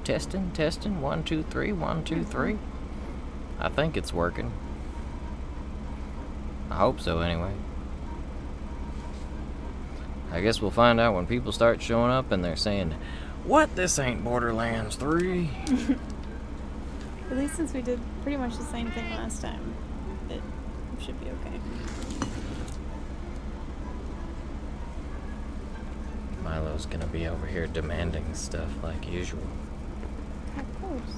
Testing, testing. 1, 2, 3, 1, 2, 3. I think it's working. I hope so, anyway. I guess we'll find out when people start showing up and they're saying, "What? This ain't Borderlands 3." At least since we did pretty much the same thing last time, it should be okay. Milo's gonna be over here demanding stuff like usual. Of course.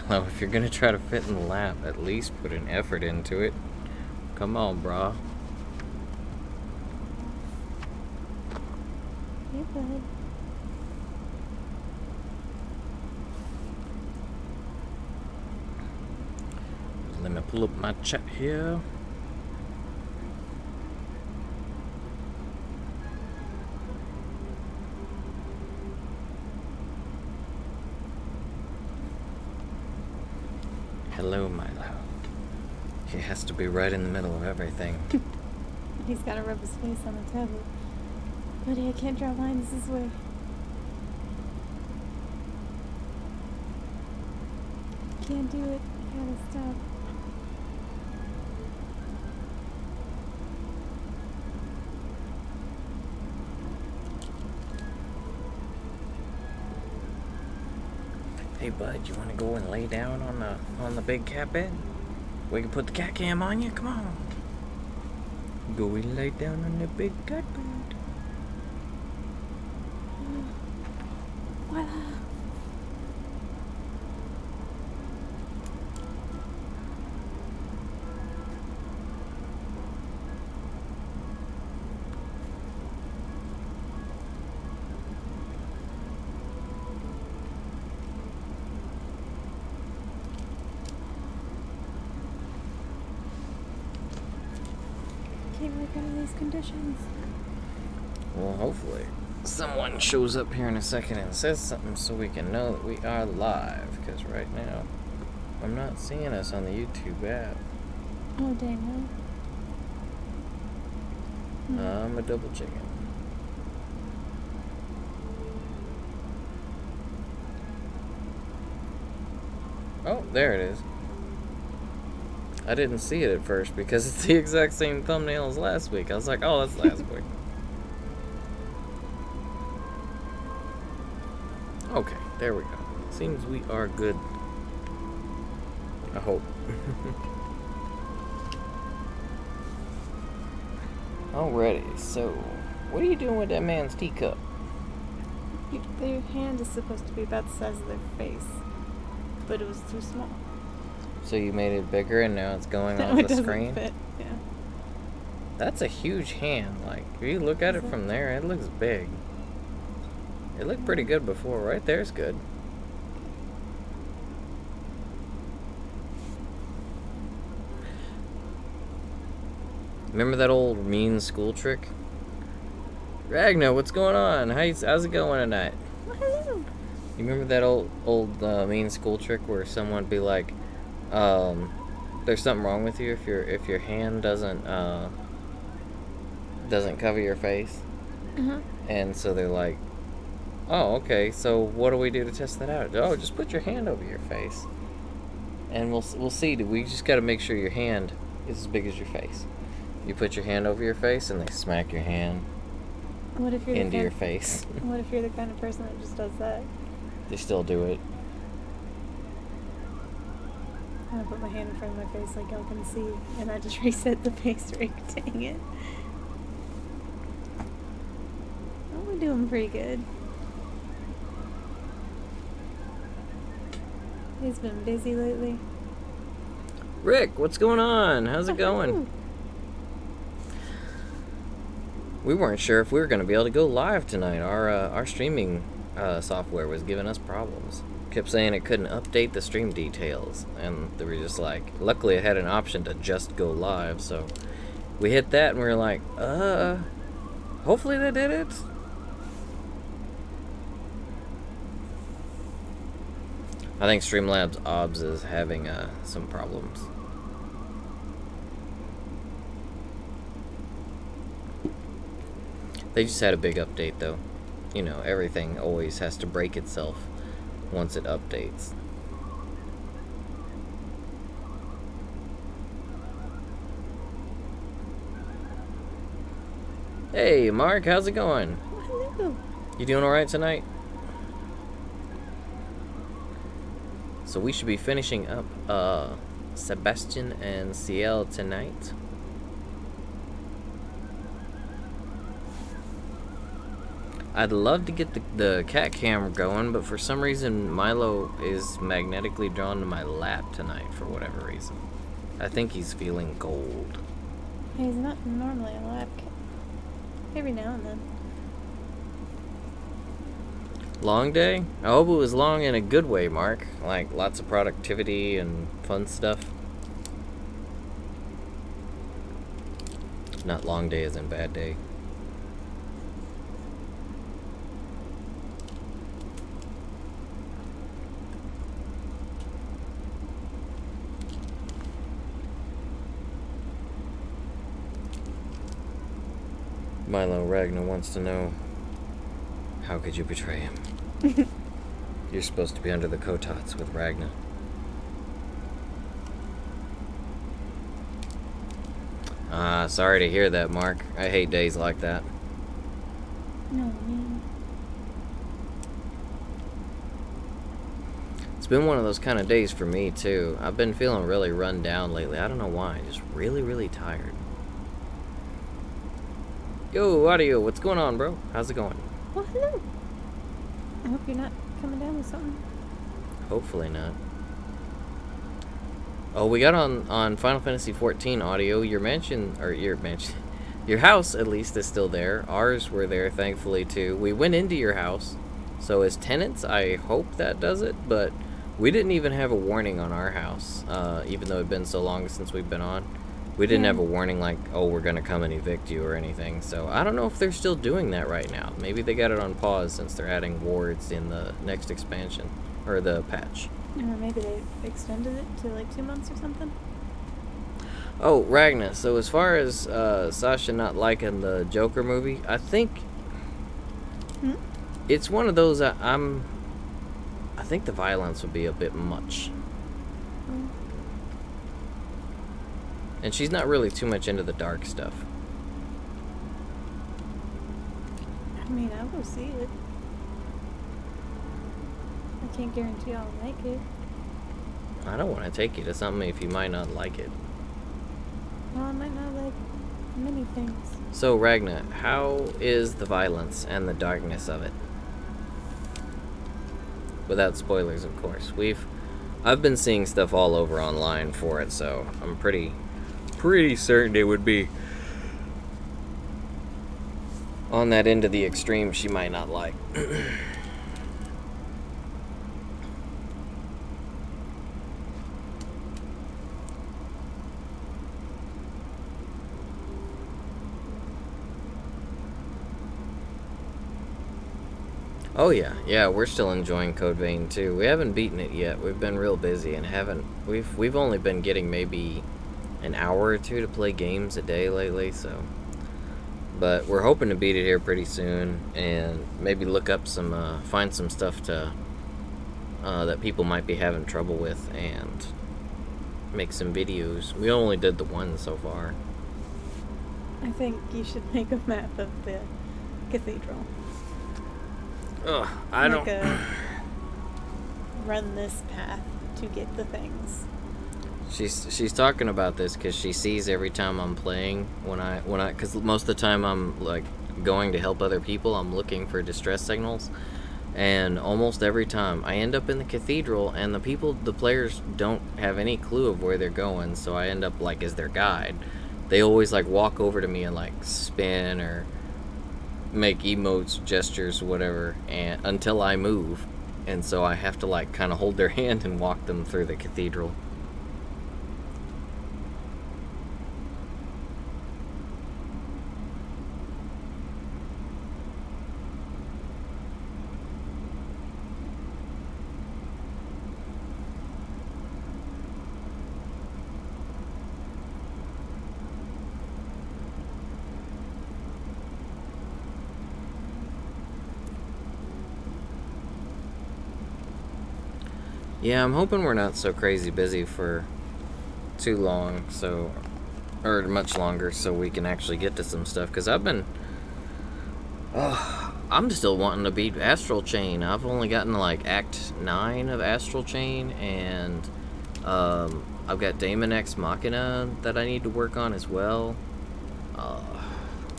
Milo, if you're gonna try to fit in the lap, at least put an effort into it. Come on, brah. Hey, bud. Let me pull up my chat here. Hello, Milo. He has to be right in the middle of everything. He's got to rub his face on the tablet. Buddy, I can't draw lines this way. Can't do it. I gotta stop. Hey, bud, you want to go and lay down on the big cat bed? We can put the cat cam on you. Come on. Go and lay down on the big cat bed. Voila. Can't work under these conditions. Well, hopefully someone shows up here in a second and says something so we can know that we are live. Because right now, I'm not seeing us on the YouTube app. Oh, dang, no. I'm a double checking. Oh, there it is. I didn't see it at first because it's the exact same thumbnail as last week. I was like, oh, that's last week. Okay, there we go. Seems we are good. I hope. Alrighty, so what are you doing with that man's teacup? Their hand is supposed to be about the size of their face, but it was too small. So you made it bigger and now it's going No, off it the doesn't screen? fit. Yeah. That's a huge hand. Like, if you look at it from there, it looks big. It looked pretty good before. Right there's good. Remember that old mean school trick? Ragnar, what's going on? How's it going tonight? Woohoo! You remember that old mean school trick where someone would be like, there's something wrong with you if your hand doesn't cover your face? Uh-huh. And so they're like, oh, okay, so what do we do to test that out? Oh, just put your hand over your face. And we'll see. We just got to make sure your hand is as big as your face. You put your hand over your face and they smack your hand What if you're into your face. What if you're the kind of person that just does that? They still do it. I put my hand in front of my face like y'all can see, and I just reset the face rig. Dang it. Oh, we're doing pretty good. He's been busy lately. Rick, what's going on? How's it going? We weren't sure if we were going to be able to go live tonight. Our streaming software was giving us problems. Kept saying it couldn't update the stream details, and they were just like, luckily it had an option to just go live, so we hit that and we were like, hopefully they did it. I think Streamlabs OBS is having some problems. They just had a big update though. you know, everything always has to break itself once it updates. Hey, Mark, how's it going? Hello. You doing alright tonight? So we should be finishing up Sebastian and Ciel tonight. I'd love to get the cat camera going, but for some reason Milo is magnetically drawn to my lap tonight for whatever reason. I think he's feeling cold. He's not normally a lab cat. Every now and then. Long day? I hope it was long in a good way, Mark. Like lots of productivity and fun stuff. Not long day as in bad day. Milo Ragnar wants to know, how could you betray him? You're supposed to be under the Kotats with Ragnar. Sorry to hear that, Mark. I hate days like that. No, man. It's been one of those kind of days for me, too. I've been feeling really run down lately. I don't know why. Just really, really tired. Yo, Audio, what's going on, bro? How's it going? Well, hello. I hope you're not coming down with something. Hopefully not. Oh, we got on Final Fantasy XIV Audio. Your house at least is still there. Ours were there, thankfully, too. We went into your house, so as tenants, I hope that does it, but we didn't even have a warning on our house, even though it had been so long since we've been on. We didn't have a warning like, oh, we're going to come and evict you or anything. So I don't know if they're still doing that right now. Maybe they got it on pause since they're adding wards in the next expansion. Or the patch. Or maybe they extended it to like 2 months or something. Oh, Ragnar. So as far as Sasha not liking the Joker movie, I think it's one of those I think the violence would be a bit much. And she's not really too much into the dark stuff. I mean, I'll go see it. I can't guarantee I'll like it. I don't want to take you to something if you might not like it. Well, I might not like many things. So, Ragnar, how is the violence and the darkness of it? Without spoilers, of course. I've been seeing stuff all over online for it, so I'm pretty certain it would be on that end of the extreme she might not like. Oh yeah, we're still enjoying Code Vein too. We haven't beaten it yet. We've been real busy and we've only been getting maybe an hour or two to play games a day lately, so. But we're hoping to beat it here pretty soon and maybe look up find some stuff that people might be having trouble with and make some videos. We only did the one so far. I think you should make a map of the cathedral. Ugh, I don't. Run this path to get the things. She's talking about this because she sees every time I'm playing because most of the time I'm like going to help other people, I'm looking for distress signals, and almost every time I end up in the cathedral and the players don't have any clue of where they're going, so I end up like as their guide. They always like walk over to me and like spin or make emotes, gestures, whatever, and until I move, and so I have to like kind of hold their hand and walk them through the cathedral. Yeah, I'm hoping we're not so crazy busy for too long, or much longer, so we can actually get to some stuff. Because I'm still wanting to beat Astral Chain. I've only gotten to like Act 9 of Astral Chain, and I've got Daemon X Machina that I need to work on as well.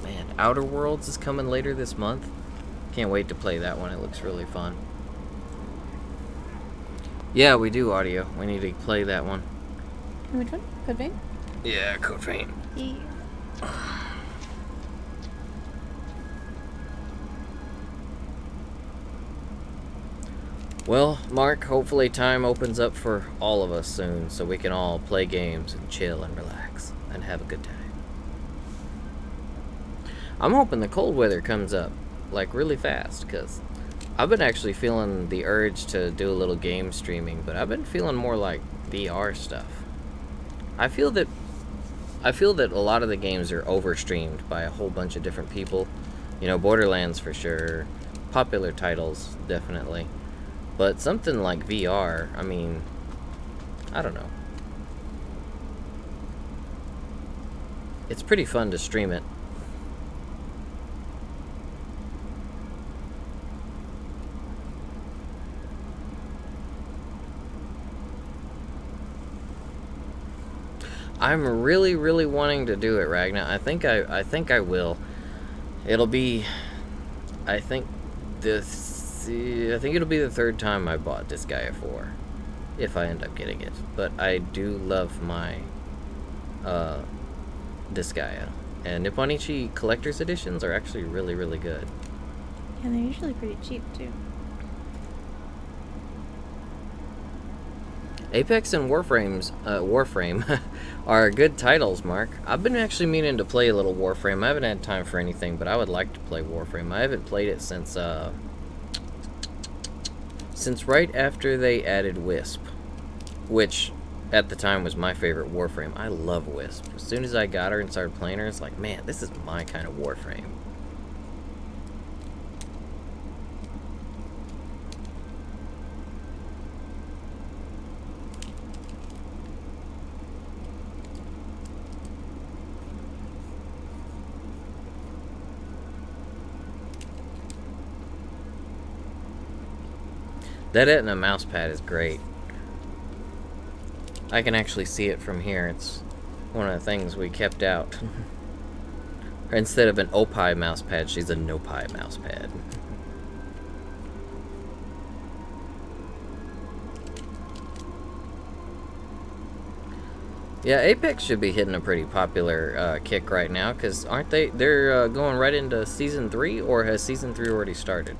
Man, Outer Worlds is coming later this month. Can't wait to play that one. It looks really fun. Yeah, we do audio. We need to play that one. Which one? Code Vein? Yeah, Code Vein. Yeah. Well, Mark, hopefully time opens up for all of us soon so we can all play games and chill and relax and have a good time. I'm hoping the cold weather comes up, like, really fast, because I've been actually feeling the urge to do a little game streaming, but I've been feeling more like VR stuff. I feel that a lot of the games are overstreamed by a whole bunch of different people. You know, Borderlands for sure, popular titles, definitely. But something like VR, I mean, I don't know. It's pretty fun to stream it. I'm really, really wanting to do it, Ragna. I think I will. It'll be, I think it'll be the third time I bought Disgaea 4, if I end up getting it. But I do love my Disgaea, and Nipponichi collector's editions are actually really, really good. Yeah, they're usually pretty cheap too. Apex and Warframe are good titles, Mark. I've been actually meaning to play a little Warframe. I haven't had time for anything, but I would like to play Warframe. I haven't played it since right after they added Wisp, which at the time was my favorite Warframe. I love Wisp. As soon as I got her and started playing her, it's like, man, this is my kind of Warframe. That Etna mouse pad is great. I can actually see it from here. It's one of the things we kept out. Instead of an Opie mouse pad, she's a Nopi mouse pad. Yeah, Apex should be hitting a pretty popular kick right now, because aren't they? They're going right into Season 3, or has Season 3 already started?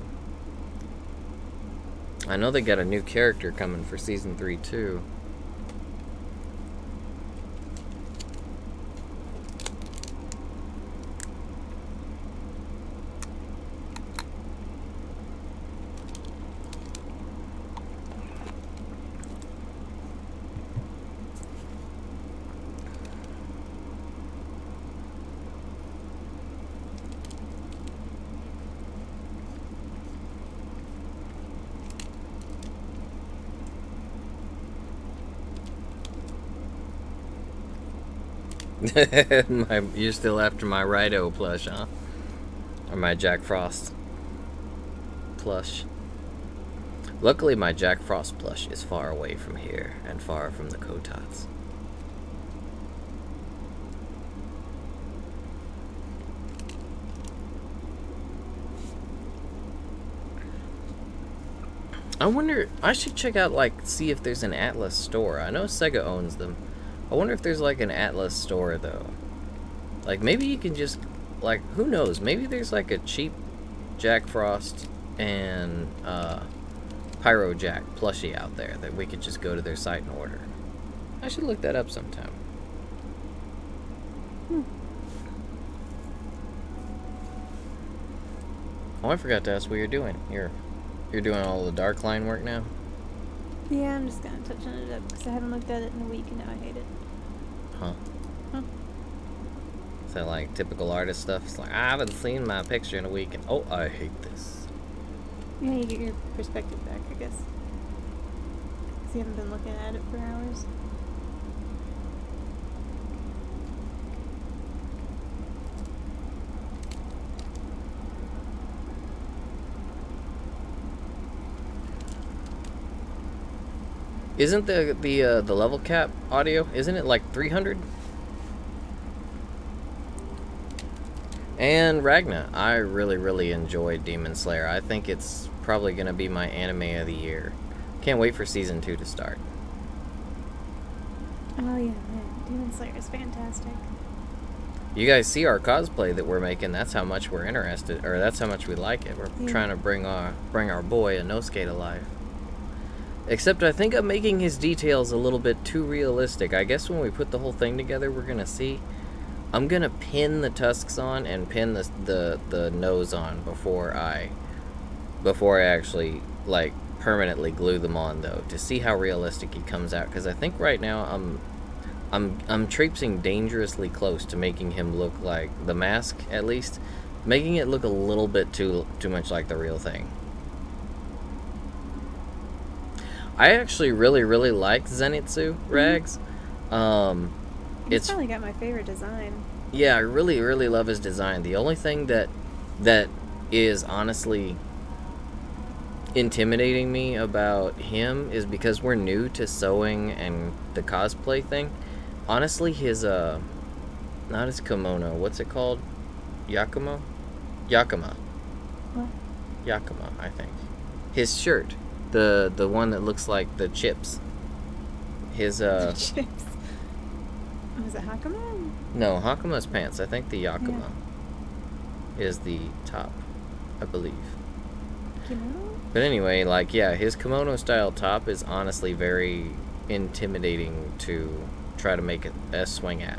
I know they got a new character coming for Season 3, too. You're still after my Rido plush, huh? Or my Jack Frost plush. Luckily, my Jack Frost plush is far away from here and far from the Kotats. I wonder, I should check out, like, see if there's an Atlas store. I know Sega owns them. I wonder if there's, like, an Atlas store, though. Like, maybe you can just, like, who knows? Maybe there's, like, a cheap Jack Frost and Pyro Jack plushie out there that we could just go to their site and order. I should look that up sometime. Oh, I forgot to ask what you're doing. You're doing all the dark line work now? Yeah, I'm just kind of touching it up because I haven't looked at it in a week and now I hate it. Huh. Huh. Is that like typical artist stuff? It's like, I haven't seen my picture in a week and oh, I hate this. Yeah, you get your perspective back, I guess. you haven't been looking at it for hours. Isn't the level cap audio? Isn't it like 300? And Ragna, I really enjoyed Demon Slayer. I think it's probably gonna be my anime of the year. Can't wait for season 2 to start. Oh yeah, man, Demon Slayer is fantastic. You guys see our cosplay that we're making. That's how much we're interested, or that's how much we like it. We're trying to bring our boy Inosuke to life. Except I think I'm making his details a little bit too realistic. I guess when we put the whole thing together, we're gonna see. I'm gonna pin the tusks on and pin the nose on before I actually like permanently glue them on, though, to see how realistic he comes out. Because I think right now I'm traipsing dangerously close to making him look like the mask, at least making it look a little bit too much like the real thing. I actually really like Zenitsu, Rags. It's probably got my favorite design. Yeah, I really love his design. The only thing that is honestly intimidating me about him is because we're new to sewing and the cosplay thing. Honestly, his not his kimono, what's it called? Yakima? What? Yakima, I think. His shirt. The one that looks like the chips. His The chips. Was it Hakama? No, Hakuma's pants. I think the Yakima is the top, I believe. Kimono? But anyway, like, yeah, his kimono style top is honestly very intimidating to try to make a swing at.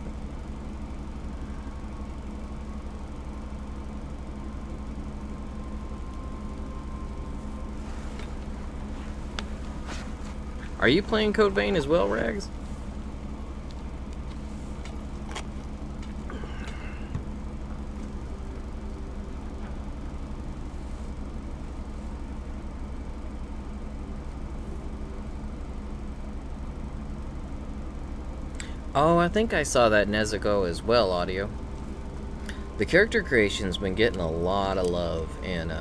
Are you playing Code Vein as well, Rags? Oh, I think I saw that Nezuko as well, audio. The character creation's been getting a lot of love in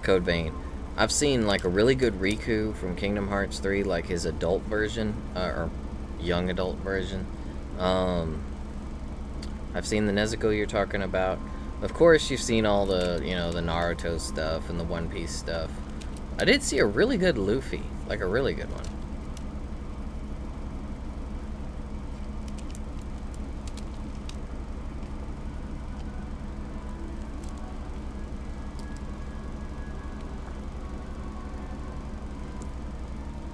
Code Vein. I've seen like a really good Riku from Kingdom Hearts 3, like his adult version, or young adult version. I've seen the Nezuko you're talking about. Of course, you've seen all the, the Naruto stuff and the One Piece stuff. I did see a really good Luffy, like a really good one.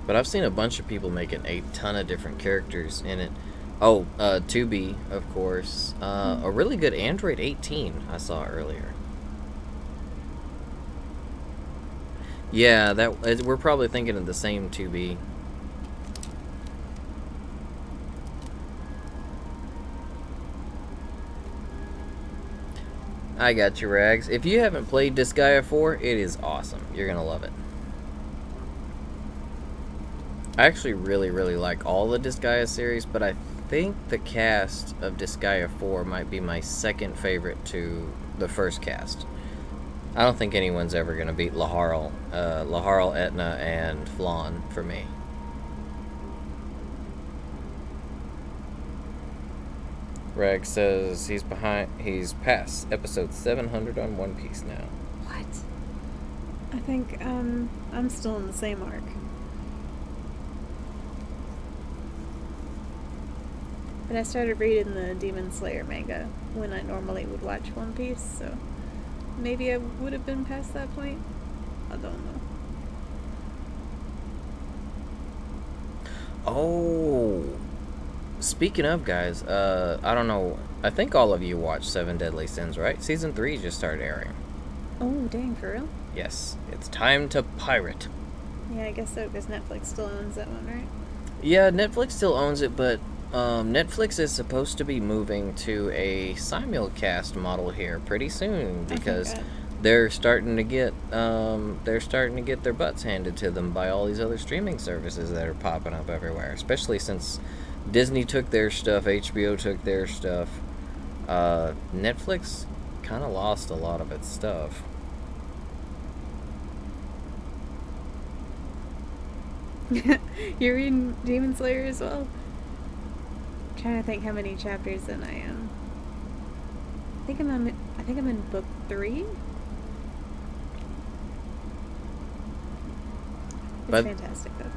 But I've seen a bunch of people making a ton of different characters in it. Oh, 2B, of course. A really good Android 18 I saw earlier. Yeah, we're probably thinking of the same 2B. I got you, Rags. If you haven't played Disgaea 4, it is awesome. You're gonna love it. I actually really like all the Disgaea series, but I think the cast of Disgaea 4 might be my second favorite to the first cast. I don't think anyone's ever going to beat Laharl, Etna, and Flan for me. Rag says he's past episode 700 on One Piece now. What? I think I'm still in the same arc. But I started reading the Demon Slayer manga when I normally would watch One Piece, so maybe I would have been past that point. I don't know. Oh, speaking of, guys, I don't know. I think all of you watched Seven Deadly Sins, right? Season 3 just started airing. Oh, dang, for real? Yes, it's time to pirate. Yeah, I guess so, because Netflix still owns that one, right? Yeah, Netflix still owns it, but Netflix is supposed to be moving to a simulcast model here pretty soon because they're starting to get their butts handed to them by all these other streaming services that are popping up everywhere, especially since Disney took their stuff, HBO took their stuff. Netflix kind of lost a lot of its stuff. You're reading Demon Slayer as well? I'm trying to think how many chapters in I am. I think I'm in book 3. It's fantastic though.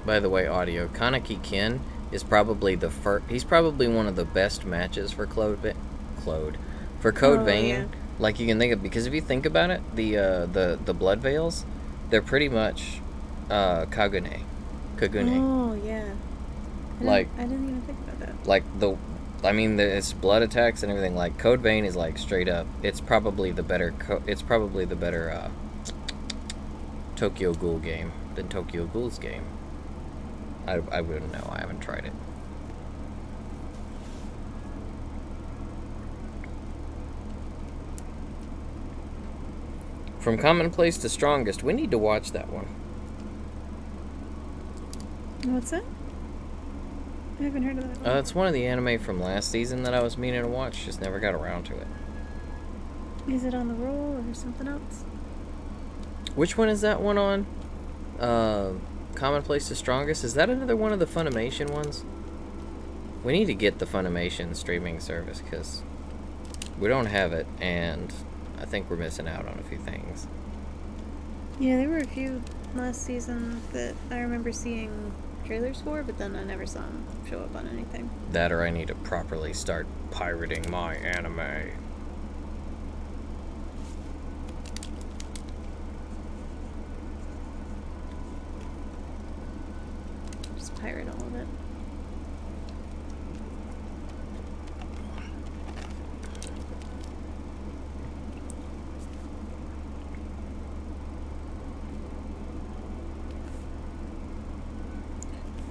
By the way, audio, Kaneki Ken is probably he's probably one of the best matches for Code Vein. Yeah. Like, you can think of, because if you think about it, the Blood Veils, they're pretty much Kagune. Oh yeah. I didn't even think about that. Like it's blood attacks and everything. Like, Code Vein is like straight up. It's probably the better. Tokyo Ghoul game than Tokyo Ghoul's game. I wouldn't know. I haven't tried it. From Commonplace to Strongest. We need to watch that one. What's that? I haven't heard of that one. It's one of the anime from last season that I was meaning to watch. Just never got around to it. Is it on the roll or something else? Which one is that one on? Commonplace to Strongest? Is that another one of the Funimation ones? We need to get the Funimation streaming service, because we don't have it, and I think we're missing out on a few things. Yeah, there were a few last season that I remember seeing trailers for, but then I never saw them show up on anything. That, or I need to properly start pirating my anime. Just pirate all of it.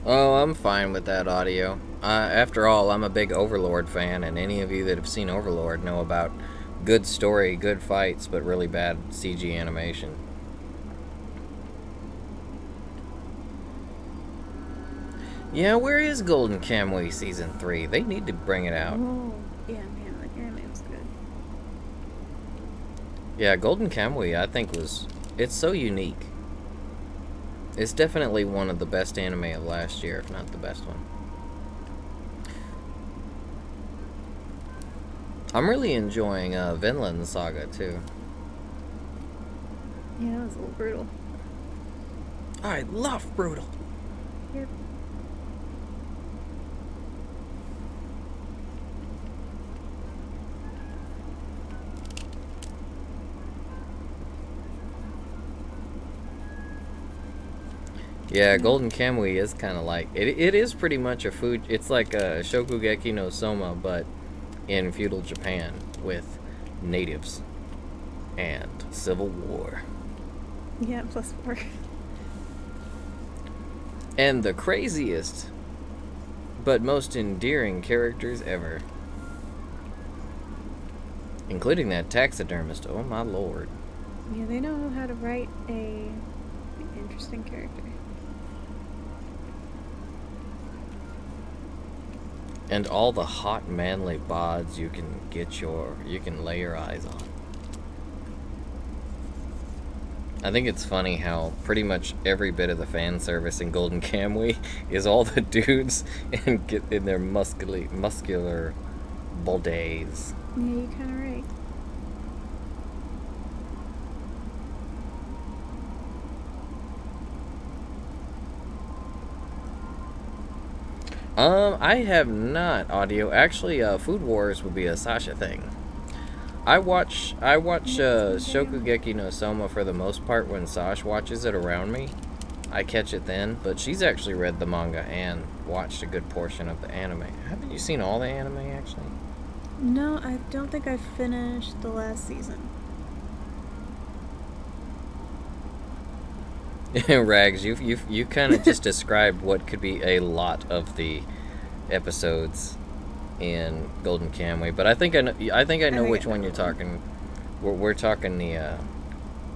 Oh, I'm fine with that, audio. After all, I'm a big Overlord fan, and any of you that have seen Overlord know about good story, good fights, but really bad CG animation. Yeah, where is Golden Kamuy Season 3? They need to bring it out. Oh, yeah, man, that anime was good. Yeah, Golden Kamuy, I think, it's so unique. It's definitely one of the best anime of last year, if not the best one. I'm really enjoying Vinland Saga, too. Yeah, that was a little brutal. I love brutal. Yep. Yeah, Golden Kamuy is kind of like... It is pretty much a food... It's like a Shokugeki no Soma, but in feudal Japan with natives and civil war. Yeah, +4. And the craziest but most endearing characters ever. Including that taxidermist. Oh my lord. Yeah, they know how to write a interesting character. And all the hot manly bods you can lay your eyes on. I think it's funny how pretty much every bit of the fan service in Golden Kamuy is all the dudes in their muscular bodies. Yeah, you're kind of right. I have not, audio. Actually, Food Wars would be a Sasha thing. I watch Shokugeki no Soma for the most part when Sash watches it around me. I catch it then, but she's actually read the manga and watched a good portion of the anime. Haven't you seen all the anime, actually? No, I don't think I finished the last season. Rags, you kind of just described what could be a lot of the episodes in Golden Kamuy, but I think I know which one you're talking We're talking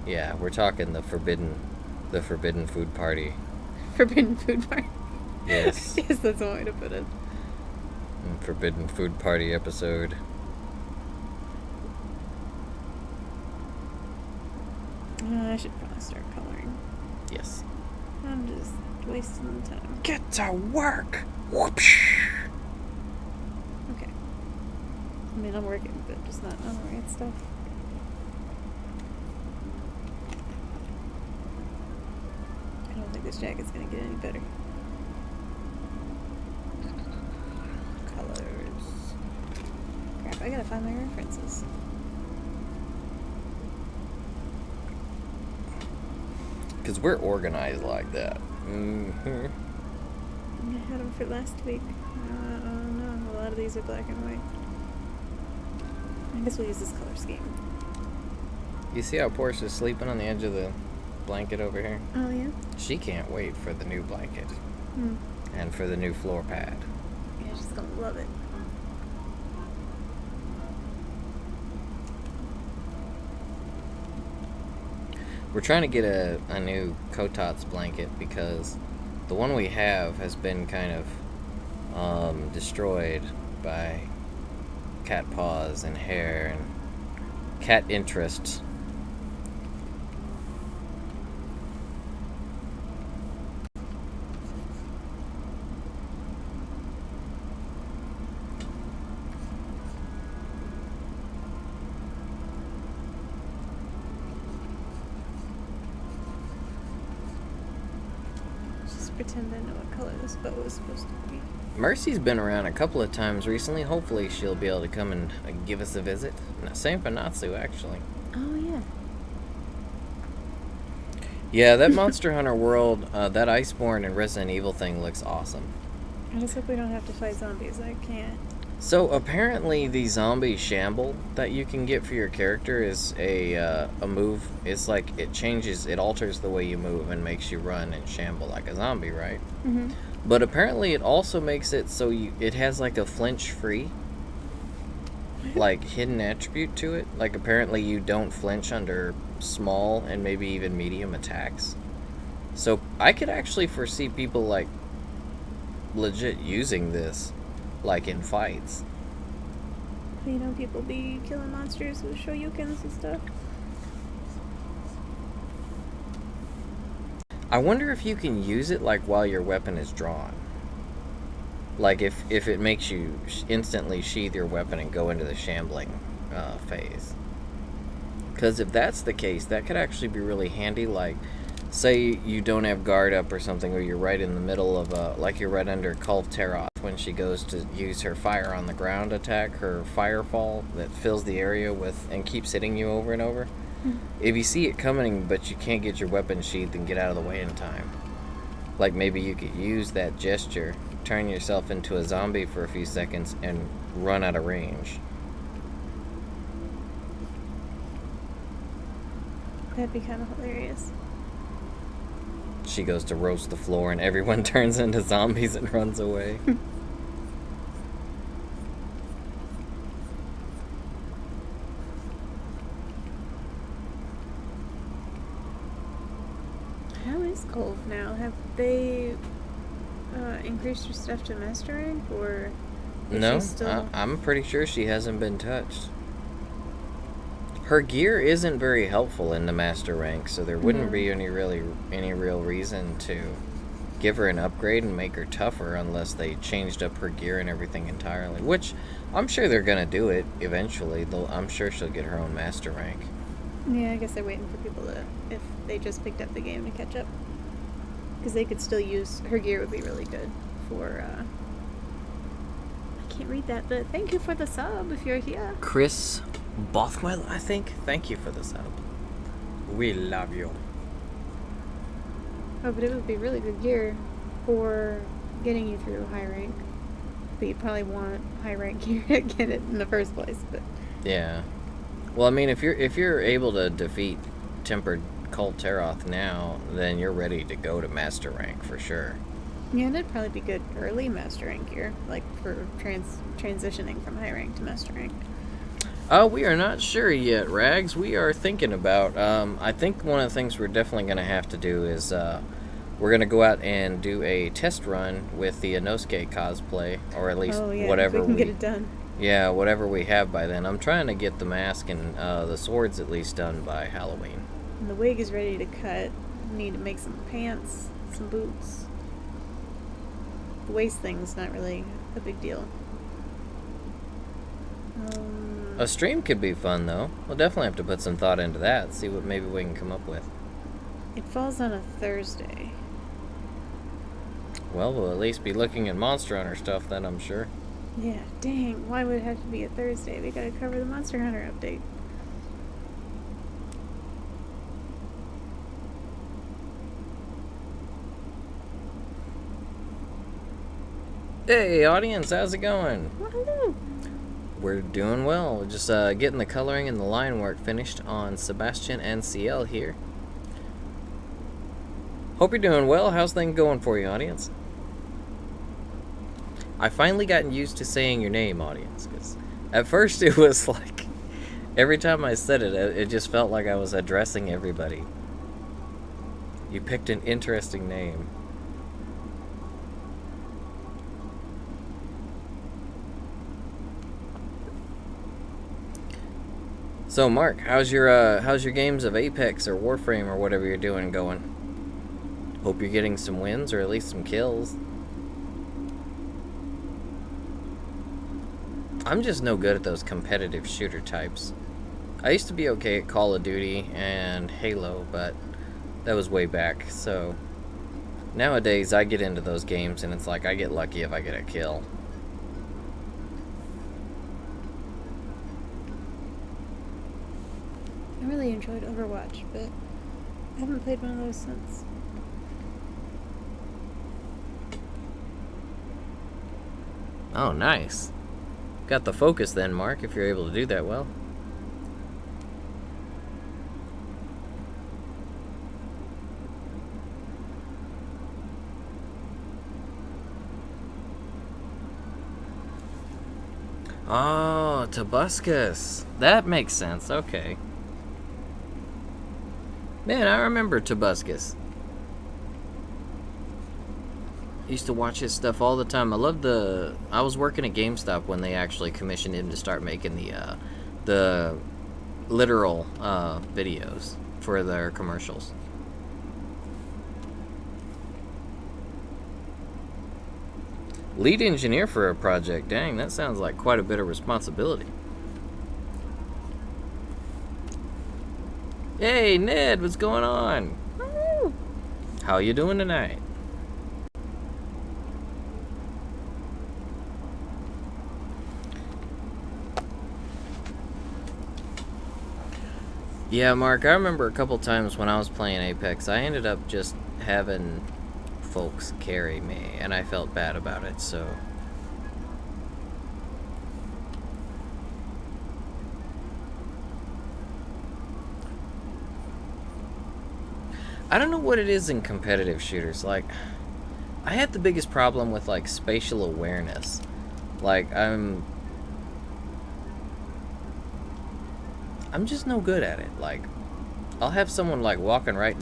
we're talking the forbidden food party. Forbidden food party. Yes. Yes, that's one way to put it. Forbidden food party episode. I should probably start coloring. Yes. I'm just wasting the time. Get to work. Whoopsh. Okay. I mean, I'm working, but just not on the right stuff. I don't think this jacket's gonna get any better. Colors. Crap, I gotta find my references. Because we're organized like that. Mm-hmm. I had them for last week. Oh no, a lot of these are black and white. I guess we'll use this color scheme. You see how Portia's sleeping on the edge of the blanket over here? Oh yeah? She can't wait for the new blanket. And for the new floor pad. Yeah, she's gonna love it. We're trying to get a new Kotats blanket because the one we have has been kind of destroyed by cat paws and hair and cat interests. Pretend I know what color this bow is supposed to be. Mercy's been around a couple of times recently. Hopefully she'll be able to come and give us a visit. Same for Natsu, actually. Oh, yeah. Yeah, that Monster Hunter World, that Iceborne and Resident Evil thing looks awesome. I just hope we don't have to fight zombies. I can't. So apparently the zombie shamble that you can get for your character is a move. It's like it alters the way you move and makes you run and shamble like a zombie, right? Mm-hmm. But apparently it also makes it so it has like a flinch-free, like hidden attribute to it. Like apparently you don't flinch under small and maybe even medium attacks. So I could actually foresee people like legit using this. Like in fights. You know, people be killing monsters with shoryukens and stuff. I wonder if you can use it like while your weapon is drawn. Like if it makes you instantly sheath your weapon and go into the shambling phase. Because if that's the case, that could actually be really handy. Like, say you don't have guard up or something, or you're right in the middle of like you're right under Kulv Taroth when she goes to use her fire on the ground attack, her firefall that fills the area with and keeps hitting you over and over. If you see it coming but you can't get your weapon sheathed and get out of the way in time, like maybe you could use that gesture, turn yourself into a zombie for a few seconds and run out of range. That'd be kind of hilarious. She goes to roast the floor and everyone turns into zombies and runs away. How is Kulv now? Have they increased her stuff to master rank, or is No, she still... I'm pretty sure she hasn't been touched. Her gear isn't very helpful in the master rank, so there wouldn't be any real reason to give her an upgrade and make her tougher unless they changed up her gear and everything entirely. Which I'm sure they're gonna do it eventually. I'm sure she'll get her own master rank. Yeah, I guess they're waiting for people to, if they just picked up the game, to catch up. Because they could still use, her gear would be really good for, I can't read that, but thank you for the sub if you're here. Chris Bothwell, I think. Thank you for the sub. We love you. Oh, but it would be really good gear for getting you through high rank. But you'd probably want high rank gear to get it in the first place, but... Yeah. Well, I mean, if you're able to defeat Tempered Kulv Taroth now, then you're ready to go to master rank for sure. Yeah, that'd probably be good early master rank gear, like for transitioning from high rank to master rank. We are not sure yet, Rags. We are thinking about. I think one of the things we're definitely going to have to do is we're going to go out and do a test run with the Inosuke cosplay, or at least Oh yeah, if whatever we can get it done. Yeah, whatever we have by then. I'm trying to get the mask and the swords at least done by Halloween. And the wig is ready to cut. Need to make some pants, some boots. The waist thing's not really a big deal. A stream could be fun, though. We'll definitely have to put some thought into that, see what maybe we can come up with. It falls on a Thursday. Well, we'll at least be looking at Monster Hunter stuff then, I'm sure. Yeah, dang. Why would it have to be a Thursday? We gotta cover the Monster Hunter update. Hey, audience, how's it going? Woohoo! We're doing well. We're just getting the coloring and the line work finished on Sebastian and Ciel here. Hope you're doing well. How's things going for you, audience? I finally gotten used to saying your name, audience, because at first it was like, every time I said it, it just felt like I was addressing everybody. You picked an interesting name. So, Mark, how's your games of Apex or Warframe or whatever you're doing going? Hope you're getting some wins or at least some kills. I'm just no good at those competitive shooter types. I used to be okay at Call of Duty and Halo, but that was way back, so nowadays I get into those games and it's like I get lucky if I get a kill. I really enjoyed Overwatch, but I haven't played one of those since. Oh, nice. Got the focus then, Mark, if you're able to do that well. Oh, Tobuscus. That makes sense. Okay. Man, I remember Tobuscus. Used to watch his stuff all the time. I was working at GameStop when they actually commissioned him to start making the literal videos for their commercials. Lead engineer for a project. Dang, that sounds like quite a bit of responsibility. Hey, Ned, what's going on? Woo! How you doing tonight? Yeah, Mark, I remember a couple times when I was playing Apex, I ended up just having folks carry me, and I felt bad about it, so... I don't know what it is in competitive shooters, like... I had the biggest problem with, like, spatial awareness. Like, I'm just no good at it. Like, I'll have someone, like, walking right...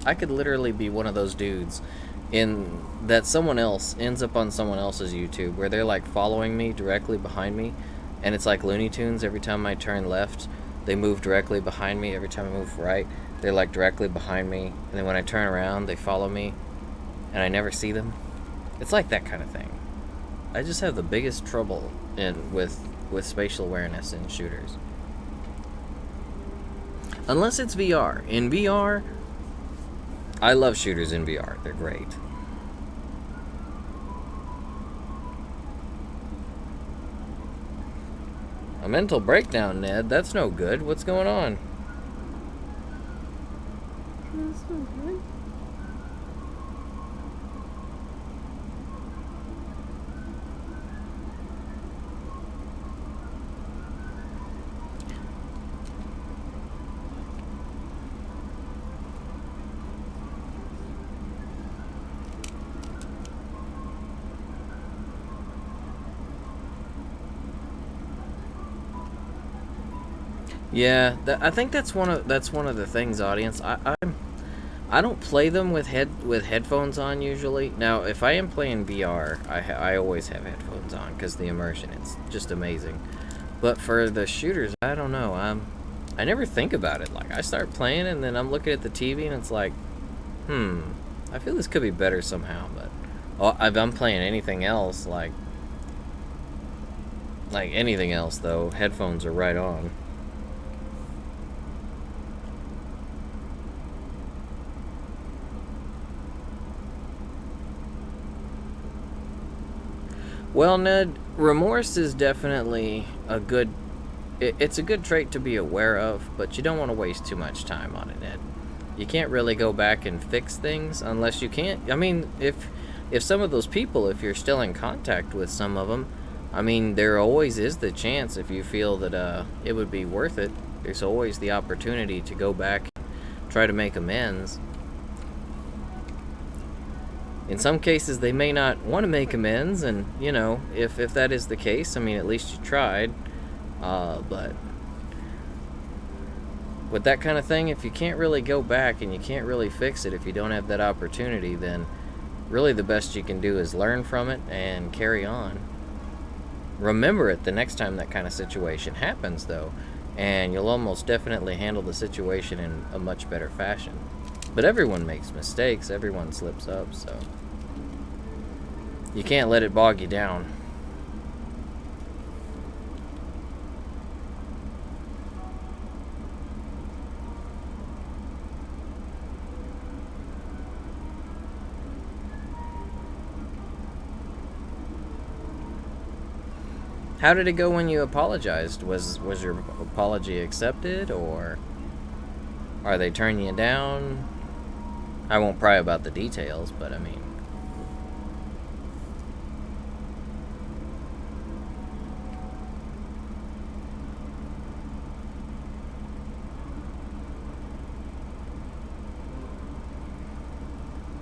I could literally be one of those dudes in that someone else ends up on someone else's YouTube where they're, like, following me directly behind me, and it's like Looney Tunes. Every time I turn left, they move directly behind me. Every time I move right, they're, like, directly behind me. And then when I turn around, they follow me, and I never see them. It's like that kind of thing. I just have the biggest trouble with spatial awareness in shooters. Unless it's VR. In VR, I love shooters in VR. They're great. A mental breakdown, Ned. That's no good. What's going on? That's so good. Yeah, I think that's one of the things, audience. I don't play them with headphones on usually. Now, if I am playing VR, I always have headphones on because the immersion, it's just amazing. But for the shooters, I don't know. I never think about it. Like, I start playing and then I'm looking at the TV and it's like, hmm, I feel this could be better somehow. But if I'm playing anything else, like anything else though, headphones are right on. Well, Ned, remorse is definitely it's a good trait to be aware of, but you don't want to waste too much time on it, Ned. You can't really go back and fix things unless you can't. I mean, if some of those people, if you're still in contact with some of them, I mean, there always is the chance if you feel that it would be worth it. There's always the opportunity to go back and try to make amends. In some cases, they may not want to make amends, and if that is the case, I mean, at least you tried. But with that kind of thing, if you can't really go back and you can't really fix it if you don't have that opportunity, then really the best you can do is learn from it and carry on. Remember it the next time that kind of situation happens, though, and you'll almost definitely handle the situation in a much better fashion. But everyone makes mistakes, everyone slips up, so you can't let it bog you down. How did it go when you apologized? Was your apology accepted, or are they turning you down? I won't pry about the details, but I mean,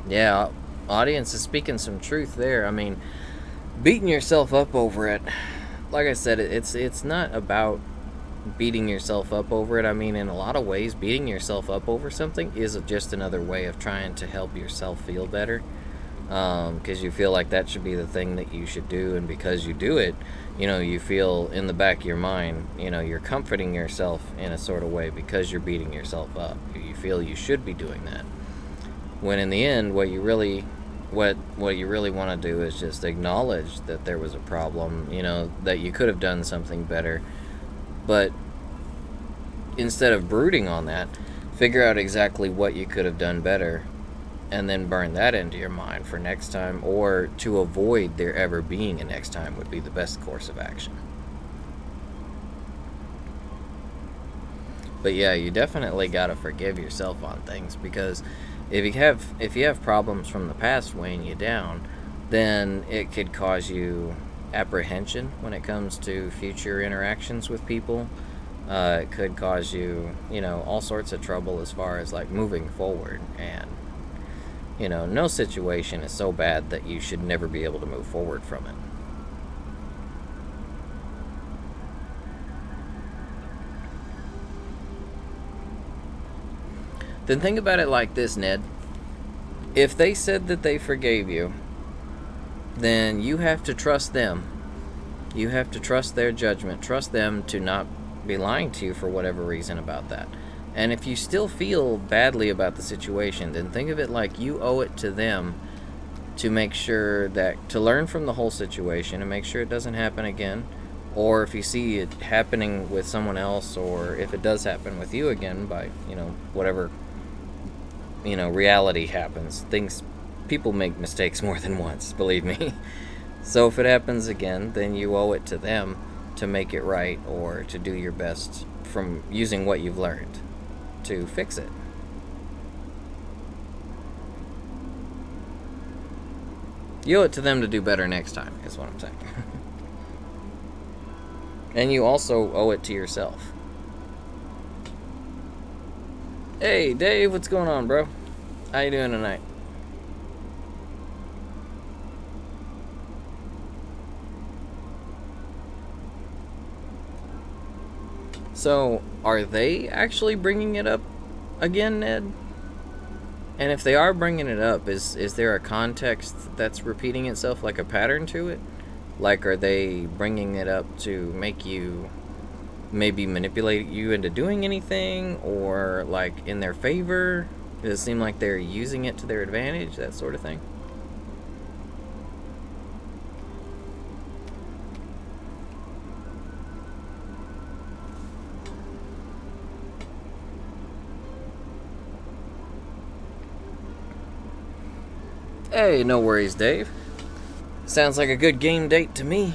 yeah, audience is speaking some truth there. I mean, beating yourself up over it. Like I said, it's not about beating yourself up over it. I mean, in a lot of ways, beating yourself up over something is just another way of trying to help yourself feel better. Because you feel like that should be the thing that you should do, and because you do it, you feel in the back of your mind, you're comforting yourself in a sort of way because you're beating yourself up. You feel you should be doing that. When in the end, what you really want to do is just acknowledge that there was a problem, that you could have done something better, but instead of brooding on that, figure out exactly what you could have done better and then burn that into your mind for next time, or to avoid there ever being a next time would be the best course of action. But yeah, you definitely got to forgive yourself on things, because if you have problems from the past weighing you down, then it could cause you apprehension when it comes to future interactions with people. It could cause you, all sorts of trouble as far as like moving forward. And no situation is so bad that you should never be able to move forward from it. Then think about it like this, Ned. If they said that they forgave you, then you have to trust them. You have to trust their judgment. Trust them to not be lying to you for whatever reason about that. And if you still feel badly about the situation, then think of it like you owe it to them to make sure to learn from the whole situation and make sure it doesn't happen again. Or if you see it happening with someone else, or if it does happen with you again by, whatever, reality happens. People make mistakes more than once, believe me. So if it happens again, then you owe it to them to make it right, or to do your best from using what you've learned to fix it. You owe it to them to do better next time, is what I'm saying. And you also owe it to yourself. Hey, Dave, what's going on, bro? How you doing tonight? So, are they actually bringing it up again, Ned? And if they are bringing it up, is there a context that's repeating itself, like a pattern to it? Like, are they bringing it up to make you maybe manipulate you into doing anything, or like in their favor? Does it seem like they're using it to their advantage, that sort of thing? Hey, no worries, Dave. Sounds like a good game date to me.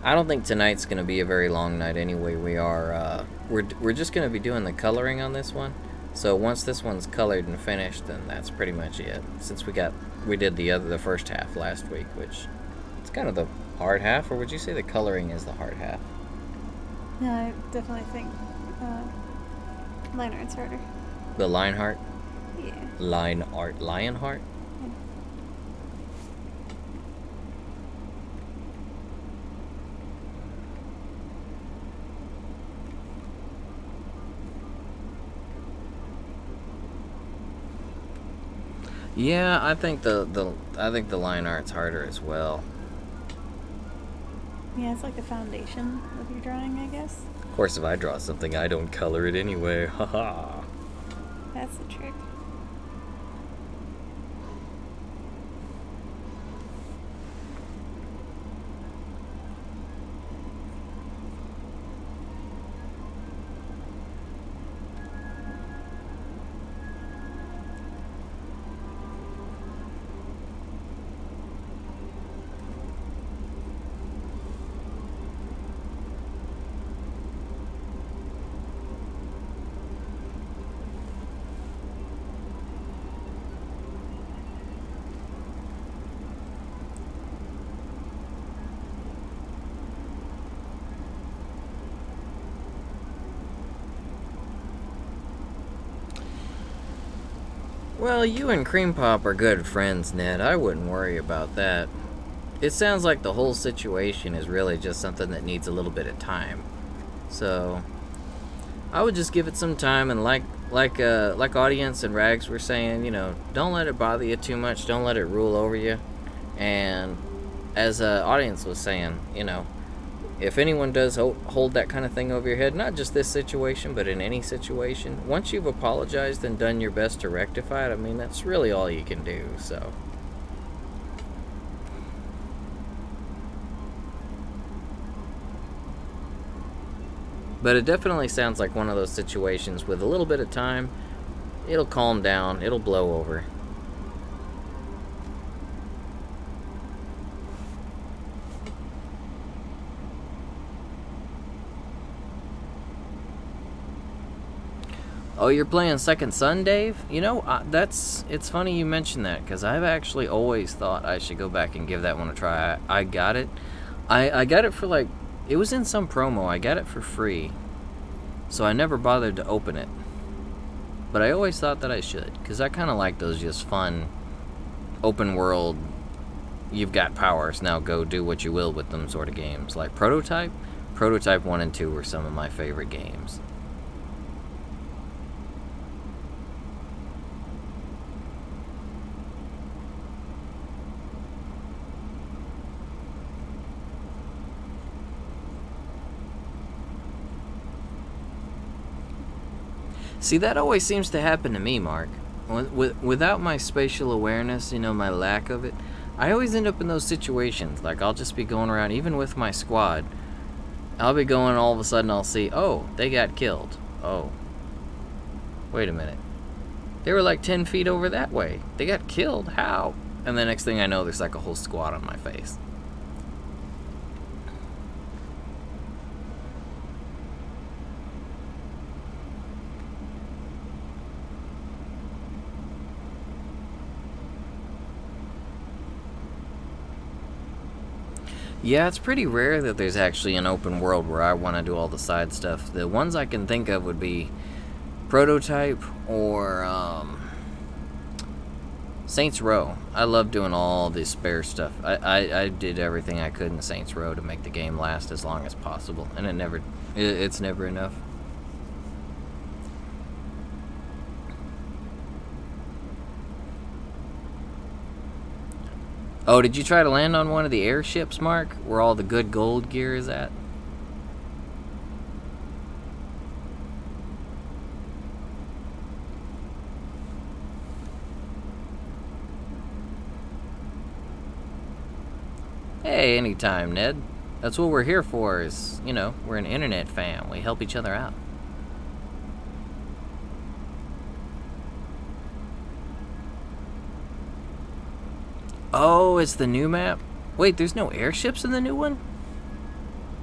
I don't think tonight's gonna be a very long night anyway. We're just gonna be doing the coloring on this one. So once this one's colored and finished, then that's pretty much it. Since we did the first half last week, which it's kind of the hard half, or would you say the coloring is the hard half? No, I definitely think line art's harder. The line heart? Yeah. Line art, lion heart? Yeah, I think the line art's harder as well. Yeah, it's like the foundation of your drawing, I guess. Of course, if I draw something, I don't color it anyway. Haha. That's the trick. Well, you and Cream Pop are good friends, Ned. I wouldn't worry about that. It sounds like the whole situation is really just something that needs a little bit of time. So, I would just give it some time, and like Audience and Rags were saying, don't let it bother you too much. Don't let it rule over you. And as Audience was saying, if anyone does hold that kind of thing over your head, not just this situation, but in any situation, once you've apologized and done your best to rectify it, I mean, that's really all you can do, so. But it definitely sounds like one of those situations with a little bit of time, it'll calm down, it'll blow over. Oh, you're playing Second Son, Dave? It's funny you mentioned that, because I've actually always thought I should go back and give that one a try. I got it. I got it for it was in some promo. I got it for free. So I never bothered to open it. But I always thought that I should, because I kind of like those just fun, open world, you've got powers, now go do what you will with them sort of games. Like Prototype. Prototype 1 and 2 were some of my favorite games. See, that always seems to happen to me, Mark. Without my spatial awareness, my lack of it, I always end up in those situations. Like, I'll just be going around, even with my squad, I'll be going, all of a sudden I'll see, oh, they got killed. Oh. Wait a minute. They were 10 feet over that way. They got killed? How? And the next thing I know, there's a whole squad on my face. Yeah, it's pretty rare that there's actually an open world where I want to do all the side stuff. The ones I can think of would be Prototype or Saints Row. I love doing all this spare stuff. I did everything I could in Saints Row to make the game last as long as possible, and it's never enough. Oh, did you try to land on one of the airships, Mark, where all the good gold gear is at? Hey, anytime, Ned. That's what we're here for, is, we're an internet fam. We help each other out. Oh, it's the new map? Wait, there's no airships in the new one?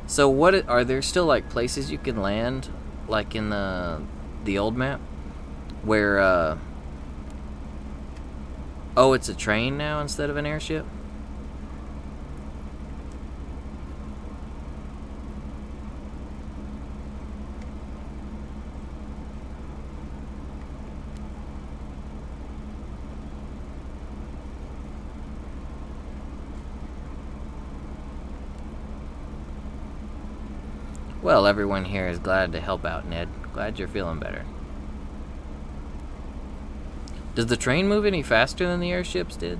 So are there still, like, places you can land, like in the old map? Where, oh, it's a train now instead of an airship? Well, everyone here is glad to help out, Ned. Glad you're feeling better. Does the train move any faster than the airships did?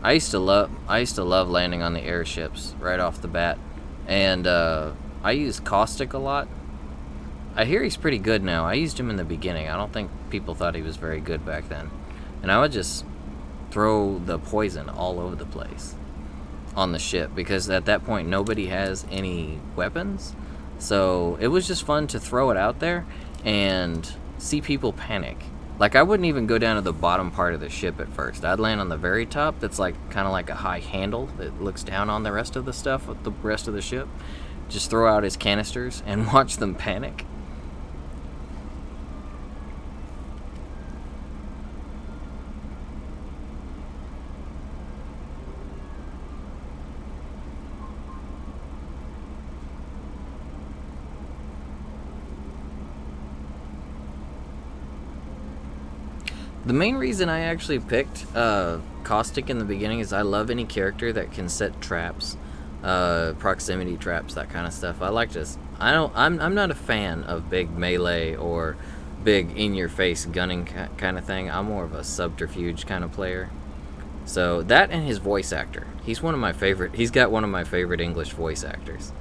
I used to love landing on the airships right off the bat. And I used Caustic a lot. I hear he's pretty good now. I used him in the beginning. I don't think people thought he was very good back then. And I would just throw the poison all over the place on the ship, because at that point nobody has any weapons, so it was just fun to throw it out there and see people panic. Like, I wouldn't even go down to the bottom part of the ship at first. I'd land on the very top, that's like kind of like a high handle that looks down on the rest of the stuff with the rest of the ship. Just throw out his canisters and watch them panic. The main reason I actually picked Caustic in the beginning is I love any character that can set traps, proximity traps, that kind of stuff. I'm not a fan of big melee or big in-your-face gunning kind of thing. I'm more of a subterfuge kind of player. So that, and his voice actor. He's got one of my favorite English voice actors.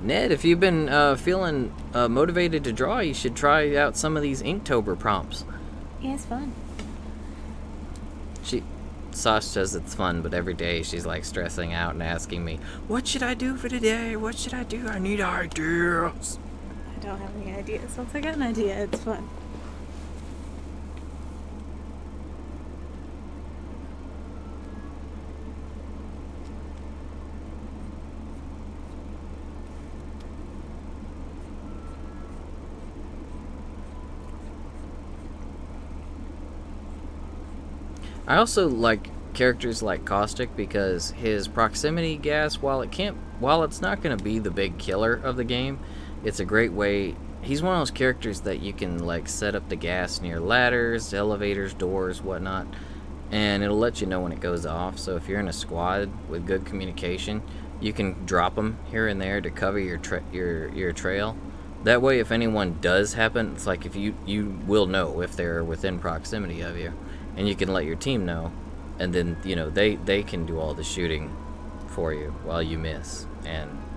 Ned, if you've been feeling motivated to draw, you should try out some of these Inktober prompts. Yeah, it's fun. Sash says it's fun, but every day she's like stressing out and asking me, "What should I do for today? What should I do? I need ideas." I don't have any ideas. Once I got an idea, it's fun. I also like characters like Caustic because his proximity gas, while it's not going to be the big killer of the game, it's a great way. He's one of those characters that you can like set up the gas near ladders, elevators, doors, whatnot, and it'll let you know when it goes off. So if you're in a squad with good communication, you can drop them here and there to cover your trail. That way, if anyone does happen, it's like if you will know if they're within proximity of you, and you can let your team know, and then they can do all the shooting for you while you miss.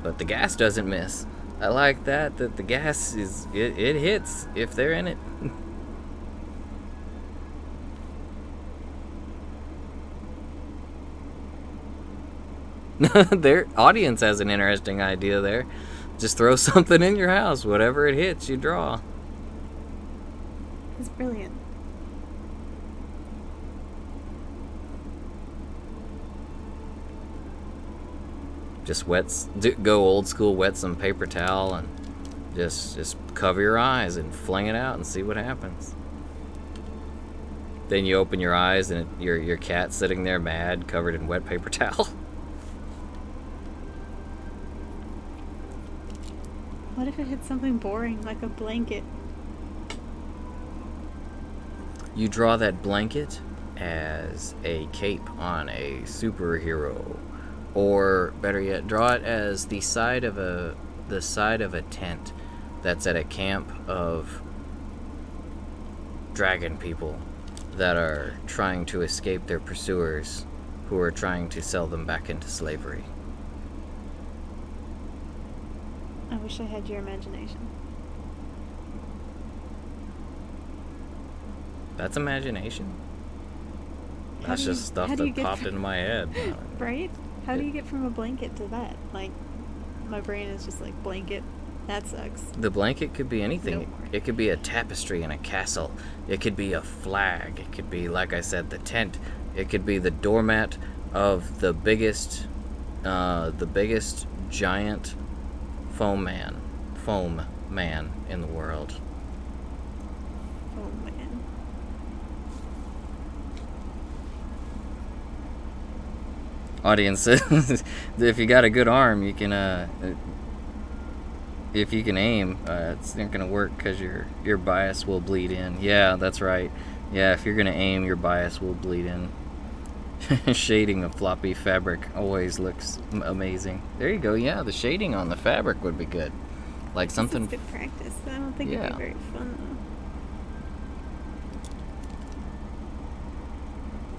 But the gas doesn't miss. I like that the gas it hits if they're in it. Their audience has an interesting idea there. Just throw something in your house, whatever it hits, you draw. It's brilliant. Just go old school, wet some paper towel and just cover your eyes and fling it out and see what happens. Then you open your eyes and your cat's sitting there mad, covered in wet paper towel. What if it hit something boring, like a blanket? You draw that blanket as a cape on a superhero, or better yet, draw it as the side of a tent that's at a camp of dragon people that are trying to escape their pursuers, who are trying to sell them back into slavery. I wish I had your imagination. That's imagination. How That's do you- just stuff how do you that get popped from- into my head. Right? How do you get from a blanket to that? Like, my brain is just like, blanket, that sucks. The blanket could be anything. No more. It could be a tapestry in a castle. It could be a flag. It could be, like I said, the tent. It could be the doormat of the biggest giant foam man in the world. Oh, man. Audience, if you got a good arm, you can if you can aim, it's not gonna work because your bias will bleed in. Yeah, that's right. Yeah, if you're gonna aim, your bias will bleed in. Shading of floppy fabric always looks amazing. There you go. Yeah, the shading on the fabric would be good. Like something. This is good practice. I don't think it'd be very fun,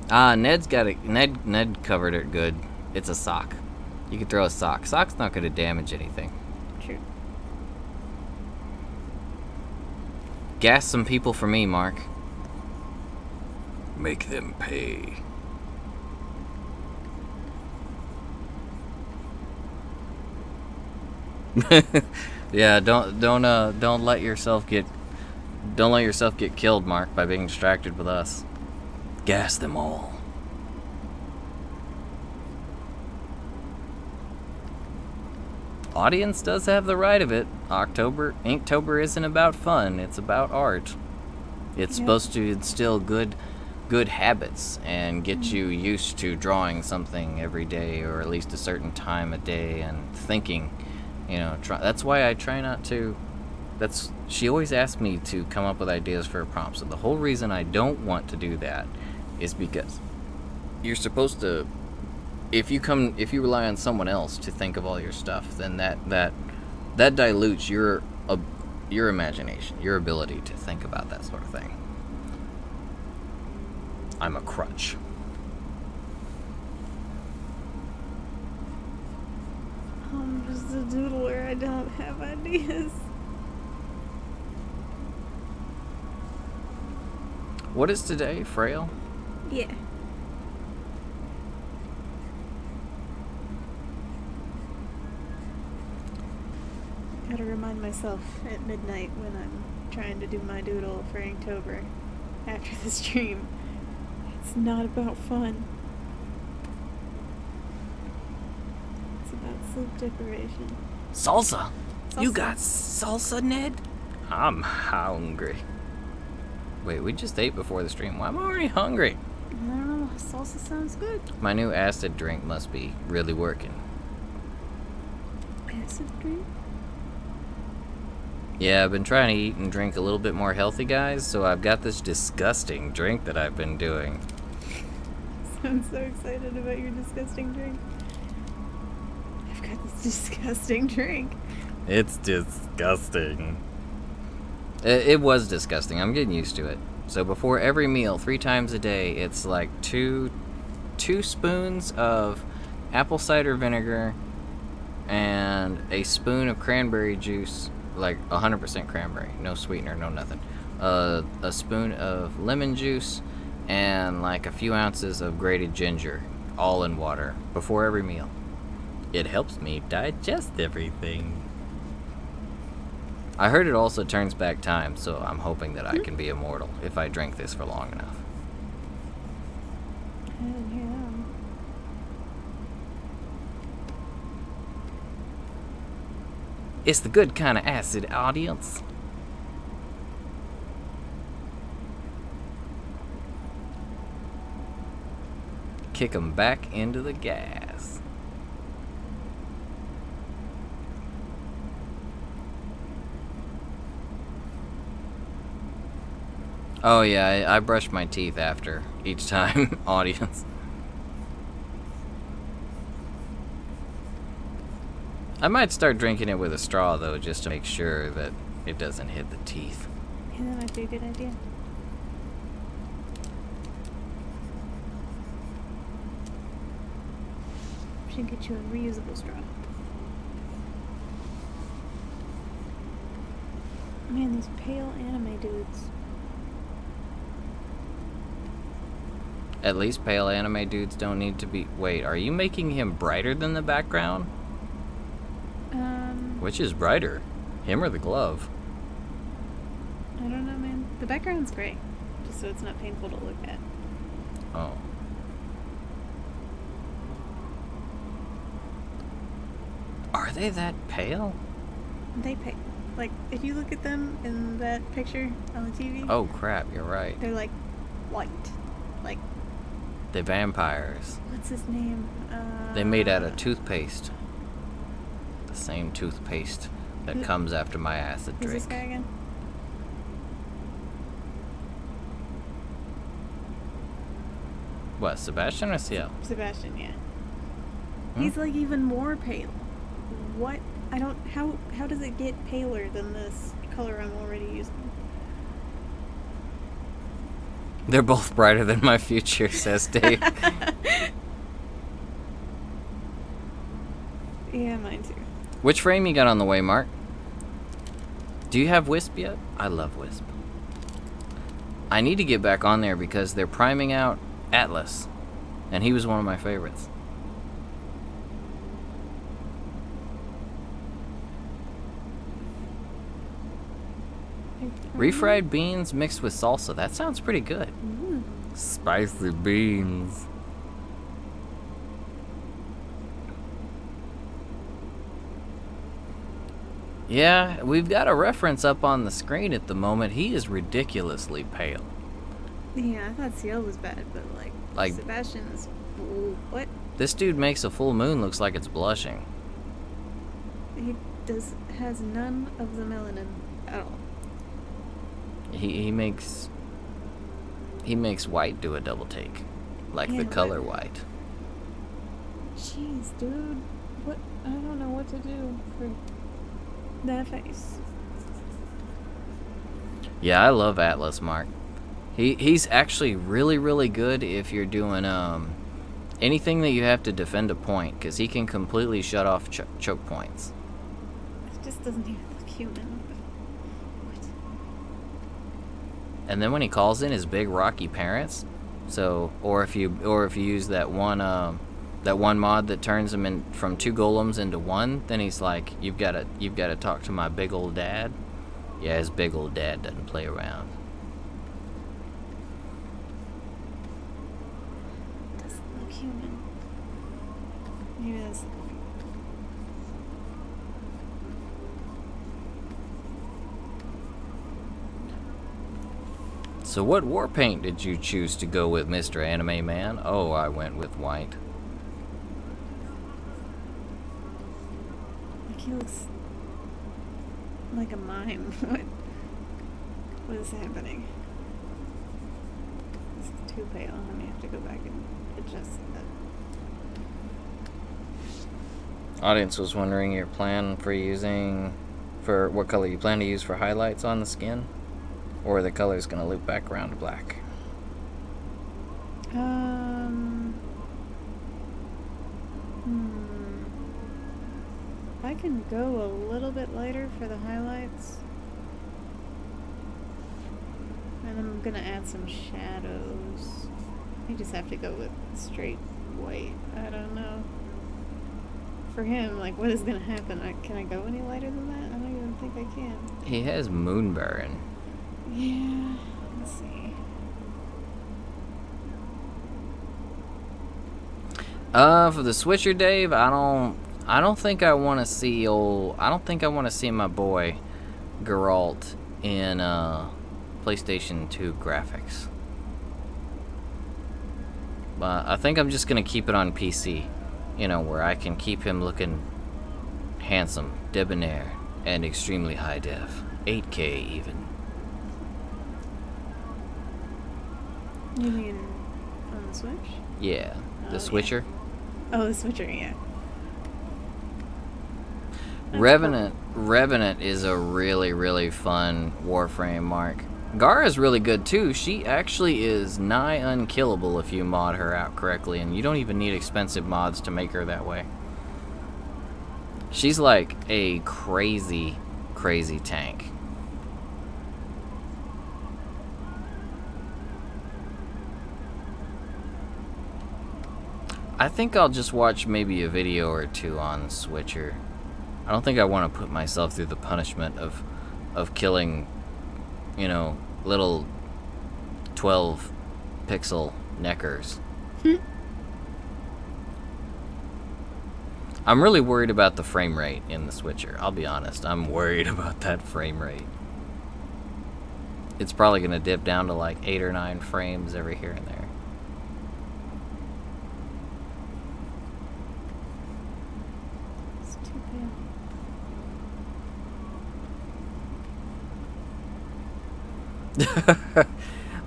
though. Ned's got it. Ned covered it good. It's a sock. You could throw a sock. Sock's not gonna damage anything. True. Gas some people for me, Mark. Make them pay. Yeah, don't let yourself get killed, Mark, by being distracted with us. Gas them all. Audience does have the right of it. Inktober isn't about fun, it's about art. It's supposed to instill good habits and get you used to drawing something every day, or at least a certain time a day, and thinking. That's why I try not to. She always asks me to come up with ideas for a prompt. So the whole reason I don't want to do that is because you're supposed to. If you rely on someone else to think of all your stuff, then that dilutes your imagination, your ability to think about that sort of thing. I'm a crutch. I'm just a doodler. I don't have ideas. What is today, Frail? Yeah. Gotta remind myself at midnight when I'm trying to do my doodle for Inktober after the stream. It's not about fun. It's about sleep deprivation. Salsa. You Salsa. got salsa, Ned? I'm hungry. Wait, we just ate before the stream. Why am I already hungry? I don't know. Salsa sounds good. My new acid drink must be really working. Acid drink? Yeah, I've been trying to eat and drink a little bit more healthy, guys, so I've got this disgusting drink that I've been doing. I'm so excited about your disgusting drink. I've got this disgusting drink. It's disgusting. It was disgusting. I'm getting used to it. So before every meal, 3 times a day, it's like two spoons of apple cider vinegar and a spoon of cranberry juice, like 100% cranberry, no sweetener, no nothing. A spoon of lemon juice and like a few ounces of grated ginger, all in water, before every meal. It helps me digest everything. I heard it also turns back time, so I'm hoping that I can be immortal if I drink this for long enough. I didn't hear that one. It's the good kind of acid, audience. kick him back into the gas. Oh yeah, I brush my teeth after each time, audience. I might start drinking it with a straw though, just to make sure that it doesn't hit the teeth. Yeah, that might be a good idea. Should get you a reusable straw. Man, these pale anime dudes. At least pale anime dudes don't need to be... Wait, are you making him brighter than the background? Which is brighter? Him or the glove? I don't know, man. The background's gray, just so it's not painful to look at. Oh. Are they that pale? They pay. Like, if you look at them in that picture on the TV... Oh, crap, you're right. They're, like, white. Like... The vampires. What's his name? They made out of toothpaste. The same toothpaste that comes after my acid Who's drink. this guy again? What, Sebastian or Ciel? Sebastian, yeah. Hmm? He's, like, even more pale. What? I don't... How does it get paler than this color I'm already using? They're both brighter than my future, says Dave. Yeah, mine too. Which frame you got on the way, Mark? Do you have Wisp yet? I love Wisp. I need to get back on there because they're priming out Atlas, and he was one of my favorites. Refried beans mixed with salsa. That sounds pretty good. Spicy beans. Yeah, we've got a reference up on the screen at the moment. He is ridiculously pale. Yeah, I thought Ciel was bad, but like Sebastian is... What? This dude makes a full moon looks like it's blushing. He has none of the melanin at all. He makes white do a double take, like Yeah, the color but- white. Jeez, dude. What? I don't know what to do for that face. Yeah, I love Atlas, Mark. He's actually really, really good if you're doing anything that you have to defend a point, because he can completely shut off choke points. It just doesn't even look human. What? And then when he calls in his big rocky parents, or if you use that one mod that turns him in from 2 golems into 1, then he's like, you've got to talk to my big old dad. Yeah, his big old dad doesn't play around. Doesn't look human. Maybe that's... So what war paint did you choose to go with, Mr. Anime Man? Oh, I went with white. Like, he looks like a mime. What is happening? It's too pale. I may have to go back and adjust that. Audience was wondering your plan for what color you plan to use for highlights on the skin, or the color's gonna loop back around to black. I can go a little bit lighter for the highlights. And I'm gonna add some shadows. I just have to go with straight white. I don't know. For him, like, what is gonna happen? Can I go any lighter than that? I don't even think I can. He has Moonburn. Yeah, let's see. For the switcher, Dave, I don't think I want to see my boy Geralt in PlayStation 2 graphics. I think I'm just gonna keep it on PC, where I can keep him looking handsome, debonair, and extremely high def, 8K even. You mean on the Switch? Yeah, the Oh, switcher. Yeah. Oh, the switcher, yeah. Revenant is a really, really fun Warframe, Mark. Gara's really good too. She actually is nigh unkillable if you mod her out correctly, and you don't even need expensive mods to make her that way. She's like a crazy, crazy tank. I think I'll just watch maybe a video or two on Switcher. I don't think I want to put myself through the punishment of killing, little 12 pixel neckers. I'm really worried about the frame rate in the Switcher. I'll be honest. I'm worried about that frame rate. It's probably going to dip down to like 8 or 9 frames every here and there. It's too bad.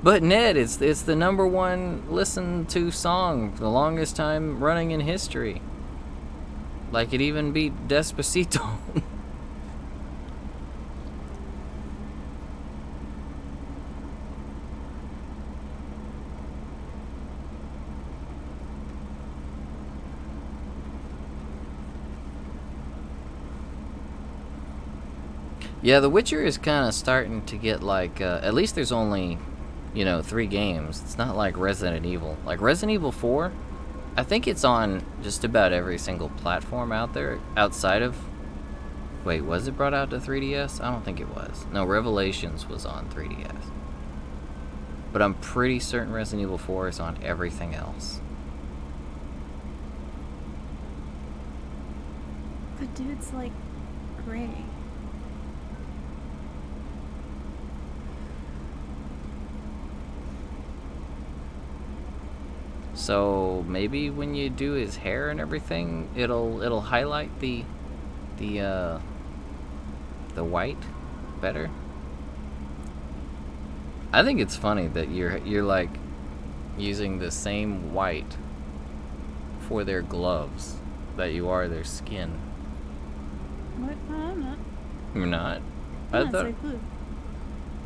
But Ned, it's the #1 listened to song, the longest time running in history. Like it even beat Despacito. Yeah, The Witcher is kind of starting to get like, at least there's only, 3 games. It's not like Resident Evil. Like Resident Evil 4, I think it's on just about every single platform out there outside of... Wait, was it brought out to 3DS? I don't think it was. No, Revelations was on 3DS. But I'm pretty certain Resident Evil 4 is on everything else. But dude's like gray. So maybe when you do his hair and everything, it'll highlight the white better. I think it's funny that you're like using the same white for their gloves that you are their skin. What? No, I'm not. You're not? No, I it's thought. like blue.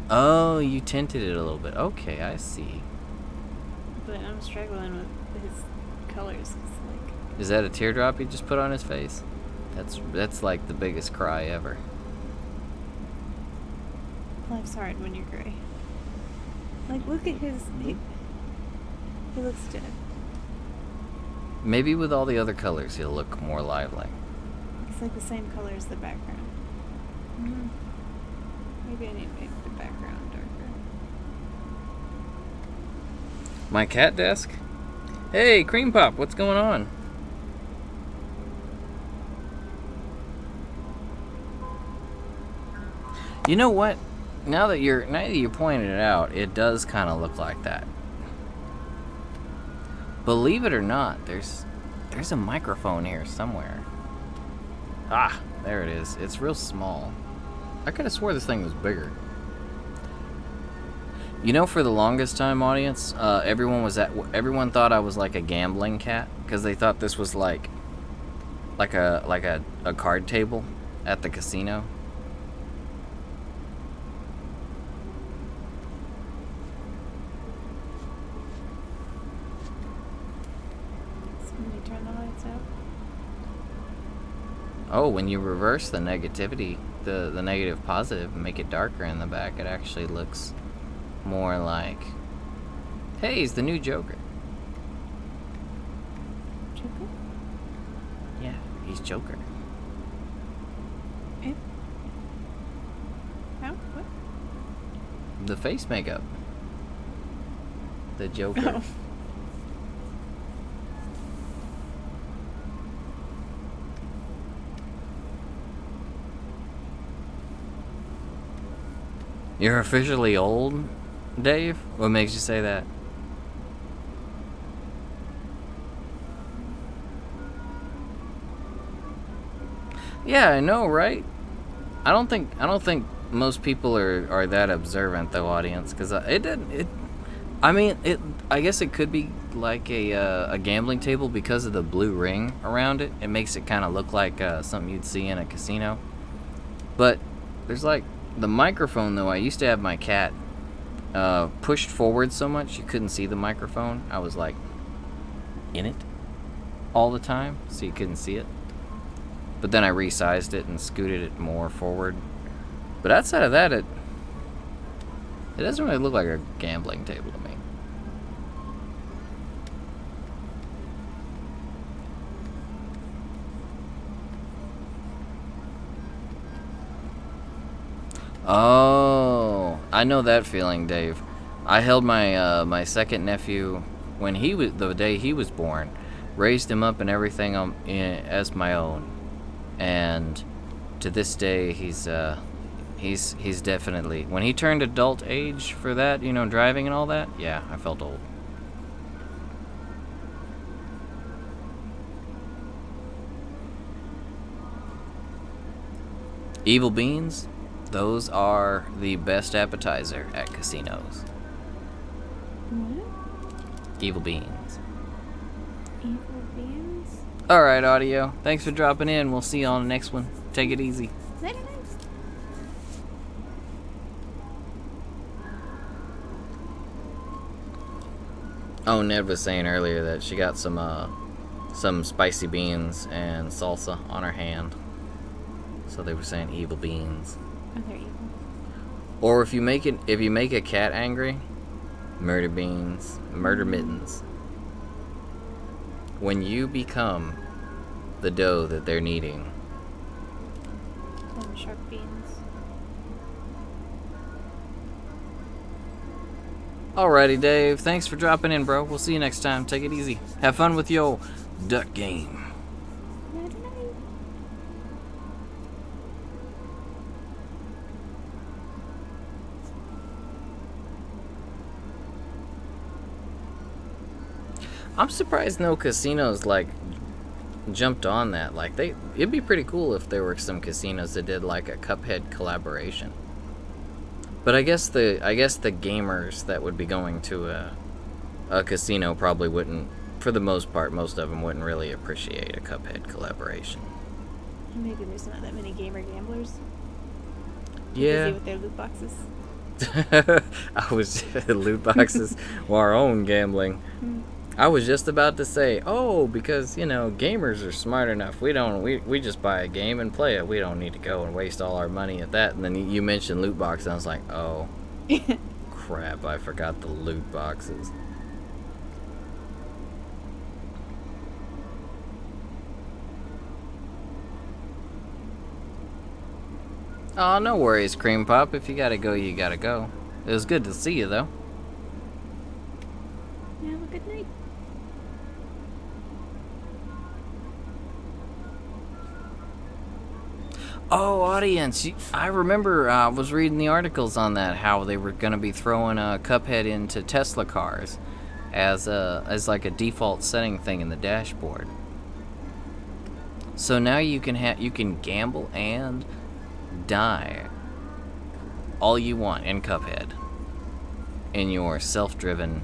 Oh, you tinted it a little bit. Okay, I see. But I'm struggling with his colors. 'Cause, like, Is that a teardrop you just put on his face? That's like the biggest cry ever. life's hard when you're gray. Like, look at his... He looks dead. Maybe with all the other colors, he'll look more lively. It's like the same color as the background. Mm-hmm. Maybe I need to make the background darker. My cat desk? Hey, Cream Pop, what's going on? You know what? Now that you're pointing it out, it does kind of look like that. Believe it or not, there's a microphone here somewhere. Ah, there it is. It's real small. I could have swore this thing was bigger. You know, for the longest time, audience, everyone thought I was like a gambling cat because they thought this was like a card table at the casino. So when you turn the lights out? Oh, when you reverse the negativity, the negative positive, and make it darker in the back, it actually looks more like, hey, he's the new Joker. Joker? Yeah, he's Joker. Eh? How? What? The face makeup. The Joker. Oh. You're officially old, Dave? What makes you say that? Yeah, I know, right? I don't think most people are that observant though, audience, because it didn't. It. I mean, it. I guess it could be like a gambling table because of the blue ring around it. It makes it kind of look like something you'd see in a casino. But there's like the microphone though. I used to have my cat pushed forward so much you couldn't see the microphone. I was like in it all the time, so you couldn't see it. But then I resized it and scooted it more forward. But outside of that, it doesn't really look like a gambling table to me. Oh, I know that feeling, Dave. I held my second nephew when he was the day he was born, raised him up and everything as my own, and to this day he's definitely when he turned adult age for that, driving and all that. Yeah, I felt old. Evil beans, those are the best appetizer at casinos. What? Evil beans. Evil beans? Alright, audio. Thanks for dropping in. We'll see you on the next one. Take it easy. Later. Oh, Ned was saying earlier that she got some spicy beans and salsa on her hand. So they were saying evil beans. Oh, they're evil. Or if you make a cat angry, murder beans, murder mittens. When you become the dough that they're needing. Shark beans. Alrighty, Dave. Thanks for dropping in, bro. We'll see you next time. Take it easy. Have fun with your duck game. I'm surprised no casinos jumped on that. It'd be pretty cool if there were some casinos that did like a Cuphead collaboration. But I guess the gamers that would be going to a casino probably wouldn't, for the most part, most of them wouldn't really appreciate a Cuphead collaboration. Maybe there's not that many gamer gamblers. Yeah. Busy with their loot boxes. I was loot boxes or our own gambling. I was just about to say, because gamers are smart enough. We just buy a game and play it. We don't need to go and waste all our money at that. And then you mentioned loot boxes, and I was like, oh, crap! I forgot the loot boxes. Oh, no worries, Cream Pop. If you gotta go, you gotta go. It was good to see you, though. Have a good night. Oh, audience, I remember I was reading the articles on that, how they were going to be throwing a Cuphead into Tesla cars as like a default setting thing in the dashboard. So now you can gamble and die all you want in Cuphead in your self-driven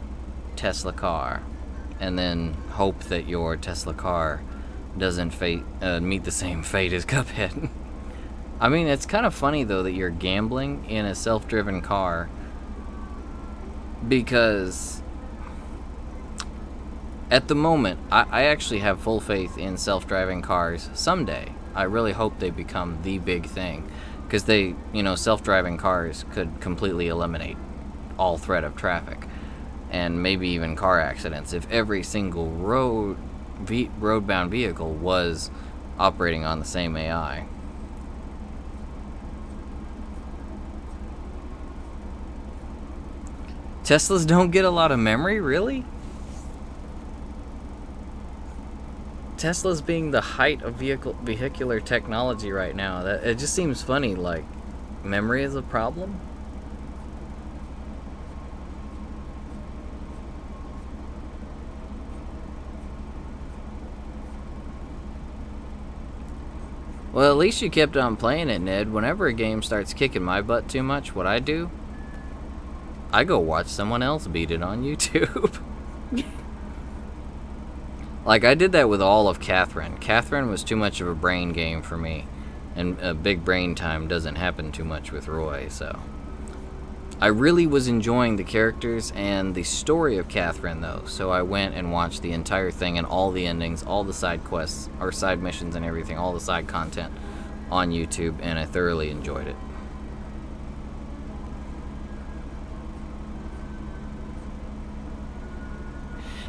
Tesla car, and then hope that your Tesla car doesn't meet the same fate as Cuphead. I mean, it's kind of funny, though, that you're gambling in a self-driven car, because at the moment, I actually have full faith in self-driving cars someday. I really hope they become the big thing, because self-driving cars could completely eliminate all threat of traffic, and maybe even car accidents, if every single roadbound vehicle was operating on the same AI. Teslas don't get a lot of memory, really? Tesla's being the height of vehicular technology right now. It just seems funny, like, memory is a problem? Well, at least you kept on playing it, Ned. Whenever a game starts kicking my butt too much, what I do, I go watch someone else beat it on YouTube. Like, I did that with all of Catherine. Catherine was too much of a brain game for me. And big brain time doesn't happen too much with Roy, so... I really was enjoying the characters and the story of Catherine, though. So I went and watched the entire thing and all the endings, all the side quests, or side missions and everything, all the side content on YouTube, and I thoroughly enjoyed it.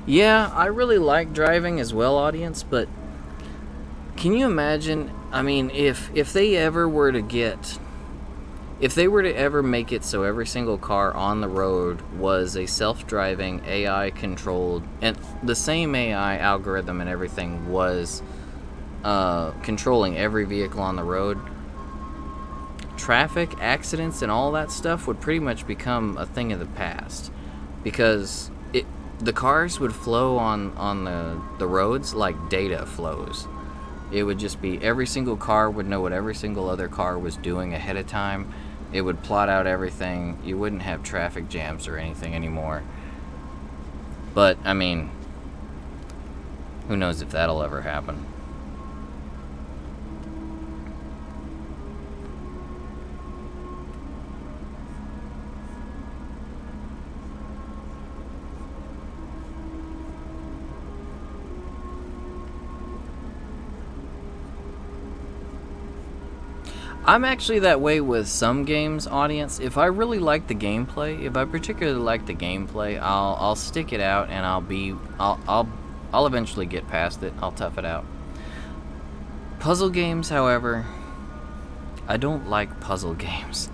Yeah, I really like driving as well, audience, but can you imagine, I mean, if they ever were to get... If they were to ever make it so every single car on the road was a self-driving, AI-controlled, and the same AI algorithm and everything was controlling every vehicle on the road, traffic, accidents, and all that stuff would pretty much become a thing of the past. Because the cars would flow on the roads like data flows. It would just be every single car would know what every single other car was doing ahead of time. It would plot out everything. You wouldn't have traffic jams or anything anymore. But, I mean, who knows if that'll ever happen. I'm actually that way with some games, audience. If I really like the gameplay, if I particularly like the gameplay, I'll stick it out and I'll eventually get past it. I'll tough it out. Puzzle games, however, I don't like puzzle games.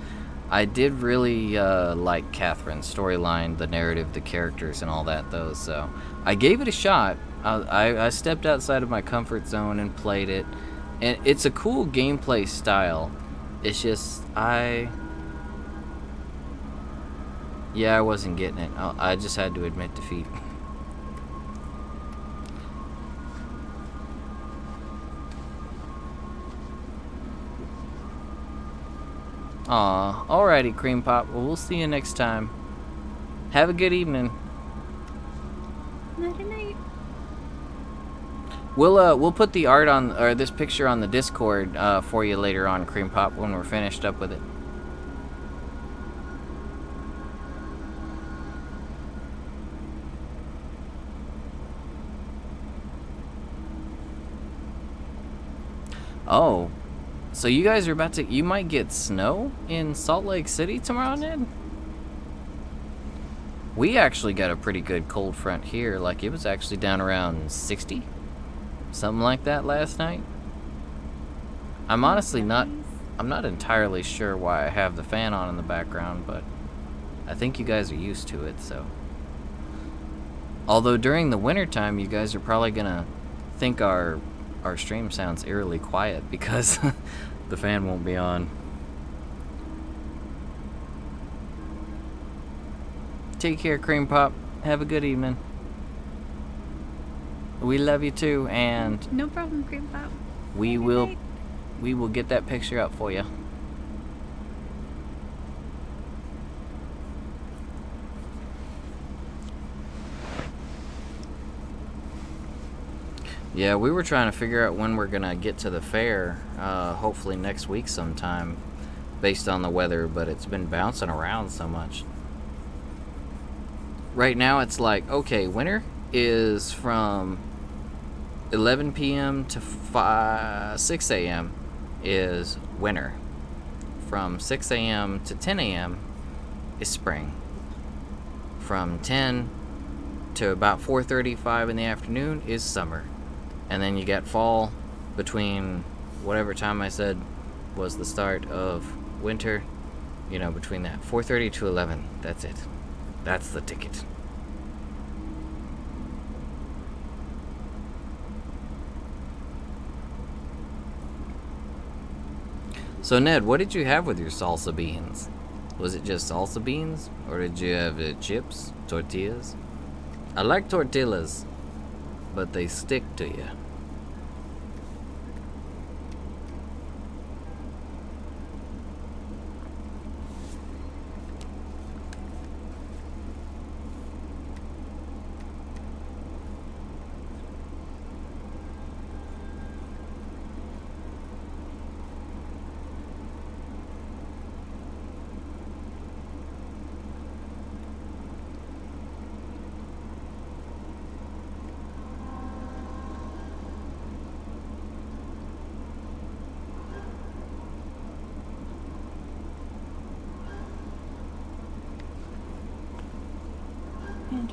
I did really like Catherine's storyline, the narrative, the characters, and all that, though. So I gave it a shot. I stepped outside of my comfort zone and played it. And it's a cool gameplay style. It's just, I wasn't getting it. I just had to admit defeat. Aw, alrighty, Cream Pop. Well, we'll see you next time. Have a good evening. Night night. We'll put the art on, or this picture on the Discord for you later on, Cream Pop, when we're finished up with it. Oh, so you guys are about to, you might get snow in Salt Lake City tomorrow, Ned? We actually got a pretty good cold front here, like it was actually down around 60. Something like that last night. I'm honestly I'm not entirely sure why I have the fan on in the background, but I think you guys are used to it, so. Although during the wintertime, you guys are probably gonna think our stream sounds eerily quiet because the fan won't be on. Take care, Cream Pop. Have a good evening. We love you too, and No problem, Cream Pop. we will get that picture up for you. Yeah, we were trying to figure out when we're gonna get to the fair. Hopefully next week sometime, based on the weather, but it's been bouncing around so much. Right now it's like, okay, winter is from 11 p.m. to 6 a.m. is winter. From 6 a.m. to 10 a.m. is spring. From 10 to about 4:35 in the afternoon is summer. And then you get fall between whatever time I said was the start of winter, you know, between that 4:30 to 11. That's it. That's the ticket. So Ned, what did you have with your salsa beans? Was it just salsa beans? Or did you have chips? Tortillas? I like tortillas, but they stick to you.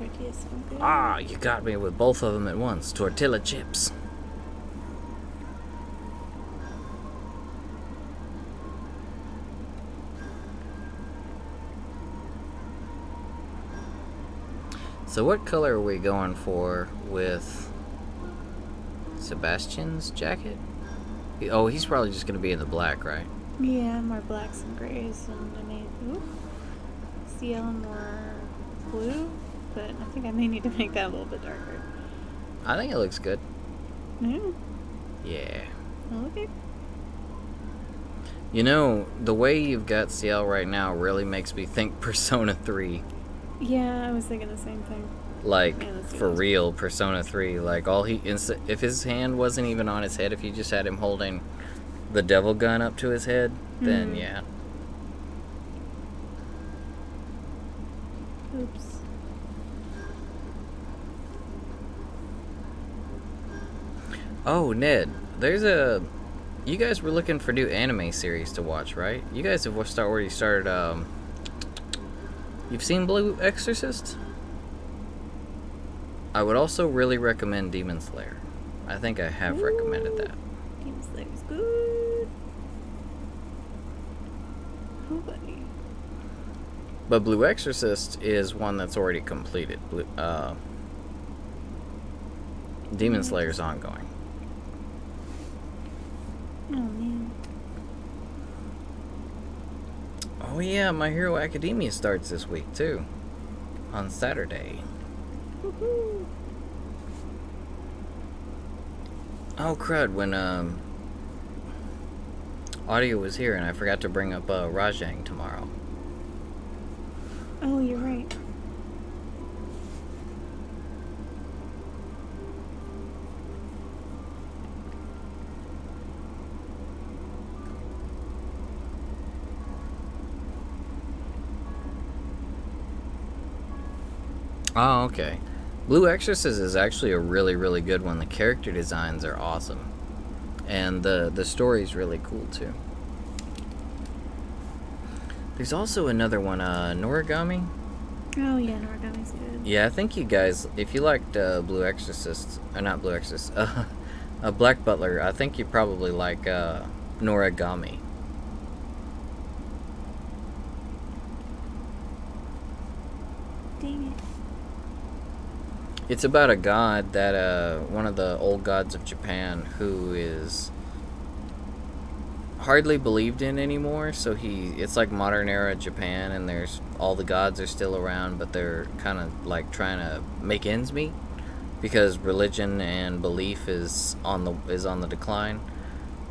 tortillas sound good. Ah, you got me with both of them at once. Tortilla chips. So what color are we going for with Sebastian's jacket? Oh, he's probably just going to be in the black, right? Yeah, more blacks and grays, and I mean, Ciel more blue, but I think I may need to make that a little bit darker. I think it looks good. Mm. Yeah. Okay. You know, the way you've got Ciel right now really makes me think Persona 3. Yeah, I was thinking the same thing. Like, Yeah, that's for good. real, Persona 3. Like, if his hand wasn't even on his head, if you just had him holding the devil gun up to his head, then yeah. Oops. Oh, Ned, you guys were looking for new anime series to watch, right? You guys have already started, you've seen Blue Exorcist? I would also really recommend Demon Slayer. I think I have recommended that. Demon Slayer's good. Oh, buddy. But Blue Exorcist is one that's already completed. Demon Slayer's ongoing. Oh, man. Oh yeah, My Hero Academia starts this week too. On Saturday. Woohoo. Oh crud, when Audio was here and I forgot to bring up Rajang tomorrow. Oh, you're right. Oh, okay. Blue Exorcist is actually a really, really good one. The character designs are awesome. And the story's really cool too. There's also another one, Noragami. Oh, yeah, Noragami's good. Yeah, I think you guys, if you liked Blue Exorcist, or not Blue Exorcist, Black Butler, I think you probably like Noragami. Dang it. It's about a god that, one of the old gods of Japan who is hardly believed in anymore. So it's like modern era Japan, and there's all the gods are still around, but they're kind of like trying to make ends meet because religion and belief is on the decline,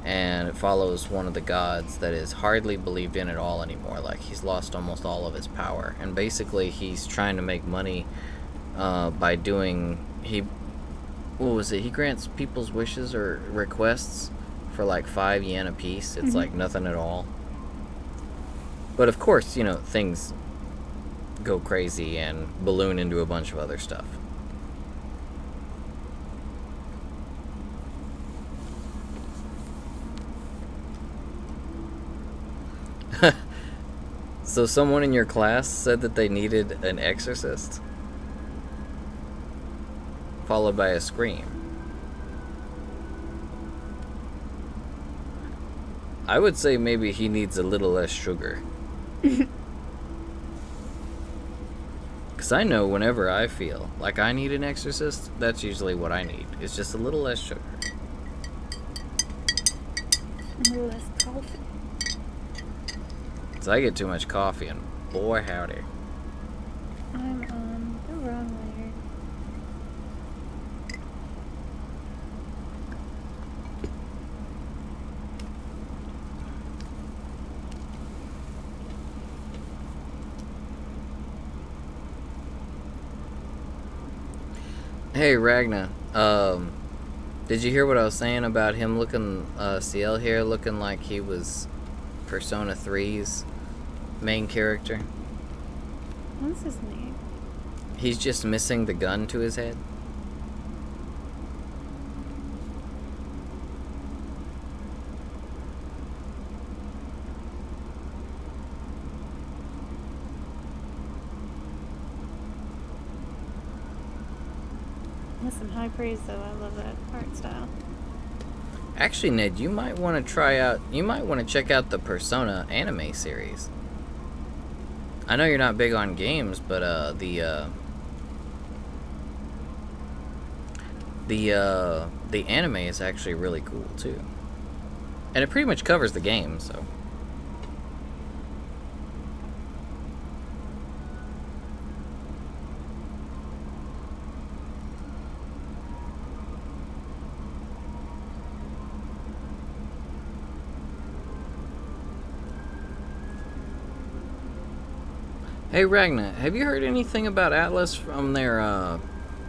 and it follows one of the gods that is hardly believed in at all anymore. Like he's lost almost all of his power, and basically he's trying to make money by doing he grants people's wishes or requests for like 5 yen a piece. It's like nothing at all. But of course, things go crazy and balloon into a bunch of other stuff. So someone in your class said that they needed an exorcist, followed by a scream. I would say maybe he needs a little less sugar. Because I know whenever I feel like I need an exorcist, that's usually what I need. It's just a little less sugar. A little less coffee. So I get too much coffee, and boy howdy. I'm on the wrong layer. Hey Ragna, did you hear what I was saying about him looking, Ciel here looking like he was Persona 3's main character? What's his name? He's just missing the gun to his head. with some high praise, though. I love that art style. Actually, Ned, you might want to check out the Persona anime series. I know you're not big on games, but the anime is actually really cool too, and it pretty much covers the game. So. Hey Ragna, have you heard anything about Atlas from their,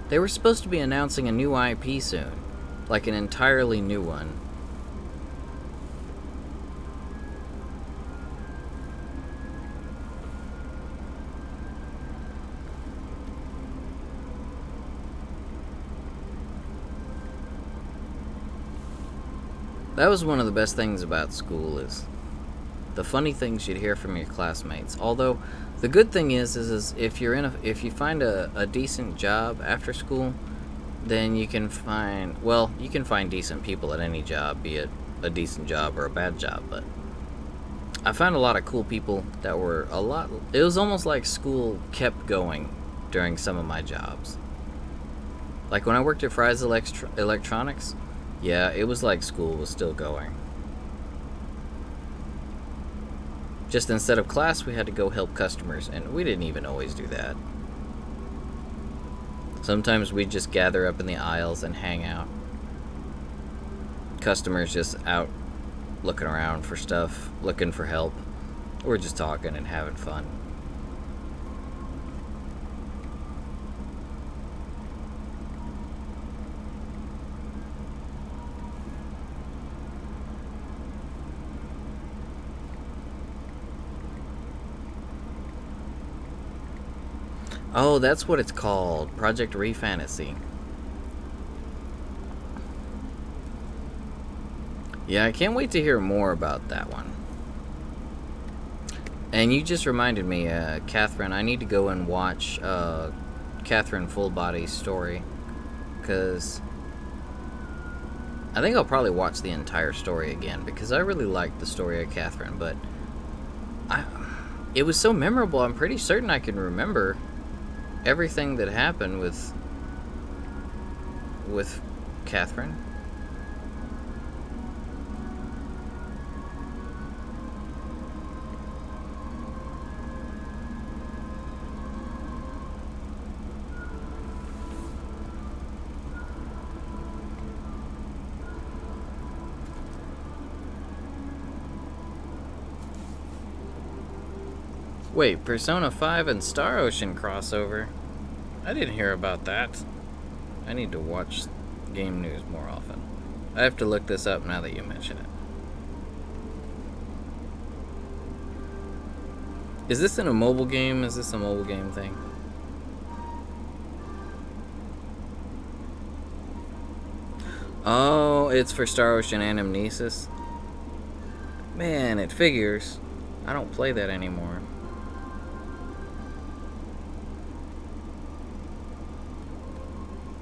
they were supposed to be announcing a new IP soon. Like an entirely new one. That was one of the best things about school is the funny things you'd hear from your classmates. Although the good thing is if you find a decent job after school, then you can find decent people at any job, be it a decent job or a bad job. But I found a lot of cool people that were it was almost like school kept going during some of my jobs. Like when I worked at Fry's Electronics, yeah, it was like school was still going. Just instead of class, we had to go help customers, and we didn't even always do that. Sometimes we'd just gather up in the aisles and hang out. Customers just out looking around for stuff, looking for help. We're just talking and having fun. Oh, that's what it's called. Project Refantasy. Yeah, I can't wait to hear more about that one. And you just reminded me, Catherine, I need to go and watch Catherine Full Body's story. Because I think I'll probably watch the entire story again. Because I really liked the story of Catherine. But it was so memorable, I'm pretty certain I can remember everything that happened with Catherine. Wait, Persona 5 and Star Ocean crossover? I didn't hear about that. I need to watch game news more often. I have to look this up now that you mention it. Is this in a mobile game? Is this a mobile game thing? Oh, it's for Star Ocean and Amnesis? Man, it figures. I don't play that anymore.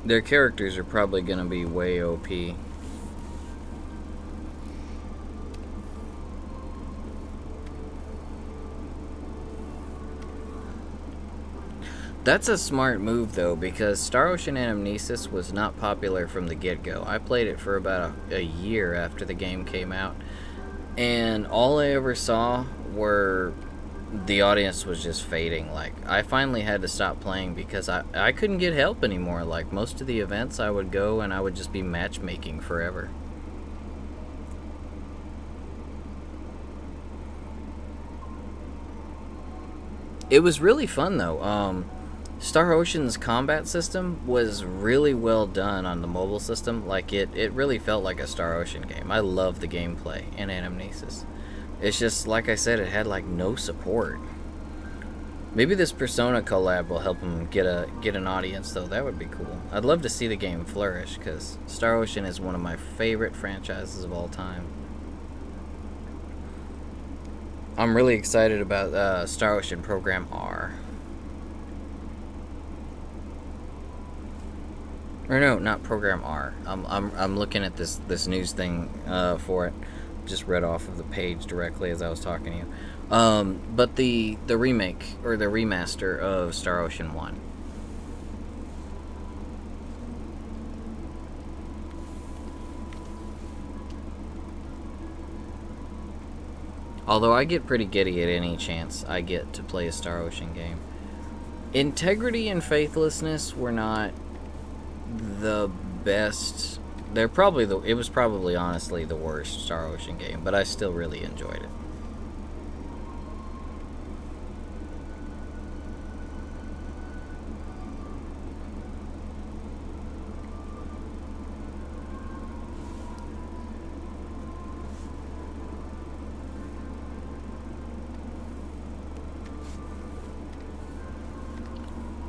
Their characters are probably gonna be way OP. That's a smart move though, because Star Ocean and Amnesis was not popular from the get-go. I played it for about a year after the game came out, and all I ever saw were the audience was just fading. Like, I finally had to stop playing because I couldn't get help anymore. Like, most of the events I would go and I would just be matchmaking forever. It was really fun though. Star Ocean's combat system was really well done on the mobile system. Like, it really felt like a Star Ocean game. I love the gameplay in Amnesis. It's just, like I said, it had like no support. Maybe this Persona collab will help them get an audience though. That would be cool. I'd love to see the game flourish because Star Ocean is one of my favorite franchises of all time. I'm really excited about Star Ocean Program R. Or no, not Program R. I'm looking at this news thing for it. Just read off of the page directly as I was talking to you. But the remake or the remaster of Star Ocean 1. Although I get pretty giddy at any chance I get to play a Star Ocean game. Integrity and Faithlessness were not the best. It was probably honestly the worst Star Ocean game, but I still really enjoyed it.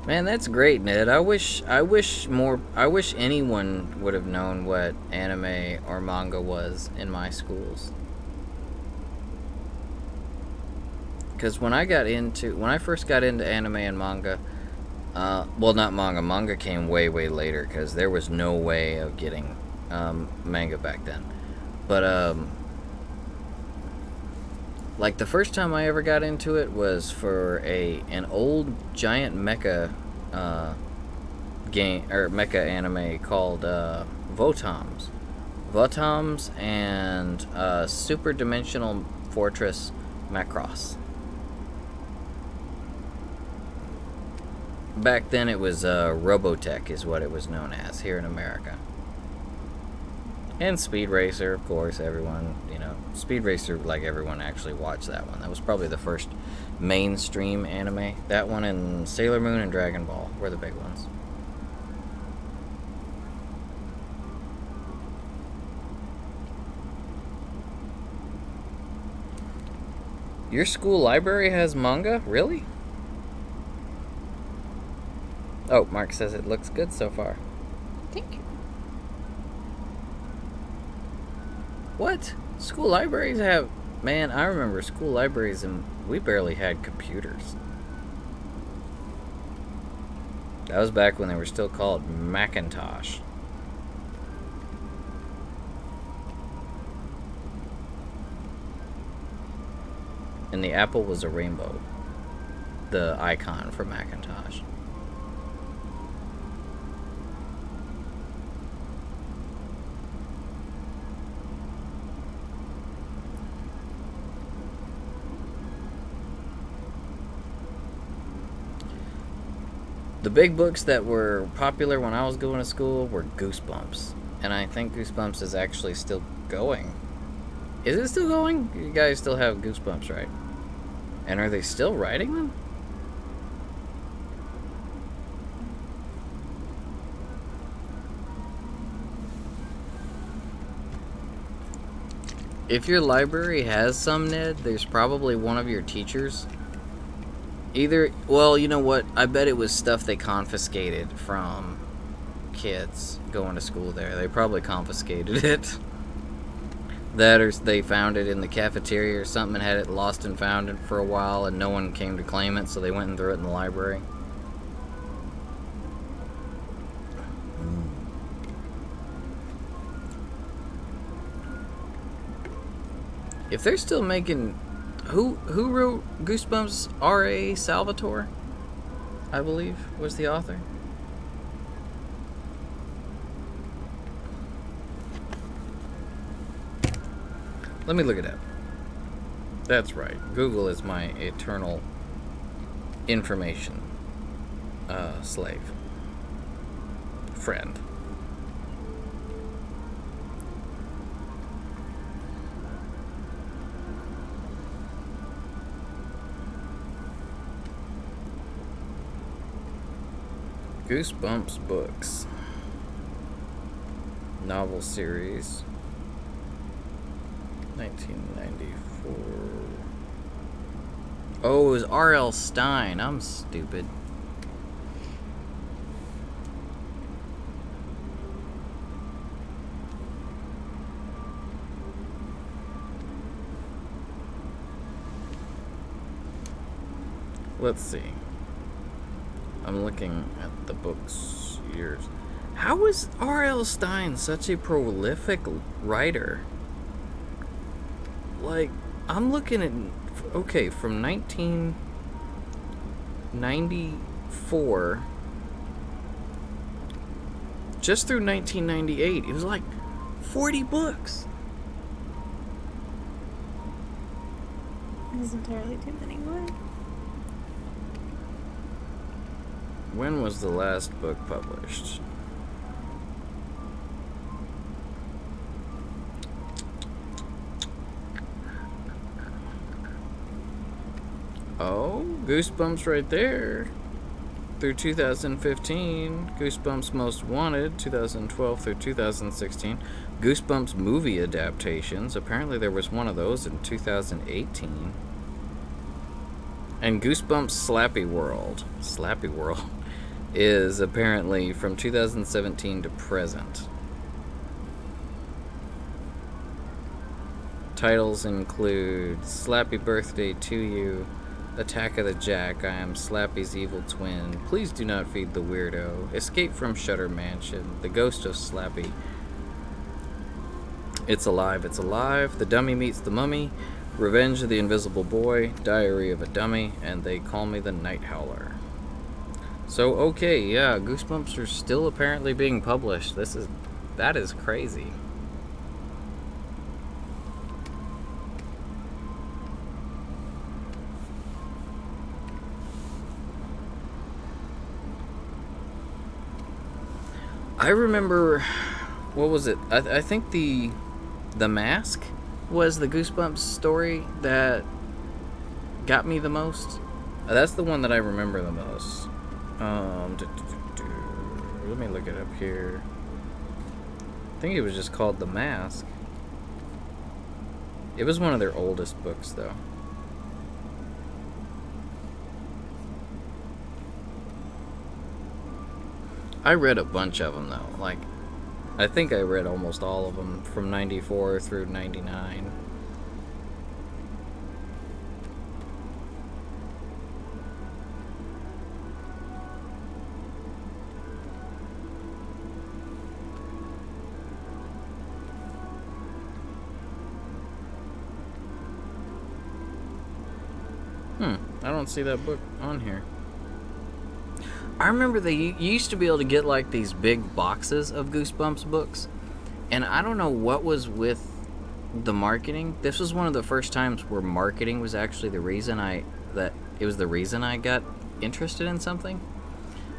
Man, that's great, Ned. I wish anyone would have known what anime or manga was in my schools. Because when I first got into anime and manga, well, not manga. Manga came way, way later because there was no way of getting manga back then. But like the first time I ever got into it was for an old giant mecha game or mecha anime called Votoms. Votoms and Super Dimensional Fortress Macross. Back then it was Robotech is what it was known as here in America. And Speed Racer, of course, everyone, Speed Racer, like everyone actually watched that one. That was probably the first mainstream anime. That one and Sailor Moon and Dragon Ball were the big ones. Your school library has manga? Really? Oh, Mark says it looks good so far. Thank you. What? School libraries have... Man, I remember school libraries and we barely had computers. That was back when they were still called Macintosh. And the apple was a rainbow. The icon for Macintosh. The big books that were popular when I was going to school were Goosebumps. And I think Goosebumps is actually still going. Is it still going? You guys still have Goosebumps, right? And are they still writing them? If your library has some, Ned, there's probably one of your teachers. Well, you know what? I bet it was stuff they confiscated from kids going to school there. They probably confiscated it. That or they found it in the cafeteria or something and had it lost and found it for a while and no one came to claim it, so they went and threw it in the library. If they're still making... Who wrote Goosebumps? R.A. Salvatore, I believe, was the author. Let me look it up. That's right. Google is my eternal information slave. Friend. Goosebumps books. Novel series. 1994. Oh, it was R.L. Stine. I'm stupid. Let's see. I'm looking at the books years. How is R.L. Stine such a prolific writer? Like, I'm looking at, okay, from 1994 just through 1998, it was like 40 books. That's entirely too many. What? When was the last book published? Oh, Goosebumps right there. Through 2015, Goosebumps Most Wanted, 2012 through 2016. Goosebumps movie adaptations. Apparently there was one of those in 2018. And Goosebumps Slappy World is apparently from 2017 to present. Titles include Slappy Birthday to You, Attack of the Jack, I Am Slappy's Evil Twin, Please Do Not Feed the Weirdo, Escape from Shutter Mansion, The Ghost of Slappy, It's Alive, It's Alive, The Dummy Meets the Mummy, Revenge of the Invisible Boy, Diary of a Dummy, and They Call Me the Night Howler. So, okay, yeah, Goosebumps are still apparently being published. That is crazy. I remember, what was it? I think the Mask was the Goosebumps story that got me the most. That's the one that I remember the most. Let me look it up here. I think it was just called The Mask. It was one of their oldest books, though. I read a bunch of them, though. Like, I think I read almost all of them from 94 through 99. I don't see that book on here. I remember you used to be able to get like these big boxes of Goosebumps books, and I don't know what was with the marketing. This was one of the first times where marketing was actually the reason I got interested in something.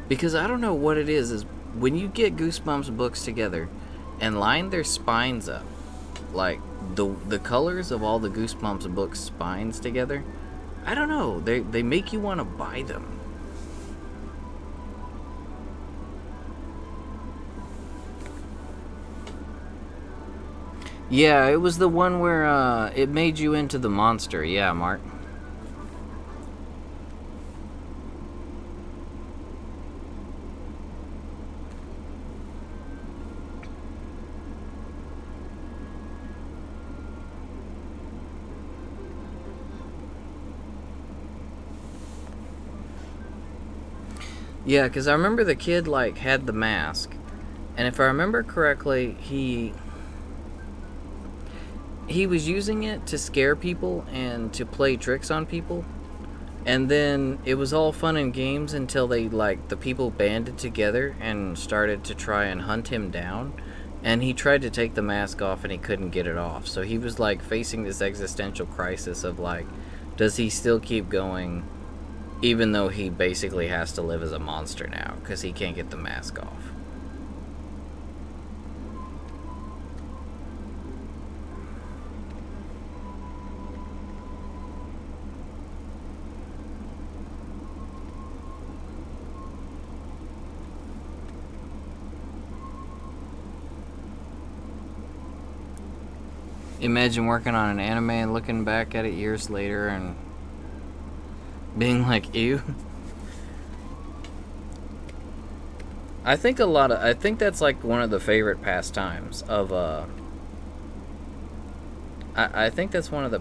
Because I don't know what it is when you get Goosebumps books together and line their spines up, like the colors of all the Goosebumps books spines together, I don't know, they make you want to buy them. Yeah, it was the one where it made you into the monster. Yeah, Mark. Yeah, because I remember the kid, like, had the mask. And if I remember correctly, he was using it to scare people and to play tricks on people. And then it was all fun and games until the people banded together and started to try and hunt him down. And he tried to take the mask off and he couldn't get it off. So he was, like, facing this existential crisis of, like, does he still keep going even though he basically has to live as a monster now because he can't get the mask off? Imagine working on an anime and looking back at it years later and being like, ew. I think that's like one of the favorite pastimes of I think that's one of the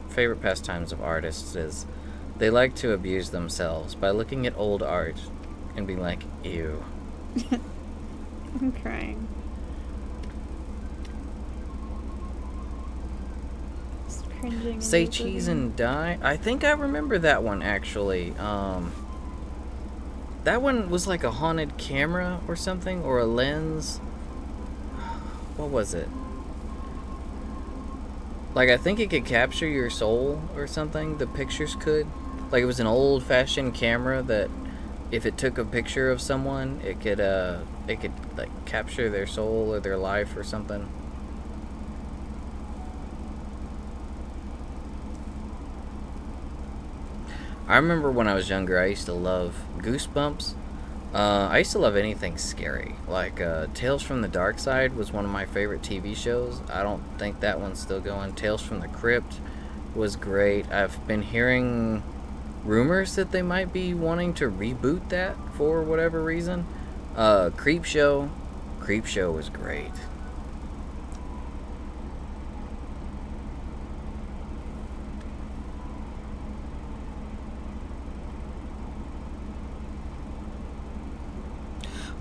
favorite pastimes of artists is they like to abuse themselves by looking at old art and being like, ew. I'm crying. Just cringing. and Say just cheese looking. and die. I think I remember that one actually. That one was like a haunted camera or something, or a lens. What was it? Like, I think it could capture your soul or something. The pictures could. Like, it was an old-fashioned camera that, if it took a picture of someone, it could like capture their soul or their life or something. I remember when I was younger, I used to love Goosebumps. I used to love anything scary. Like, Tales from the Dark Side was one of my favorite TV shows. I don't think that one's still going. Tales from the Crypt was great. I've been hearing rumors that they might be wanting to reboot that for whatever reason. Creepshow. Creepshow was great.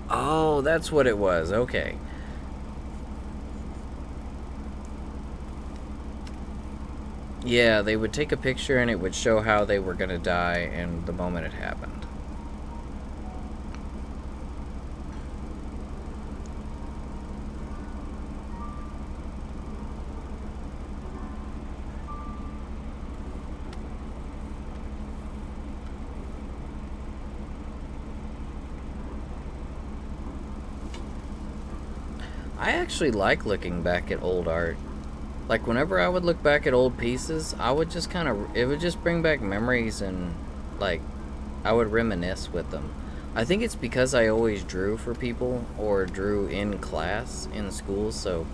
Oh, that's what it was. Okay. Yeah, they would take a picture and it would show how they were going to die and the moment it happened. I actually like looking back at old art. Like, whenever I would look back at old pieces, I would just kind of, it would just bring back memories and, like, I would reminisce with them. I think it's because I always drew for people or drew in class in school, so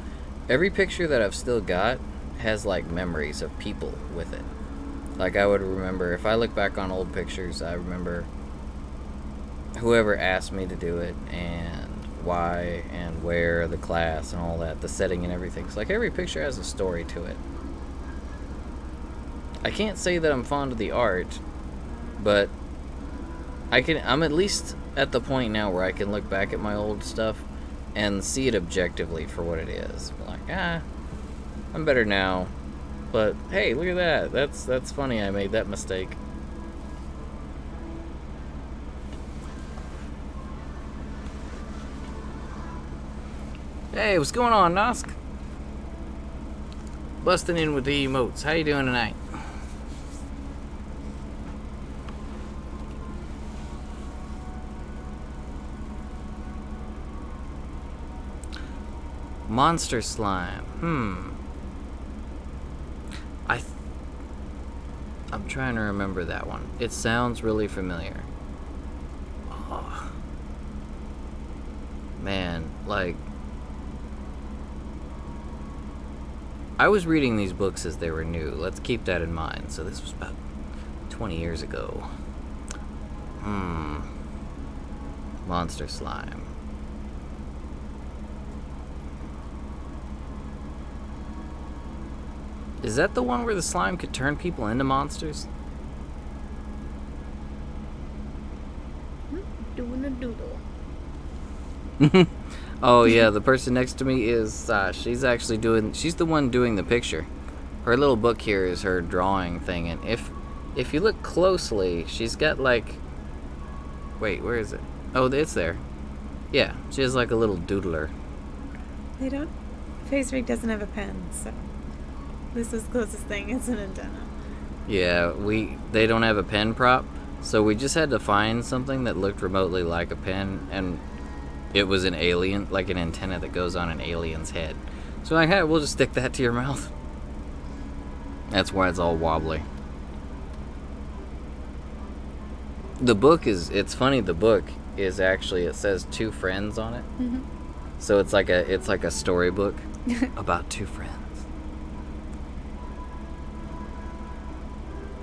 every picture that I've still got has, like, memories of people with it. Like, I would remember, if I look back on old pictures, I remember whoever asked me to do it and why and where, the class and all that, the setting and everything. So, like, every picture has a story to it. I can't say that I'm fond of the art, but I'm at least at the point now where I can look back at my old stuff and see it objectively for what it is. Like, I'm better now. But hey, look at that. That's funny I made that mistake. Hey, what's going on, Nosk? Busting in with the emotes. How you doing tonight? Monster slime. I'm trying to remember that one. It sounds really familiar. Oh. Man, like, I was reading these books as they were new. Let's keep that in mind. So this was about 20 years ago. Monster slime. Is that the one where the slime could turn people into monsters? Doing a doodle. Oh yeah, the person next to me is she's the one doing the picture. Her little book here is her drawing thing, and if you look closely, she's got like, wait, where is it? Oh, it's there. Yeah, she has like a little doodler. Facebook doesn't have a pen, so this is the closest thing. It's an antenna. Yeah, they don't have a pen prop, so we just had to find something that looked remotely like a pen, and it was an alien, like an antenna that goes on an alien's head. So like, hey, we'll just stick that to your mouth. That's why it's all wobbly. The book it's funny, the book is actually, it says two friends on it. Mm-hmm. So it's like a storybook about two friends.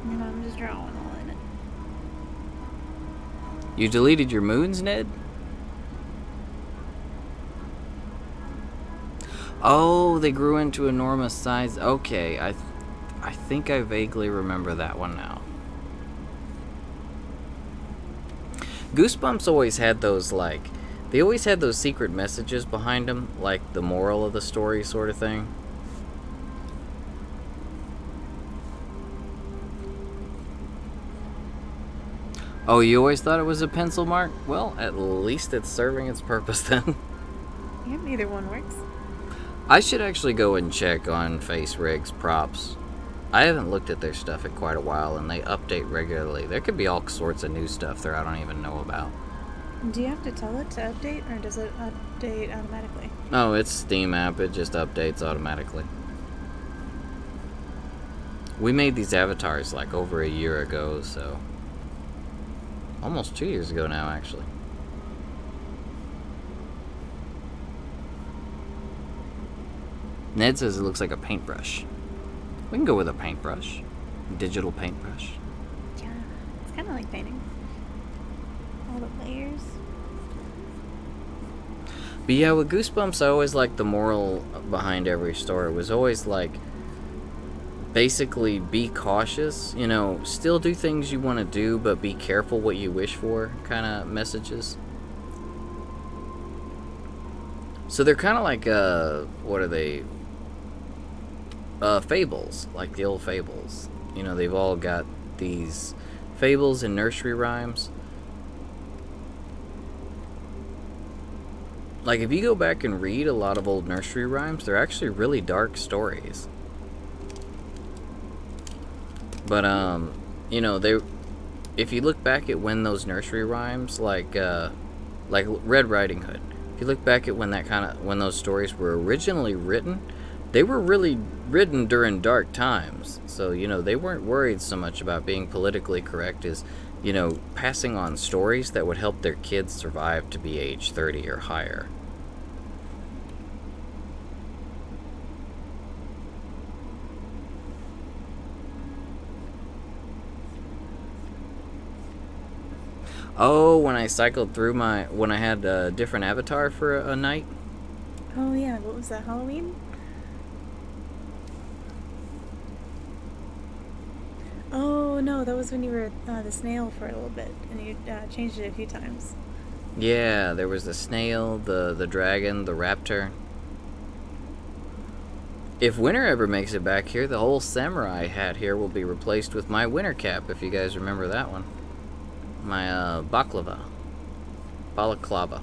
And I'm just drawing all in it. You deleted your moons, Ned? Oh, they grew into enormous size. Okay, I think I vaguely remember that one now. Goosebumps always had those, like, They always had those secret messages behind them, like the moral of the story sort of thing. Oh, you always thought it was a pencil mark? Well, at least it's serving its purpose then. Yep, either one works. I should actually go and check on Face Rig's props. I haven't looked at their stuff in quite a while, and they update regularly. There could be all sorts of new stuff there I don't even know about. Do you have to tell it to update, or does it update automatically? Oh, it's Steam app. It just updates automatically. We made these avatars like over a year ago, so... almost 2 years ago now, actually. Ned says it looks like a paintbrush. We can go with a paintbrush. Digital paintbrush. Yeah, it's kind of like painting. All the layers. But yeah, with Goosebumps, I always liked the moral behind every story. It was always like, basically, be cautious. You know, still do things you want to do, but be careful what you wish for kind of messages. So they're kind of like, what are they? Fables, like the old fables. You know, they've all got these fables and nursery rhymes. Like, if you go back and read a lot of old nursery rhymes, they're actually really dark stories. But, you know, if you look back at when those nursery rhymes, like Red Riding Hood, if you look back at when those stories were originally written, they were really written during dark times. So, you know, they weren't worried so much about being politically correct as, you know, passing on stories that would help their kids survive to be age 30 or higher. Oh, when I cycled through when I had a different avatar for a night? Oh yeah, what was that, Halloween? Oh no, that was when you were the snail for a little bit, and you changed it a few times. Yeah, there was the snail, the dragon, the raptor. If winter ever makes it back here, the whole samurai hat here will be replaced with my winter cap, if you guys remember that one. My baklava. Balaclava.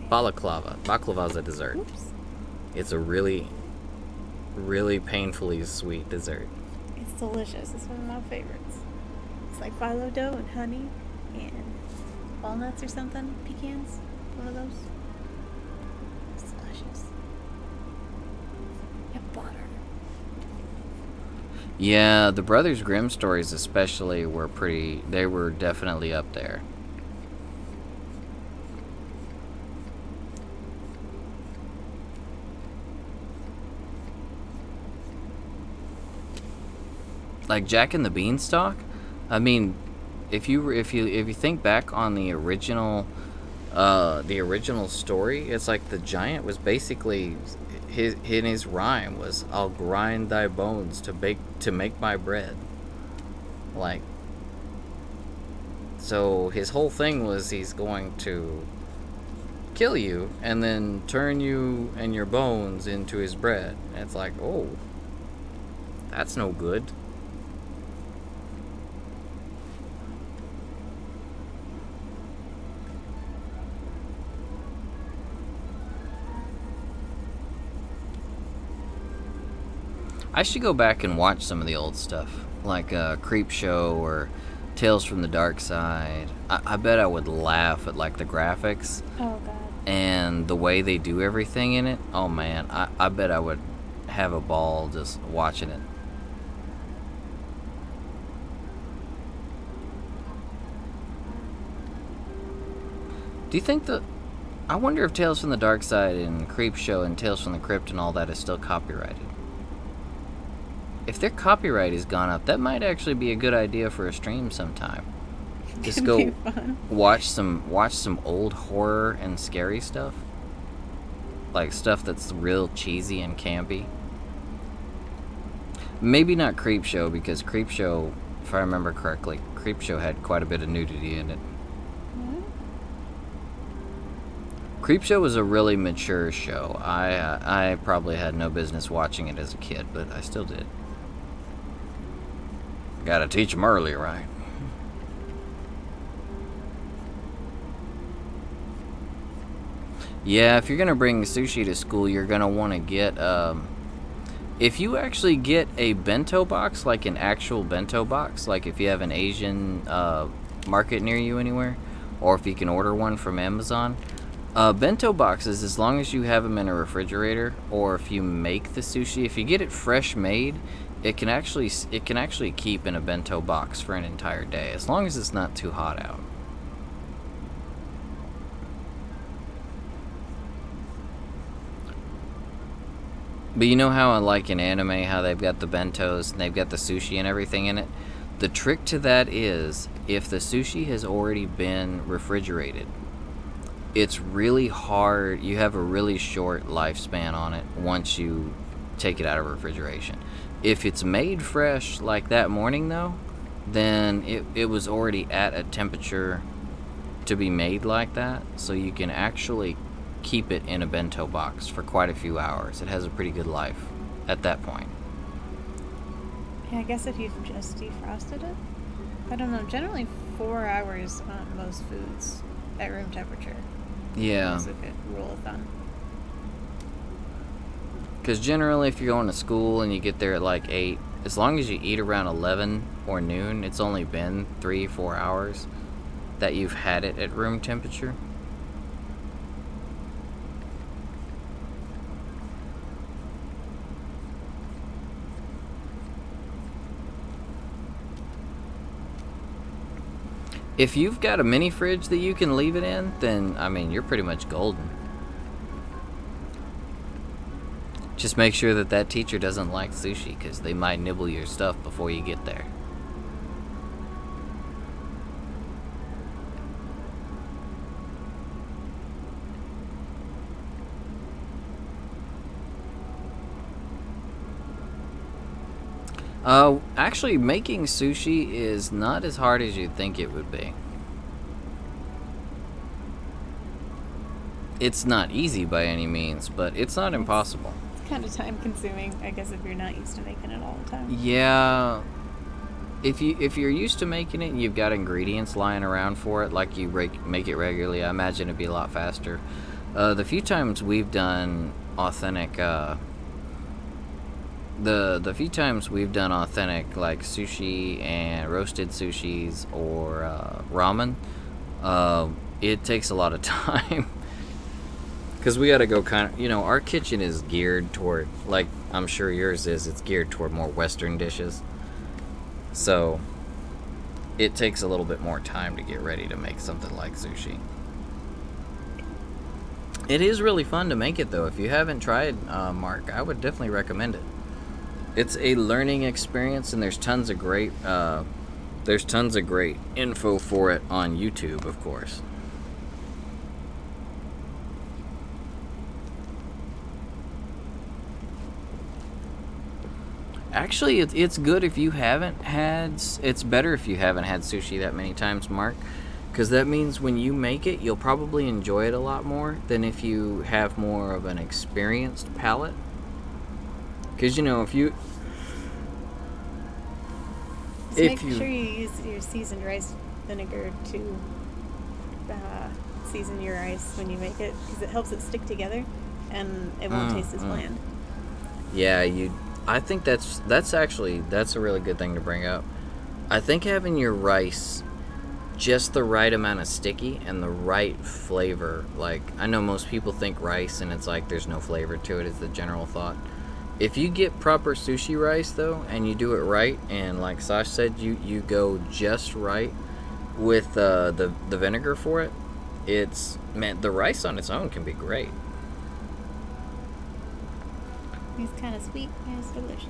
Balaclava. Baklava's a dessert. Oops. It's a really, really painfully sweet dessert. It's delicious. It's one of my favorites. It's like phyllo dough and honey and walnuts or something. Pecans. One of those. It's delicious. And butter. Yeah, the Brothers Grimm stories especially were they were definitely up there. Like Jack and the Beanstalk, I mean, if you think back on the original story, it's like the giant was basically his rhyme was, "I'll grind thy bones to make my bread." Like, so his whole thing was he's going to kill you and then turn you and your bones into his bread. And it's like, oh, that's no good. I should go back and watch some of the old stuff, like Creep Show or Tales from the Dark Side. I bet I would laugh at like the graphics. Oh god. And the way they do everything in it. Oh man, I bet I would have a ball just watching it. Do you think I wonder if Tales from the Dark Side and Creep Show and Tales from the Crypt and all that is still copyrighted. If their copyright has gone up, that might actually be a good idea for a stream sometime. Just go watch some old horror and scary stuff. Like stuff that's real cheesy and campy. Maybe not Creep Show, because Creep Show, if I remember correctly, Creep Show had quite a bit of nudity in it. Creepshow was a really mature show. I probably had no business watching it as a kid, but I still did. Gotta teach them early, right? Yeah, if you're gonna bring sushi to school, you're gonna want to get if you actually get a bento box, like an actual bento box, like if you have an Asian market near you anywhere, or if you can order one from Amazon, bento boxes, as long as you have them in a refrigerator, or if you make the sushi, if you get it fresh made, it can actually keep in a bento box for an entire day, as long as it's not too hot out. But you know how, like in anime, how they've got the bentos and they've got the sushi and everything in it? The trick to that is, if the sushi has already been refrigerated, it's really hard. You have a really short lifespan on it once you take it out of refrigeration. If it's made fresh like that morning, though, then it was already at a temperature to be made like that, so you can actually keep it in a bento box for quite a few hours. It has a pretty good life at that point. Yeah, I guess if you've just defrosted it. I don't know. Generally, 4 hours on most foods at room temperature. Yeah. That's a good rule of thumb. Because generally, if you're going to school and you get there at like 8, as long as you eat around 11 or noon, it's only been 3-4 hours that you've had it at room temperature. If you've got a mini fridge that you can leave it in, then, I mean, you're pretty much golden. Just make sure that teacher doesn't like sushi, because they might nibble your stuff before you get there. Actually, making sushi is not as hard as you'd think it would be. It's not easy by any means, but it's not impossible. It's kind of time consuming, I guess, if you're not used to making it all the time. Yeah. If you're used to making it and you've got ingredients lying around for it, like you make it regularly, I imagine it'd be a lot faster. The few times we've done authentic the few times we've done authentic, like sushi and roasted sushis or ramen, it takes a lot of time. Because we got to go kind of, our kitchen is geared toward, like I'm sure yours is, it's geared toward more Western dishes. So it takes a little bit more time to get ready to make something like sushi. It is really fun to make it, though. If you haven't tried, Mark, I would definitely recommend it. It's a learning experience, and there's tons of great info for it on YouTube, of course. Actually, it's good if you haven't had. It's better if you haven't had sushi that many times, Mark, because that means when you make it, you'll probably enjoy it a lot more than if you have more of an experienced palate. Because if you make sure you use your seasoned rice vinegar to season your rice when you make it, because it helps it stick together and it won't taste as bland. Yeah, I think that's a really good thing to bring up. I think having your rice just the right amount of sticky and the right flavor. Like, I know most people think rice and it's like there's no flavor to it, is the general thought. If you get proper sushi rice, though, and you do it right, and like Sash said, you go just right with the vinegar for it, the rice on its own can be great. It's kind of sweet and it's delicious.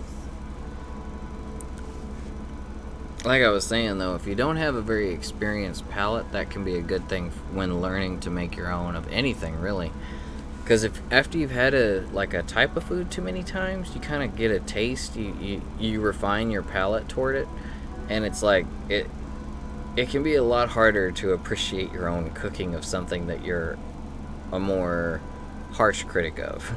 Like I was saying, though, if you don't have a very experienced palate, that can be a good thing when learning to make your own of anything, really. Because after you've had a type of food too many times, you kind of get a taste. You refine your palate toward it, and it's like it can be a lot harder to appreciate your own cooking of something that you're a more harsh critic of.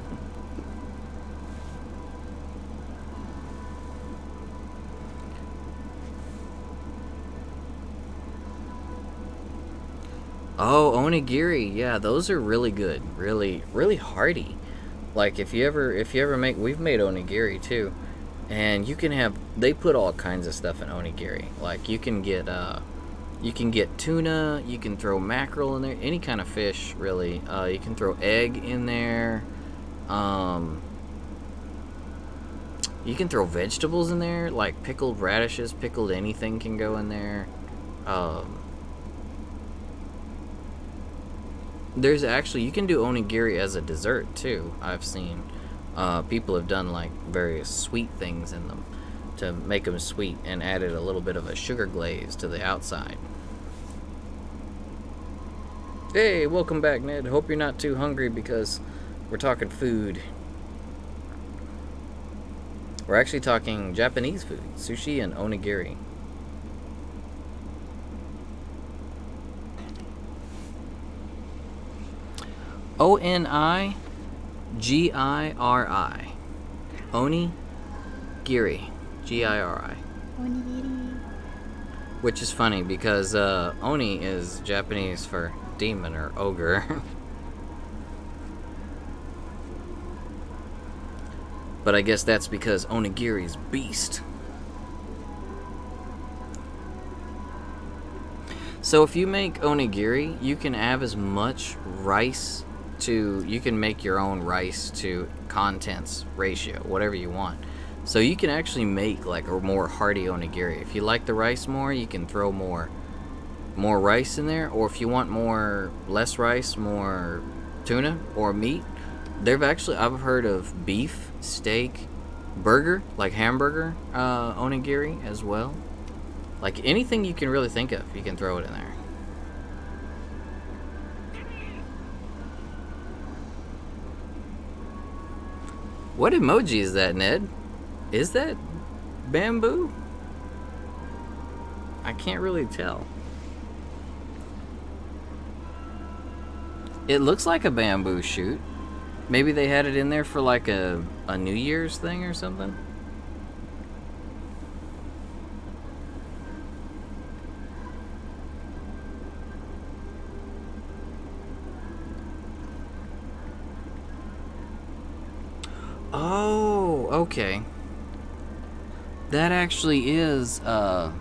Oh, onigiri. Yeah, those are really good. Really, really hearty. Like if you ever make, we've made onigiri too. And you can have, they put all kinds of stuff in onigiri. Like you can get tuna, you can throw mackerel in there, any kind of fish really. You can throw egg in there. Um you can throw vegetables in there, like pickled radishes, pickled anything can go in there. Um There's actually, you can do onigiri as a dessert too. I've seen people have done like various sweet things in them to make them sweet and added a little bit of a sugar glaze to the outside. Hey, welcome back, Ned. Hope you're not too hungry because we're talking food. We're actually talking Japanese food, sushi and onigiri. Onigiri. Oni Giri. Giri. Onigiri. Which is funny because Oni is Japanese for demon or ogre. But I guess that's because onigiri's beast. So if you make onigiri, you can have as much rice to, you can make your own rice to contents ratio, whatever you want. So you can actually make like a more hearty onigiri. If you like the rice more, you can throw more rice in there, or if you want less rice, more tuna or meat. I've heard of beef, steak, burger, like hamburger onigiri as well. Like anything you can really think of, you can throw it in there. What emoji is that, Ned? Is that bamboo? I can't really tell. It looks like a bamboo shoot. Maybe they had it in there for like a New Year's thing or something. Oh, okay. That actually is a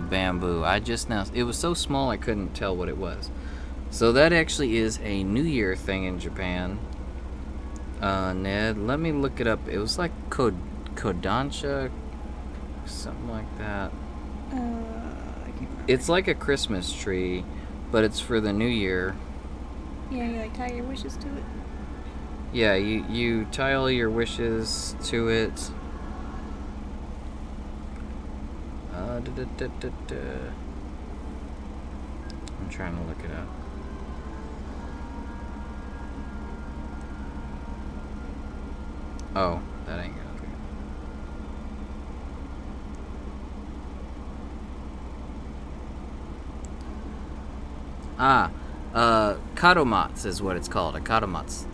bamboo. I just now, it was so small I couldn't tell what it was. So that actually is a New Year thing in Japan. Ned, let me look it up. It was like Kodansha, something like that. I can't remember. It's like a Christmas tree, but it's for the New Year. Yeah, you like tie your wishes to it. Yeah, you tie all your wishes to it. I'm trying to look it up. Oh, that ain't gonna be. Kadomats is what it's called, a kadomats.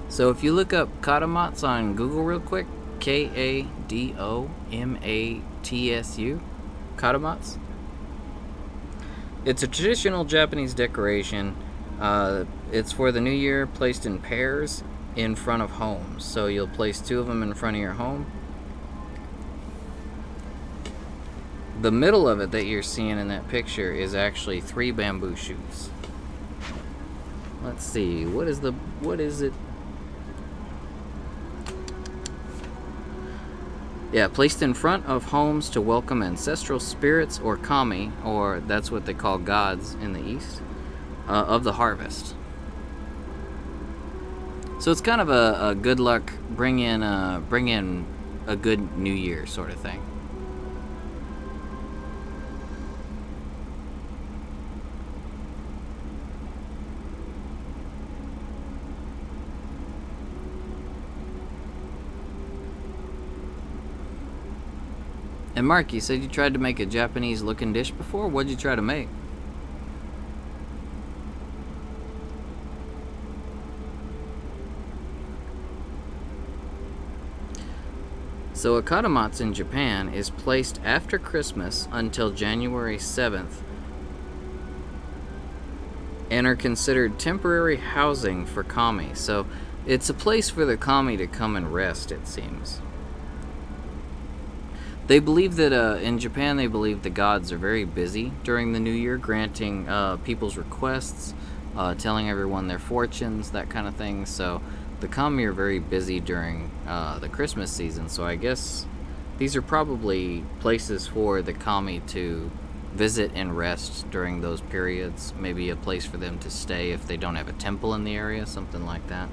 So if you look up kadomats on Google real quick, Kadomatsu, kadomats. It's a traditional Japanese decoration. It's for the New Year, placed in pairs in front of homes. So you'll place two of them in front of your home. The middle of it that you're seeing in that picture is actually 3 bamboo shoots. Let's see, what is it? Yeah, placed in front of homes to welcome ancestral spirits or kami, or that's what they call gods in the East, of the harvest. So it's kind of a good luck, bring in a good New Year sort of thing. And Mark, you said you tried to make a Japanese looking dish before? What'd you try to make? So a katamatsu in Japan is placed after Christmas until January 7th and are considered temporary housing for kami. So it's a place for the kami to come and rest, it seems. They believe that in Japan, they believe the gods are very busy during the new year, granting people's requests, telling everyone their fortunes, that kind of thing. So the kami are very busy during the Christmas season. So I guess these are probably places for the kami to visit and rest during those periods. Maybe a place for them to stay if they don't have a temple in the area, something like that.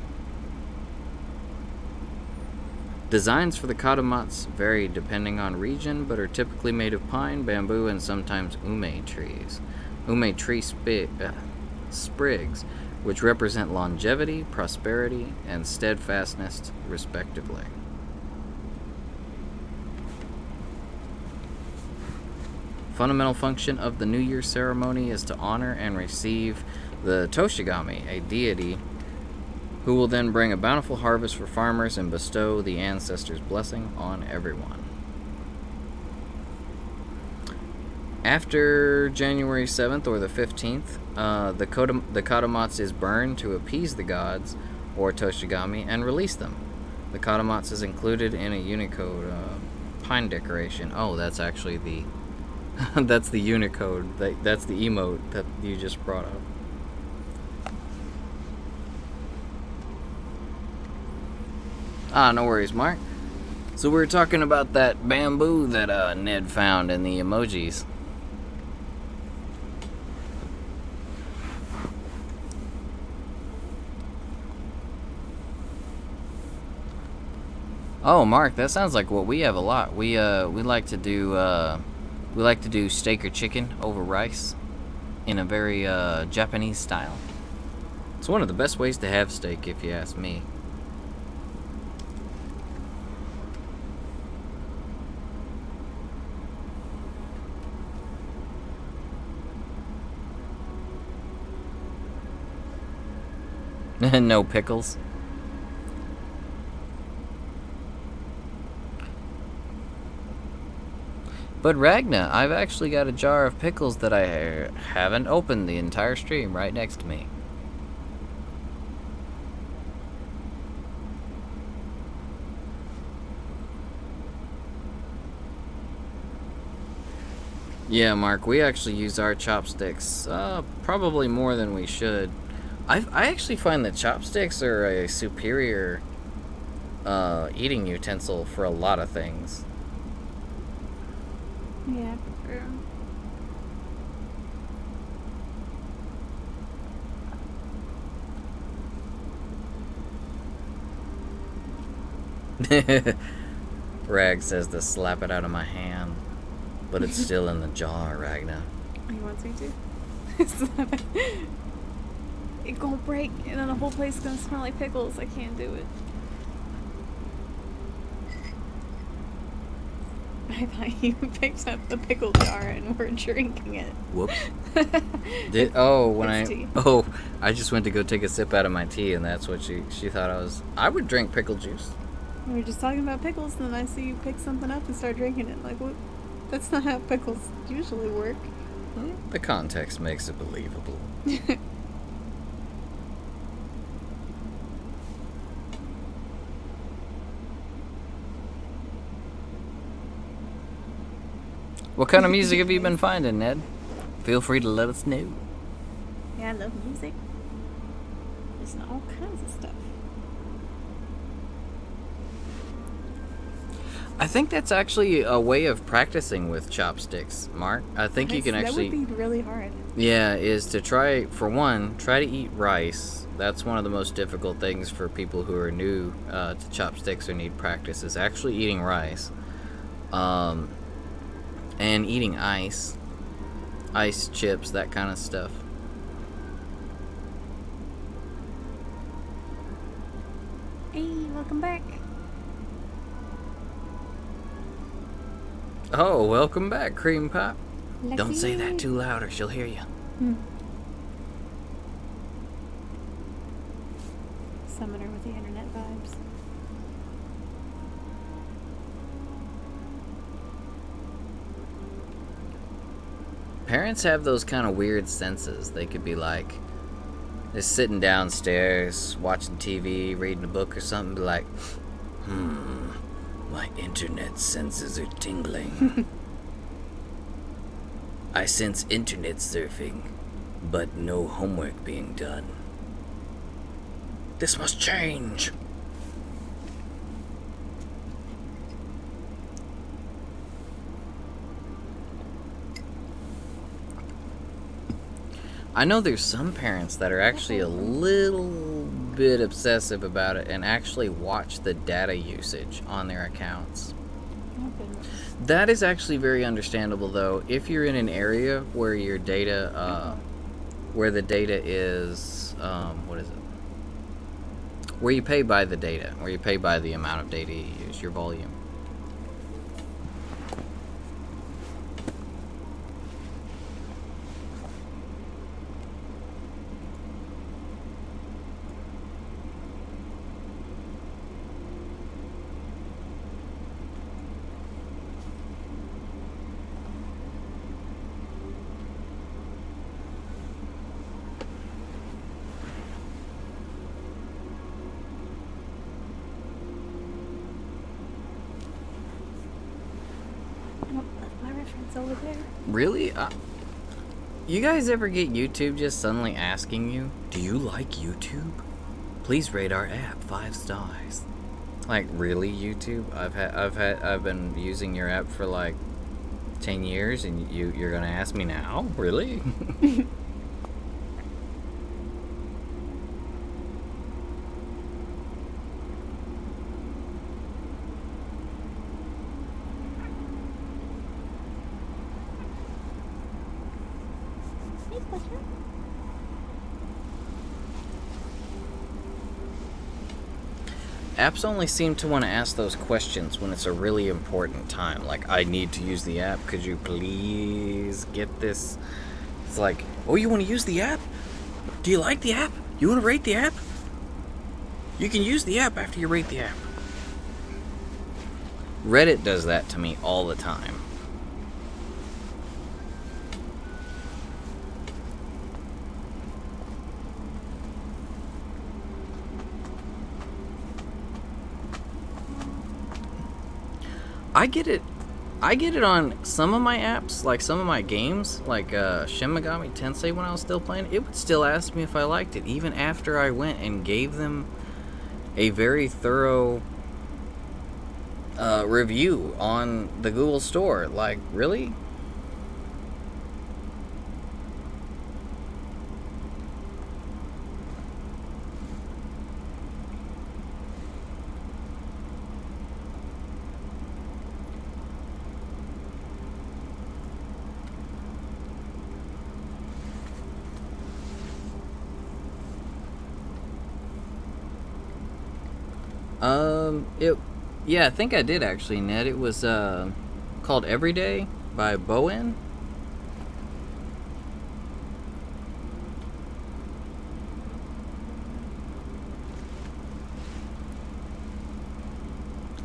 Designs for the katamatsu vary depending on region, but are typically made of pine, bamboo, and sometimes ume trees. Ume tree sprigs, which represent longevity, prosperity, and steadfastness, respectively. Fundamental function of the New Year ceremony is to honor and receive the Toshigami, a deity who will then bring a bountiful harvest for farmers and bestow the ancestors' blessing on everyone. After January 7th or the 15th, the katamatsu is burned to appease the gods or Toshigami and release them. The katamatsu is included in a Unicode pine decoration. Oh, that's actually the that's the Unicode. That's the emote that you just brought up. No worries, Mark. So we were talking about that bamboo that Ned found in the emojis. Oh, Mark, that sounds like what we have a lot. We like to do steak or chicken over rice in a very Japanese style. It's one of the best ways to have steak, if you ask me. No pickles. But Ragna, I've actually got a jar of pickles that I haven't opened the entire stream right next to me. Yeah, Mark, we actually use our chopsticks probably more than we should. I actually find that chopsticks are a superior eating utensil for a lot of things. Yeah, Rag says to slap it out of my hand, but it's still in the jar, Ragna. He wants me to. Slap it. It gonna break, and then the whole place is gonna smell like pickles. I can't do it. I thought you picked up the pickle jar and were drinking it. Whoops. Tea. I just went to go take a sip out of my tea, and that's what she thought I was. I would drink pickle juice. We were just talking about pickles, and then I see you pick something up and start drinking it. Like, what? That's not how pickles usually work. The context makes it believable. What kind of music have you been finding, Ned? Feel free to let us know. Yeah, I love music. There's all kinds of stuff. I think that's actually a way of practicing with chopsticks, Mark. I think you can actually... That would be really hard. Yeah, is to try to eat rice. That's one of the most difficult things for people who are new to chopsticks or need practice, is actually eating rice. And eating ice chips, that kind of stuff. Hey, welcome back. Oh, welcome back, Cream Pop. Lucky. Don't say that too loud or she'll hear you. Summoner with the internet vibes. Parents have those kind of weird senses. They could be like, just sitting downstairs, watching TV, reading a book or something, be like, my internet senses are tingling. I sense internet surfing, but no homework being done. This must change. I know there's some parents that are actually a little bit obsessive about it and actually watch the data usage on their accounts. Oh, goodness. That is actually very understandable, though. If you're in an area where your data, where the data is, what is it? Where you pay by the data, where you pay by the amount of data you use, your volume. Oh, left my reference over there. Really? You guys ever get YouTube just suddenly asking you, do you like YouTube? Please rate our app 5 stars. Like, really, YouTube? I've been using your app for like 10 years and you're gonna ask me now? Really? Hey, Butler. Apps only seem to want to ask those questions when it's a really important time. Like, I need to use the app. Could you please get this? It's like, oh, you want to use the app? Do you like the app? You want to rate the app? You can use the app after you rate the app. Reddit does that to me all the time. I get it on some of my apps, like some of my games, like Shin Megami Tensei when I was still playing. It would still ask me if I liked it, even after I went and gave them a very thorough review on the Google Store. Like, really? Yeah, I think I did actually, Ned. It was called Everyday by Bowen.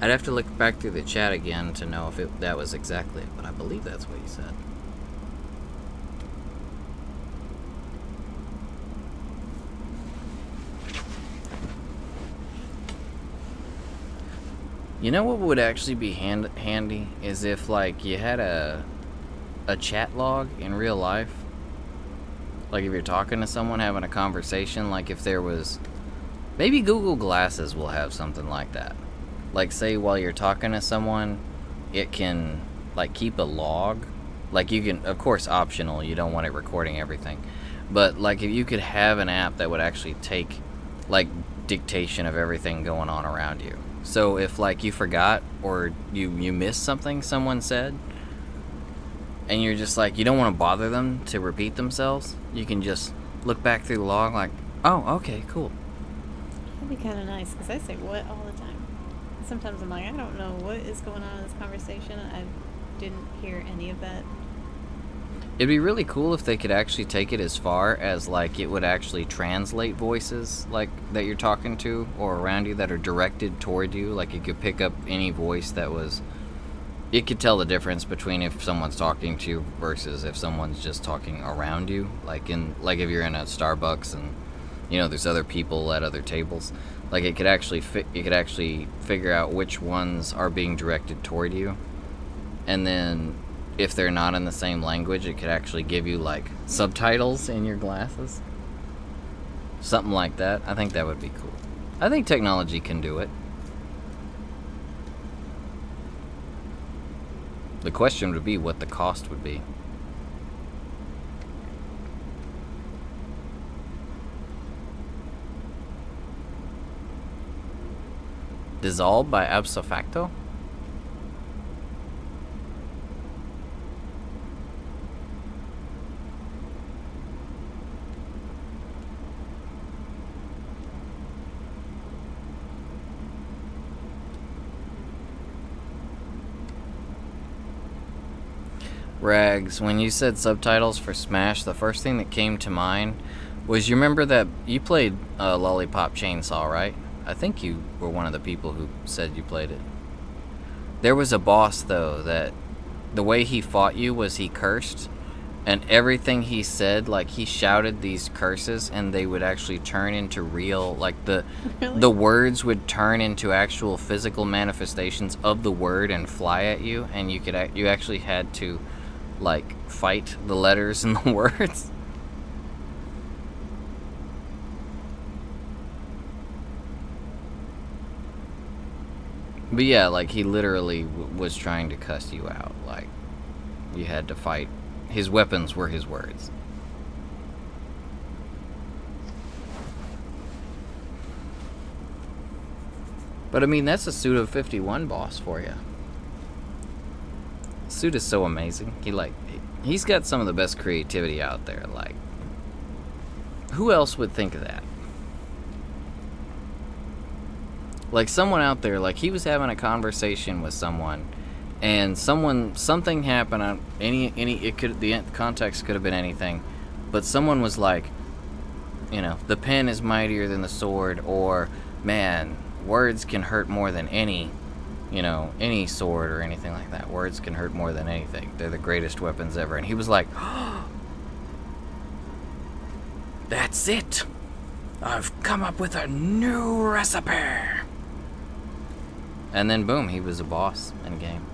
I'd have to look back through the chat again to know if that was exactly it, but I believe that's what he said. You know what would actually be handy is if, like, you had a chat log in real life. Like, if you're talking to someone, having a conversation, like if there was... Maybe Google Glasses will have something like that. Like, say, while you're talking to someone, it can, like, keep a log. Like, you can, of course, optional, you don't want it recording everything. But, like, if you could have an app that would actually take, like, dictation of everything going on around you. So if, like, you forgot or you missed something someone said, and you're just like, you don't want to bother them to repeat themselves, you can just look back through the log like, oh, okay, cool. That'd be kind of nice, because I say what all the time. Sometimes I'm like, I don't know what is going on in this conversation. I didn't hear any of that. It'd be really cool if they could actually take it as far as, like, it would actually translate voices, like, that you're talking to or around you that are directed toward you. Like, it could pick up any voice that was it could tell the difference between if someone's talking to you versus if someone's just talking around you. Like if you're in a Starbucks and there's other people at other tables. Like it could actually figure out which ones are being directed toward you, and then if they're not in the same language, it could actually give you like subtitles in your glasses. Something like that. I think that would be cool. I think technology can do it. The question would be what the cost would be. Dissolved by ipso facto? Rags, when you said subtitles for Smash, the first thing that came to mind was, you remember that you played Lollipop Chainsaw, right? I think you were one of the people who said you played it. There was a boss, though, that the way he fought you was he cursed, and everything he said, like, he shouted these curses, and they would actually turn into real, like, Really? the words would turn into actual physical manifestations of the word and fly at you, and you actually had to, like, fight the letters and the words. But yeah, like, he literally was trying to cuss you out. Like, you had to fight. His weapons were his words. But I mean, that's a Suda 51 boss for you. Suda's so amazing. He's got some of the best creativity out there. Like, who else would think of that? Like, someone out there, like, he was having a conversation with someone, and something happened on the context could have been anything, but someone was like, the pen is mightier than the sword, or, man, words can hurt more than any sword or anything like that. Words can hurt more than anything. They're the greatest weapons ever. And he was like, that's it. I've come up with a new recipe. And then boom, he was a boss in a game.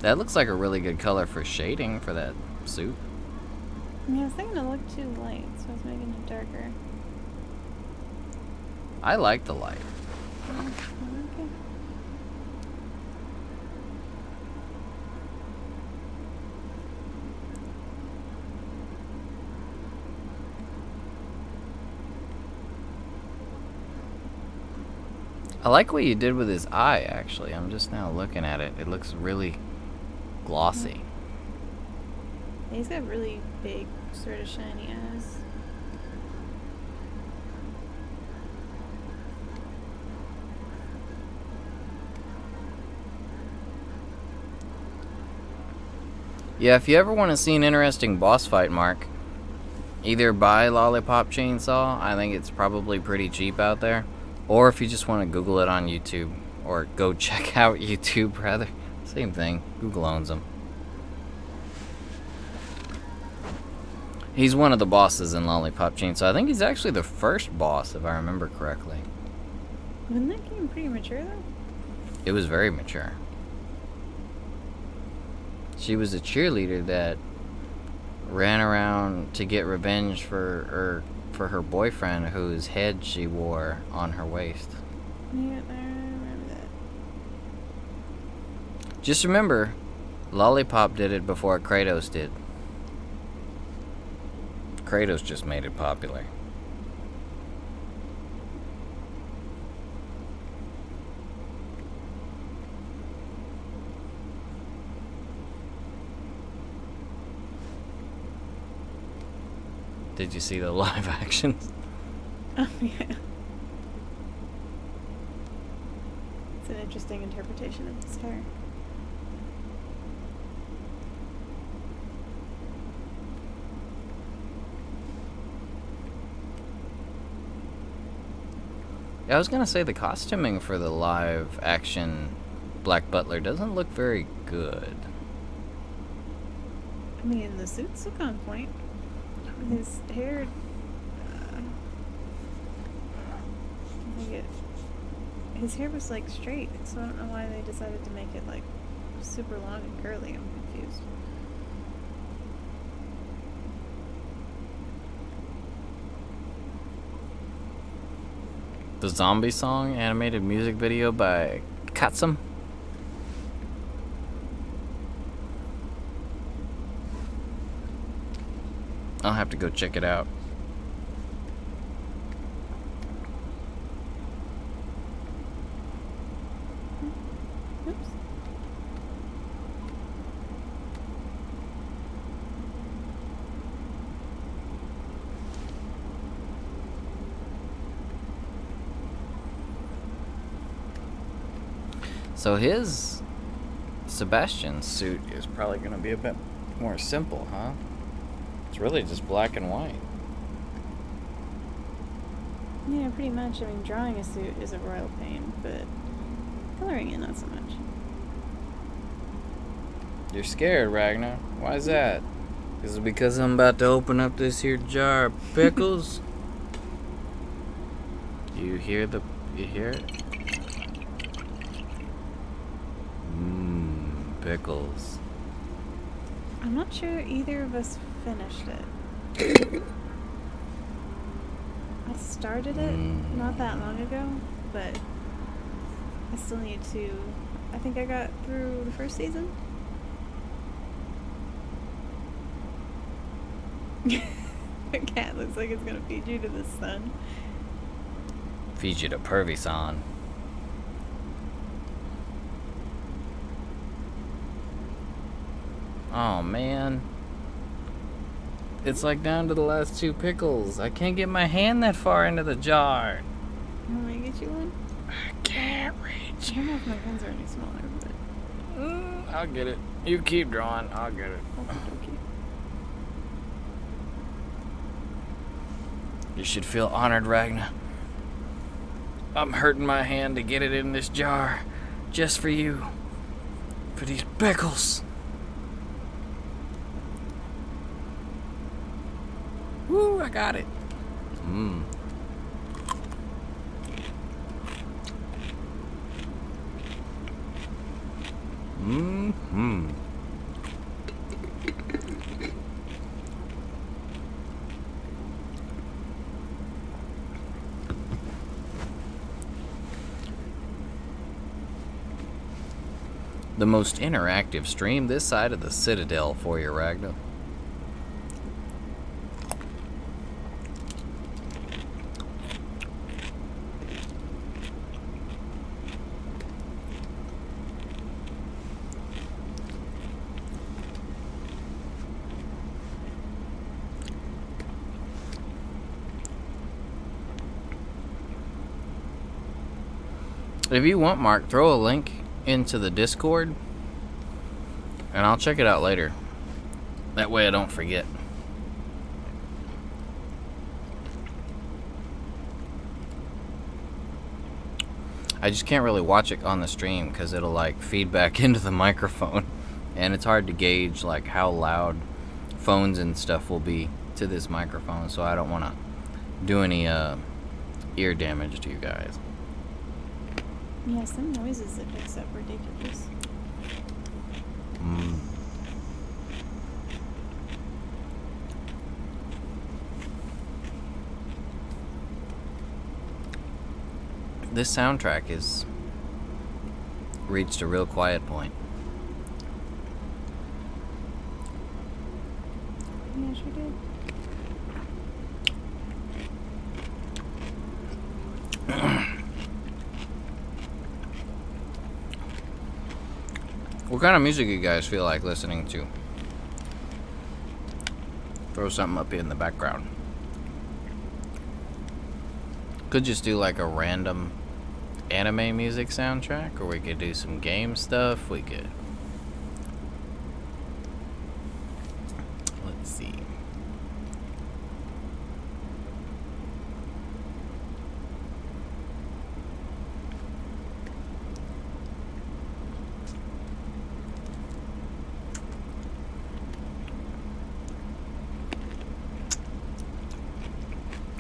That looks like a really good color for shading for that suit. I was thinking it looked too light, so I was making it darker. I like the light. Okay. I like what you did with his eye, actually. I'm just now looking at it. It looks really glossy. He's got really big, sort of shiny eyes. Yeah, if you ever want to see an interesting boss fight, Mark, either buy Lollipop Chainsaw. I think it's probably pretty cheap out there. Or if you just want to Google it on YouTube, or go check out YouTube, rather. Same thing. Google owns them. He's one of the bosses in Lollipop Chainsaw. I think he's actually the first boss, if I remember correctly. Wasn't that game pretty mature, though? It was very mature. She was a cheerleader that ran around to get revenge for her boyfriend, whose head she wore on her waist. Yeah, I remember that. Just remember, Lollipop did it before Kratos did. Kratos just made it popular. Did you see the live actions? Oh, yeah. It's an interesting interpretation of the star. Yeah, I was gonna say the costuming for the live action Black Butler doesn't look very good. I mean, the suits look on point. His hair. His hair was like straight, so I don't know why they decided to make it like super long and curly. I'm confused. The Zombie Song animated music video by Katsum. I'll have to go check it out. Oops. So his Sebastian suit is probably going to be a bit more simple, huh? It's really just black and white. Yeah, pretty much. I mean, drawing a suit is a royal pain, but coloring it, not so much. You're scared, Ragnar. Why is that? Is it because I'm about to open up this here jar of pickles? You hear it? Pickles. I'm not sure either of us finished it. I started it not that long ago, but I still need to. I think I got through the first season. The cat looks like it's gonna feed you to the sun. Feed you to Pervison. Oh man. It's like down to the last 2 pickles. I can't get my hand that far into the jar. You want me to get you one? I can't reach. I don't know if my hands are any smaller, but I'll get it. You keep drawing. I'll get it. okay. You should feel honored, Ragnar. I'm hurting my hand to get it in this jar. Just for you. For these pickles. Woo, I got it. The most interactive stream this side of the Citadel for you, Ragnar. If you want, Mark, throw a link into the Discord and I'll check it out later. That way I don't forget. I just can't really watch it on the stream because it'll like feed back into the microphone and it's hard to gauge like how loud phones and stuff will be to this microphone, so I don't want to do any ear damage to you guys. Yeah, some noises it picks up ridiculous. This soundtrack has reached a real quiet point. Yeah, sure did. What kind of music you guys feel like listening to? Throw something up in the background. Could just do like a random anime music soundtrack, or we could do some game stuff. We could. Let's see.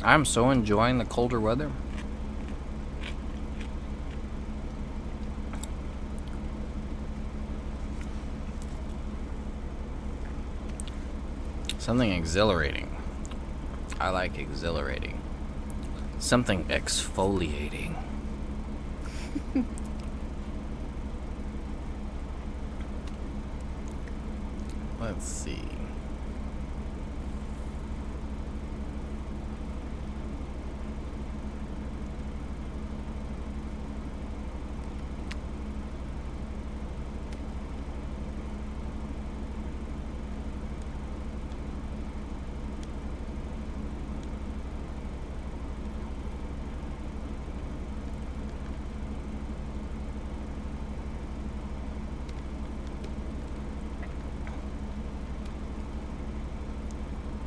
I'm so enjoying the colder weather. Something exhilarating. I like exhilarating. Something exfoliating. Let's see.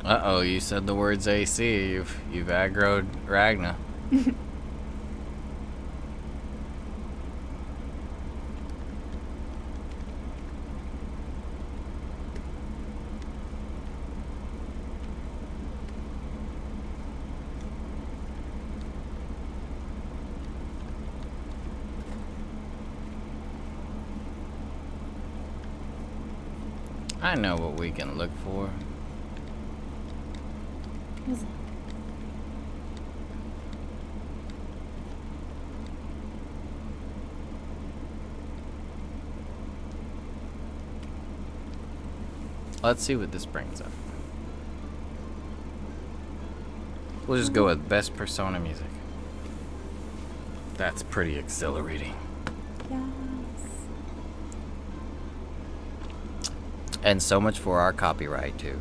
Uh-oh, you said the words AC. You've aggroed Ragna. I know what we can look for. Is it? Let's see what this brings up. We'll just go with best Persona music. That's pretty exhilarating. Yes. And so much for our copyright, too.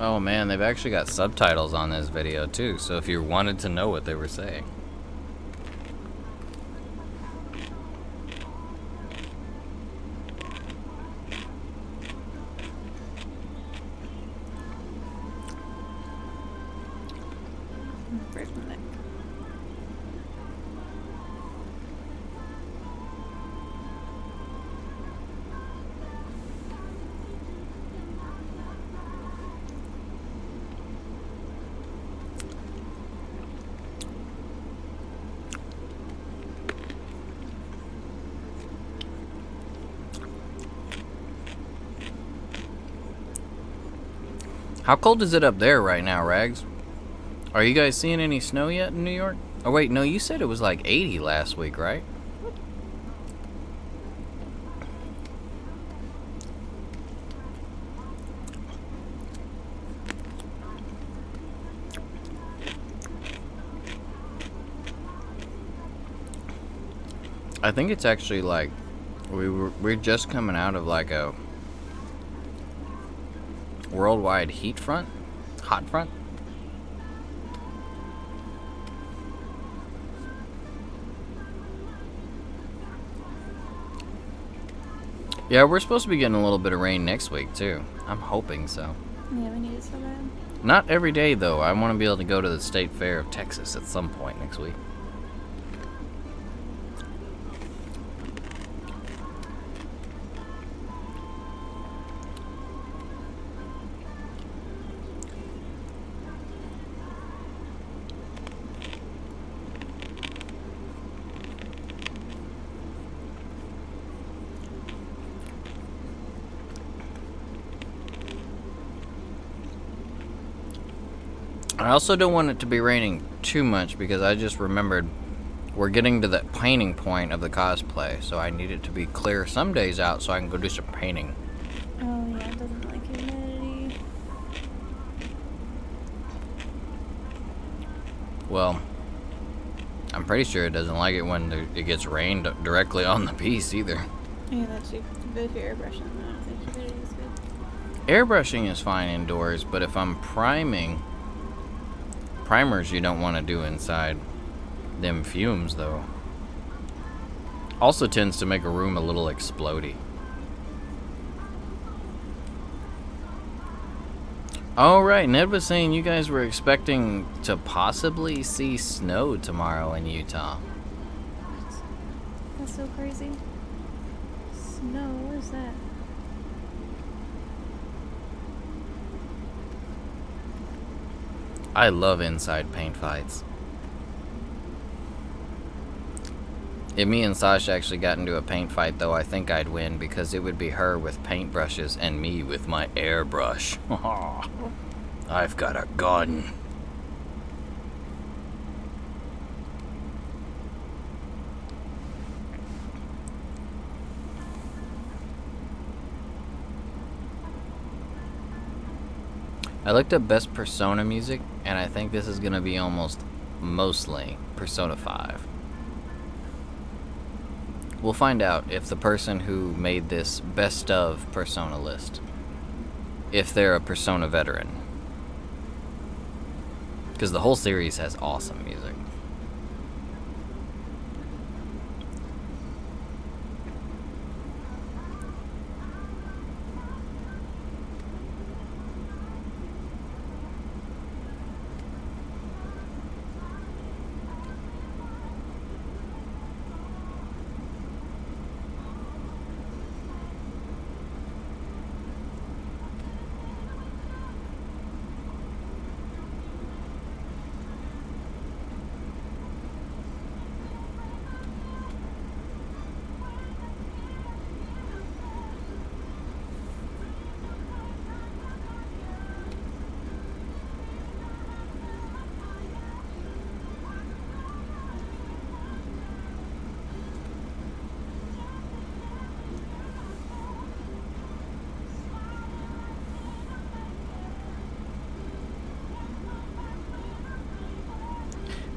Oh man, they've actually got subtitles on this video too, so if you wanted to know what they were saying. Where's my neck? How cold is it up there right now, Rags? Are you guys seeing any snow yet in New York? Oh wait, no, you said it was like 80 last week, right? I think it's actually like we're just coming out of like a worldwide heat front, hot front. Yeah, we're supposed to be getting a little bit of rain next week too. I'm hoping so. Yeah, we need it so bad. Not every day though. I want to be able to go to the State Fair of Texas at some point next week. I also don't want it to be raining too much because I just remembered we're getting to the painting point of the cosplay, so I need it to be clear some days out so I can go do some painting. Oh yeah, it doesn't like humidity. Well, I'm pretty sure it doesn't like it when it gets rained directly on the piece either. Yeah, that's true. But if you're airbrushing, I don't think humidity is good. Airbrushing is fine indoors, but if I'm priming, primers you don't want to do inside them fumes though. Also tends to make a room a little explodey. Oh, right. Ned was saying you guys were expecting to possibly see snow tomorrow in Utah. What? That's so crazy. Snow, where's that? I love inside paint fights. If me and Sasha actually got into a paint fight, though, I think I'd win because it would be her with paintbrushes and me with my airbrush. I've got a gun. I looked up best Persona music, and I think this is going to be mostly Persona 5. We'll find out if the person who made this best of Persona list, if they're a Persona veteran. Because the whole series has awesome music.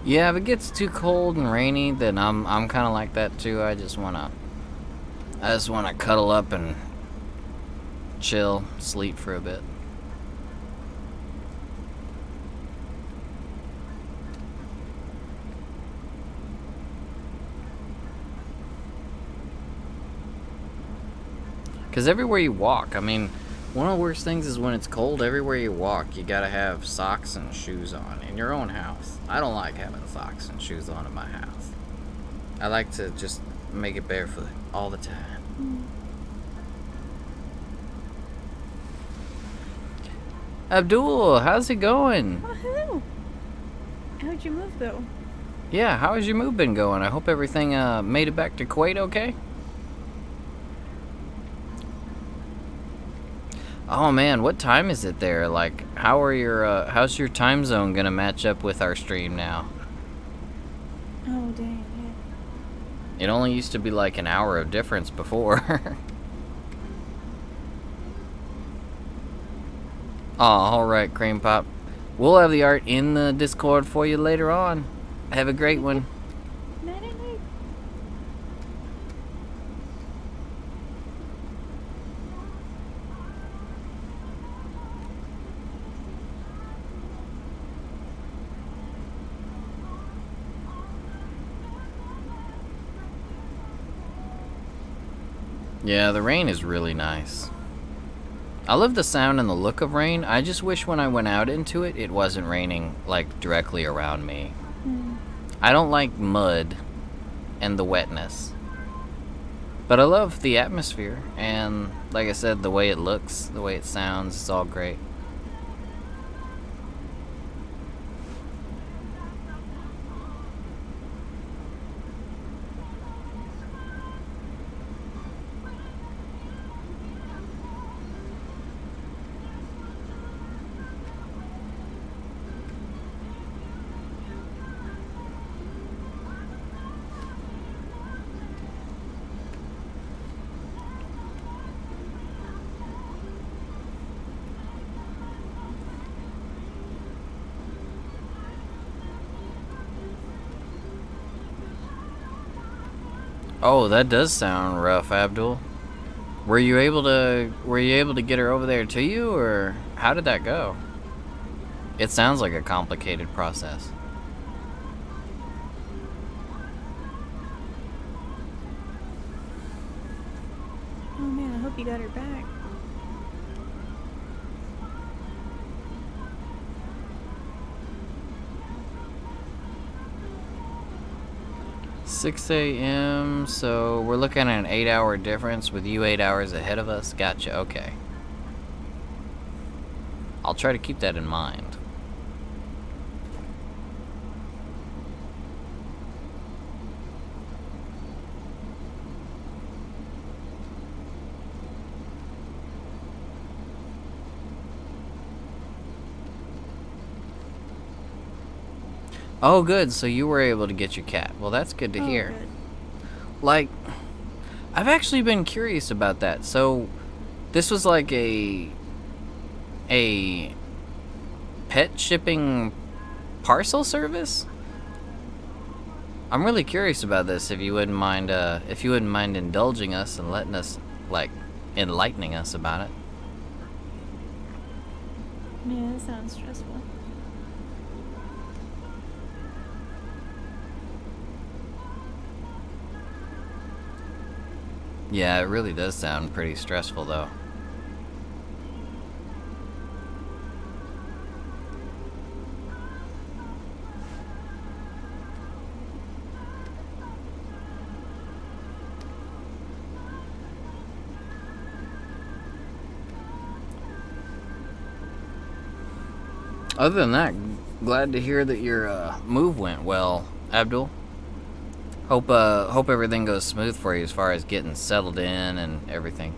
Yeah, if it gets too cold and rainy, then I'm kind of like that too. I just wanna cuddle up and chill, sleep for a bit. Because everywhere you walk, I mean, one of the worst things is when it's cold, everywhere you walk, you gotta have socks and shoes on in your own house. I don't like having socks and shoes on in my house. I like to just make it barefoot all the time. Abdul, how's it going? Oh, hello. How'd you move, though? Yeah, how has your move been going? I hope everything made it back to Kuwait okay? Oh man, what time is it there? Like, how's your time zone gonna match up with our stream now? Oh, dang, yeah. It only used to be like an hour of difference before. Oh, alright, Cream Pop. We'll have the art in the Discord for you later on. Have a great one. Night. Yeah, the rain is really nice. I love the sound and the look of rain. I just wish when I went out into it, it wasn't raining, like, directly around me. I don't like mud and the wetness. But I love the atmosphere, and like I said, the way it looks, the way it sounds, it's all great. Oh, that does sound rough, Abdul. Were you able to get her over there to you, or how did that go? It sounds like a complicated process. Oh man, I hope you got her back. 6 a.m. So we're looking at an 8-hour difference with you 8 hours ahead of us. Gotcha. Okay. I'll try to keep that in mind. Oh, good. So you were able to get your cat. Well, that's good to hear. Good. Like, I've actually been curious about that. So, this was like a pet shipping parcel service? I'm really curious about this. If you wouldn't mind indulging us and letting us, like, enlightening us about it. Yeah, that sounds stressful. Yeah, it really does sound pretty stressful, though. Other than that, glad to hear that your move went well, Abdul. Hope everything goes smooth for you as far as getting settled in and everything.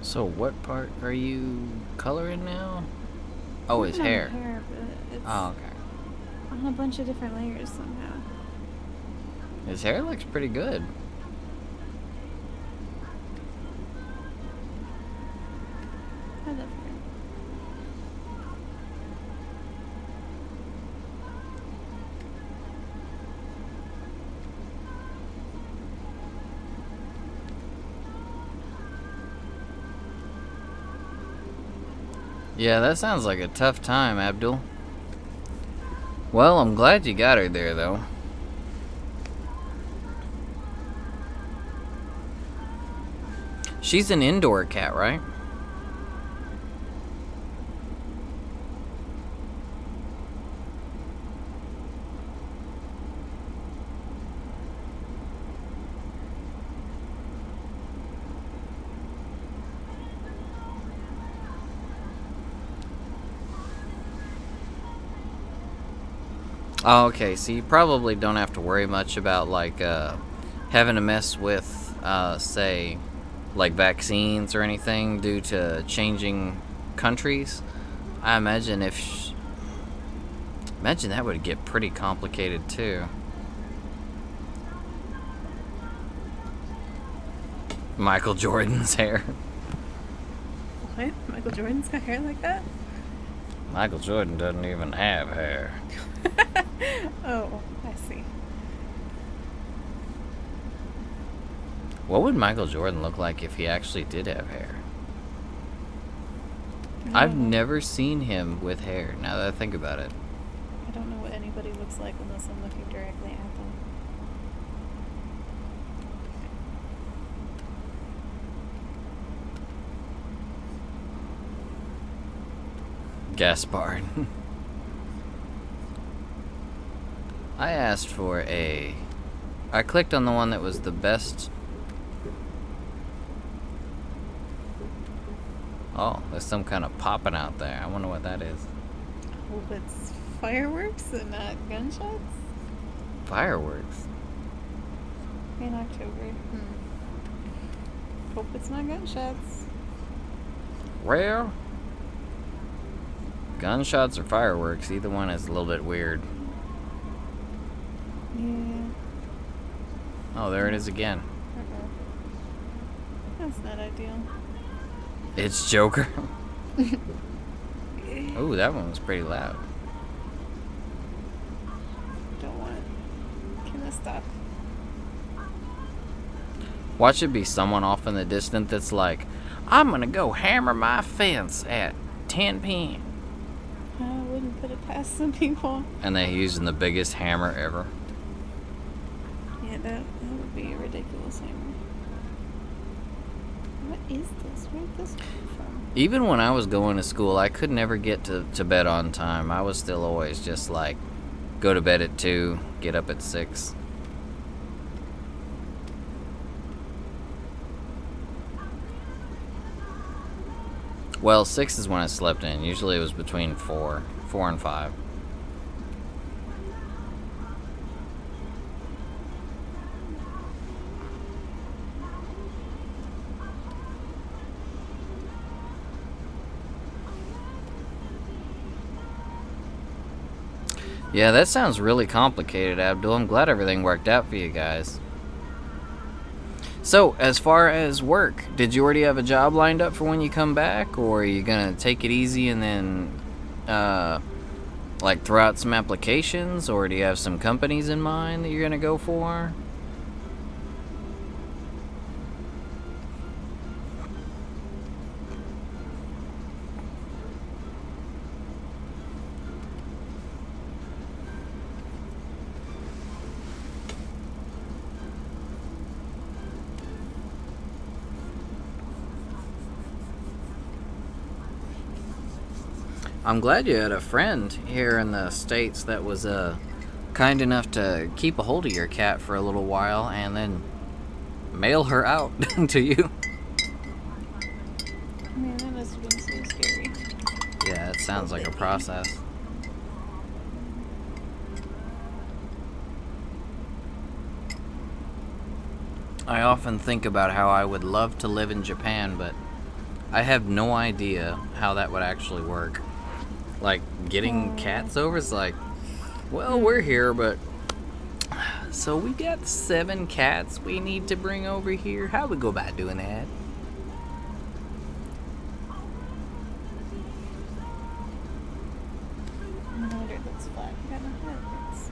So what part are you coloring now? Oh, his hair. Hair, but it's Oh, okay. on a bunch of different layers somehow. His hair looks pretty good. I love hair. Yeah, that sounds like a tough time, Abdul. Well, I'm glad you got her there, though. She's an indoor cat, right? Oh, okay, so you probably don't have to worry much about, like, having to mess with, say, like, vaccines or anything due to changing countries. I imagine imagine that would get pretty complicated, too. Michael Jordan's hair. What? Michael Jordan's got hair like that? Michael Jordan doesn't even have hair. Oh, I see. What would Michael Jordan look like if he actually did have hair? I've never seen him with hair, now that I think about it. I don't know what anybody looks like unless I'm looking directly at them. Gaspard. I asked for I clicked on the one that was the best. Oh, there's some kind of popping out there. I wonder what that is. I hope it's fireworks and not gunshots. Fireworks. In October. Hope it's not gunshots. Well, gunshots or fireworks, either one is a little bit weird. Yeah. Oh, there it is again. Uh-oh. That's not ideal. It's Joker. Ooh, that one was pretty loud. Don't want it. Can I stop? Watch it be someone off in the distance that's like, I'm gonna go hammer my fence at 10 p.m. I wouldn't put it past some people. And they're using the biggest hammer ever. Yeah, that would be a ridiculous hammer. What is this? Where did this come from? Even when I was going to school, I could never get to bed on time. I was still always just like, go to bed at 2, get up at 6. Well, 6 is when I slept in. Usually it was between 4 and 5. Yeah, that sounds really complicated, Abdul. I'm glad everything worked out for you guys. So, as far as work, did you already have a job lined up for when you come back? Or are you going to take it easy and then, like, throw out some applications? Or do you have some companies in mind that you're going to go for? I'm glad you had a friend here in the States that was kind enough to keep a hold of your cat for a little while and then mail her out to you. Man, that must have been so scary. Yeah, it sounds like a process. I often think about how I would love to live in Japan, but I have no idea how that would actually work. Like, getting cats over is like, well, we're here, but so we got 7 cats we need to bring over here. How we go about doing that? No wonder it looks flat. Got no headlights.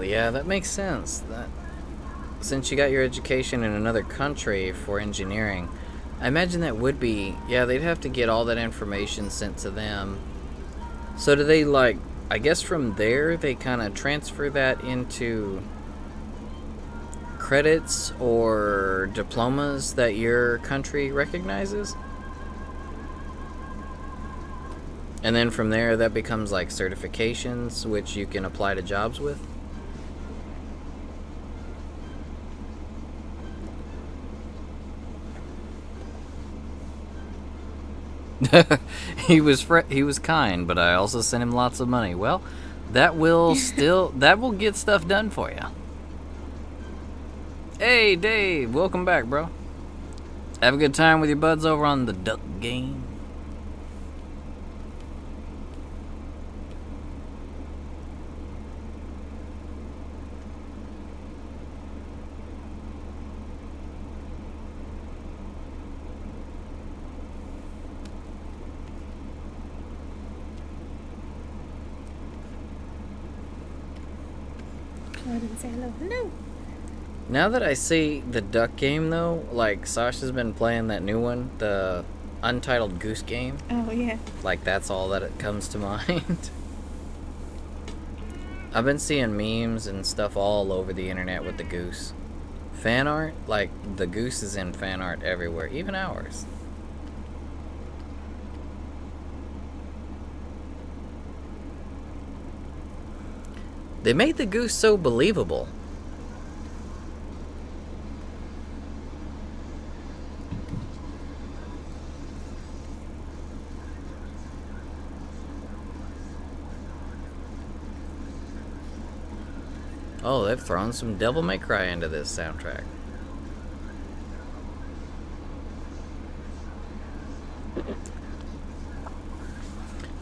Yeah, that makes sense. That since you got your education in another country for engineering, I imagine that would be, yeah, they'd have to get all that information sent to them. So do they, like, I guess from there they kind of transfer that into credits or diplomas that your country recognizes? And then from there that becomes like certifications which you can apply to jobs with? He was kind, but I also sent him lots of money. Well, that will get stuff done for you. Hey, Dave, welcome back, bro. Have a good time with your buds over on the duck game. didn't say hello. Hello. Now that I see the duck game, though, like, Sasha's been playing that new one, the Untitled Goose Game. Oh, yeah. Like, that's all that it comes to mind. I've been seeing memes and stuff all over the internet with the goose. Fan art? Like, the goose is in fan art everywhere, even ours. They made the goose so believable. Oh, they've thrown some Devil May Cry into this soundtrack.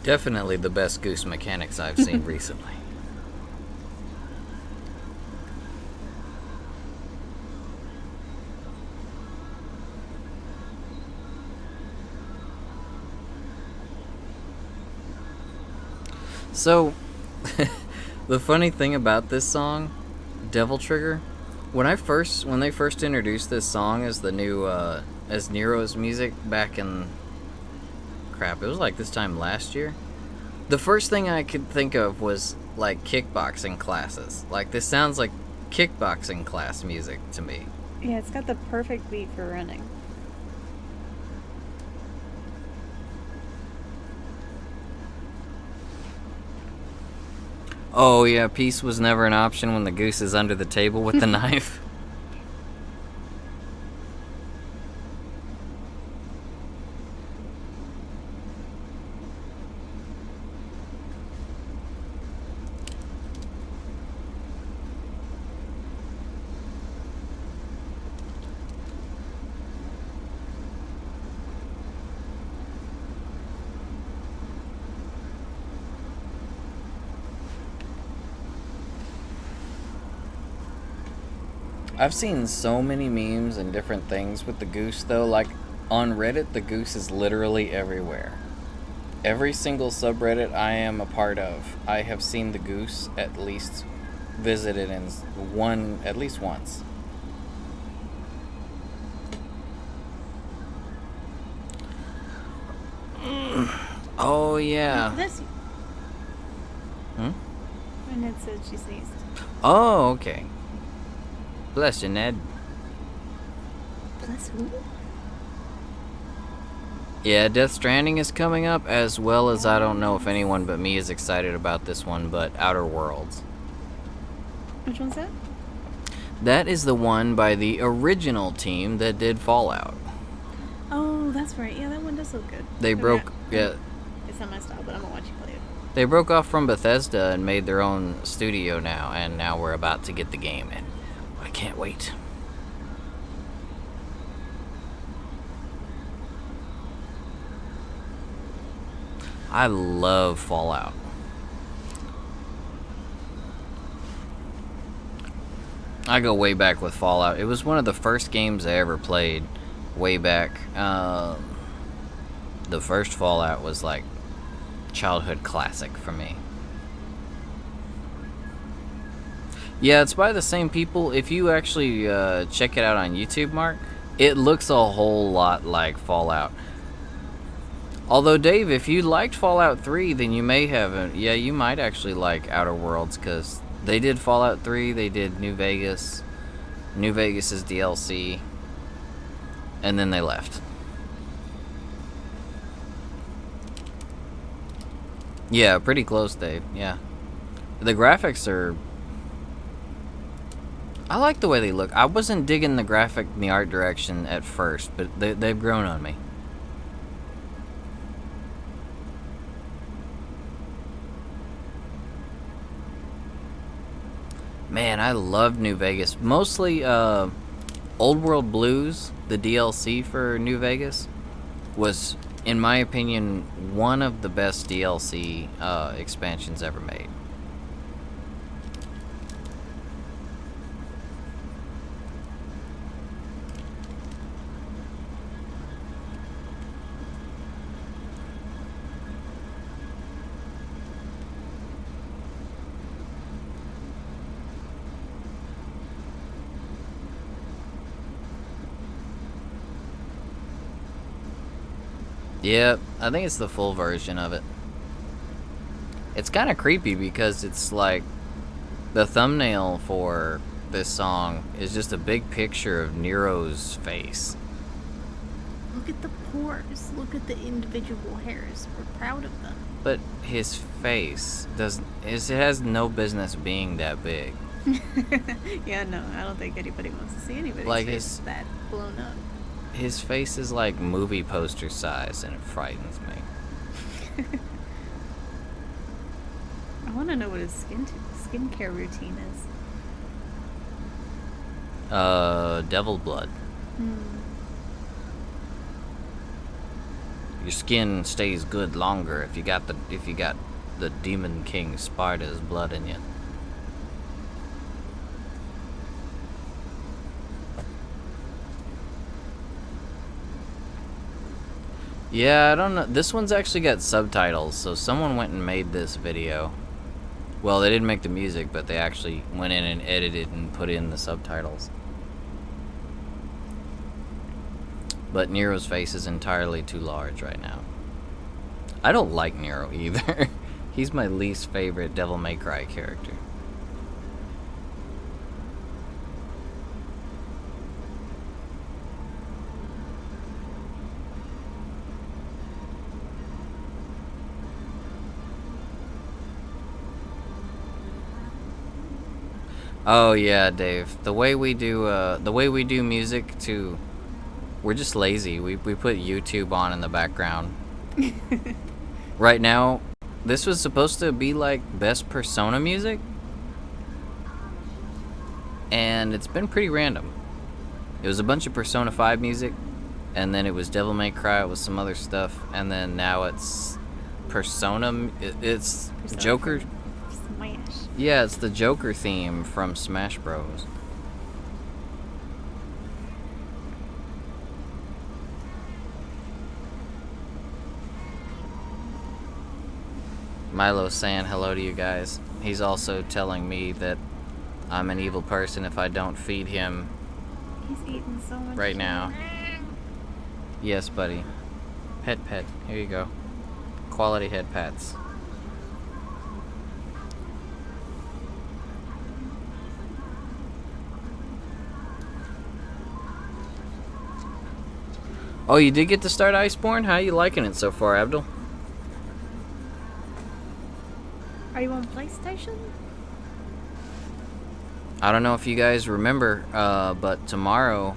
Definitely the best goose mechanics I've seen recently. So, the funny thing about this song, Devil Trigger, when they first introduced this song as the new as Nero's music back in crap, it was like this time last year. The first thing I could think of was like kickboxing classes. Like, this sounds like kickboxing class music to me. Yeah, it's got the perfect beat for running. Oh yeah, peace was never an option when the goose is under the table with the knife. I've seen so many memes and different things with the goose, though. Like, on Reddit, the goose is literally everywhere. Every single subreddit I am a part of, I have seen the goose at least visited in one, at least once. Oh, yeah. Bless you. Hmm? My Ned said she sneezed. Oh, okay. Bless you, Ned. Bless who? Yeah, Death Stranding is coming up, as well as I don't know if anyone but me is excited about this one, but Outer Worlds. Which one's that? That is the one by the original team that did Fallout. Oh, that's right. Yeah, that one does look good. They broke, yeah. It's not my style, but I'm gonna watch you play it. They broke off from Bethesda and made their own studio now, and now we're about to get the game, and I can't wait. I love Fallout. I go way back with Fallout. It was one of the first games I ever played way back. The first Fallout was like childhood classic for me. Yeah, it's by the same people. If you actually check it out on YouTube, Mark, it looks a whole lot like Fallout. Although, Dave, if you liked Fallout 3, then you may have... yeah, you might actually like Outer Worlds, because they did Fallout 3, they did New Vegas. New Vegas is DLC. And then they left. Yeah, pretty close, Dave. Yeah. The graphics are... I like the way they look. I wasn't digging the graphic and the art direction at first, but they've grown on me. Man, I love New Vegas. Mostly Old World Blues, the DLC for New Vegas, was, in my opinion, one of the best DLC expansions ever made. Yep, I think it's the full version of it. It's kind of creepy because it's like the thumbnail for this song is just a big picture of Nero's face. Look at the pores. Look at the individual hairs. We're proud of them. But his face it has no business being that big. Yeah, no, I don't think anybody wants to see anybody's Like face that blown up. His face is like movie poster size, and it frightens me. I want to know what his skincare routine is. Devil blood. Your skin stays good longer if you got the Demon King Sparta's blood in you. Yeah, I don't know. This one's actually got subtitles, so someone went and made this video. Well, they didn't make the music, but they actually went in and edited and put in the subtitles. But Nero's face is entirely too large right now. I don't like Nero either. He's my least favorite Devil May Cry character. Oh yeah, Dave. The way we do music too. We're just lazy. We put YouTube on in the background. Right now, this was supposed to be like best Persona music, and it's been pretty random. It was a bunch of Persona 5 music, and then it was Devil May Cry with some other stuff, and then now it's Persona. It's Persona Joker. Smash. Yeah, it's the Joker theme from Smash Bros. Milo's saying hello to you guys. He's also telling me that I'm an evil person if I don't feed him He's eating so much right now. Yes, buddy. Pet. Here you go. Quality head pats. Oh, you did get to start Iceborne? How are you liking it so far, Abdul? Are you on PlayStation? I don't know if you guys remember, but tomorrow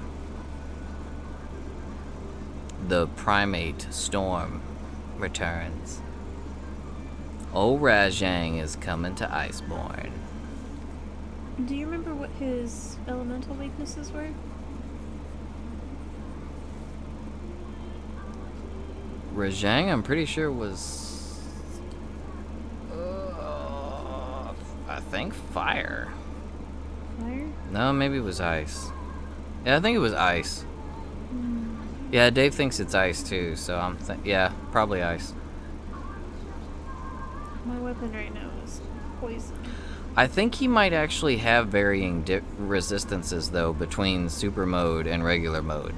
the Primate Storm returns. Old Rajang is coming to Iceborne. Do you remember what his elemental weaknesses were? Rajang, I'm pretty sure was... I think fire. Fire? No, maybe it was ice. Yeah, I think it was ice. Yeah, Dave thinks it's ice too, so yeah, probably ice. My weapon right now is poison. I think he might actually have varying resistances though between super mode and regular mode.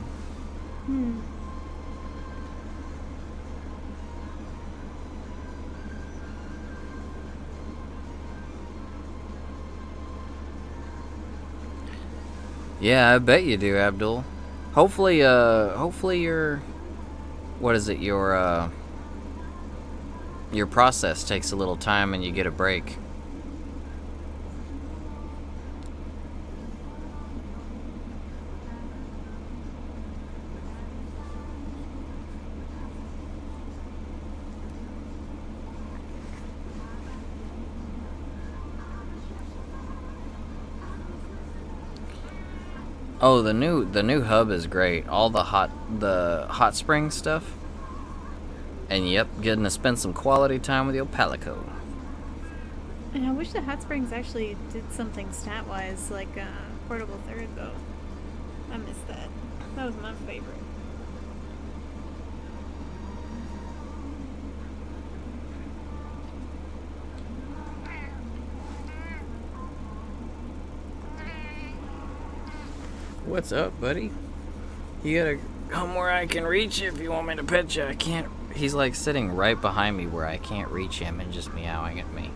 Yeah, I bet you do, Abdul. Hopefully your your process takes a little time and you get a break. Oh, the new hub is great. All the hot spring stuff. And yep, getting to spend some quality time with your Palico. And I wish the hot springs actually did something stat-wise, like portable third bow. I missed that. That was my favorite. What's up, buddy? You gotta come where I can reach you if you want me to pet you. I can't He's like sitting right behind me where I can't reach him and just meowing at me.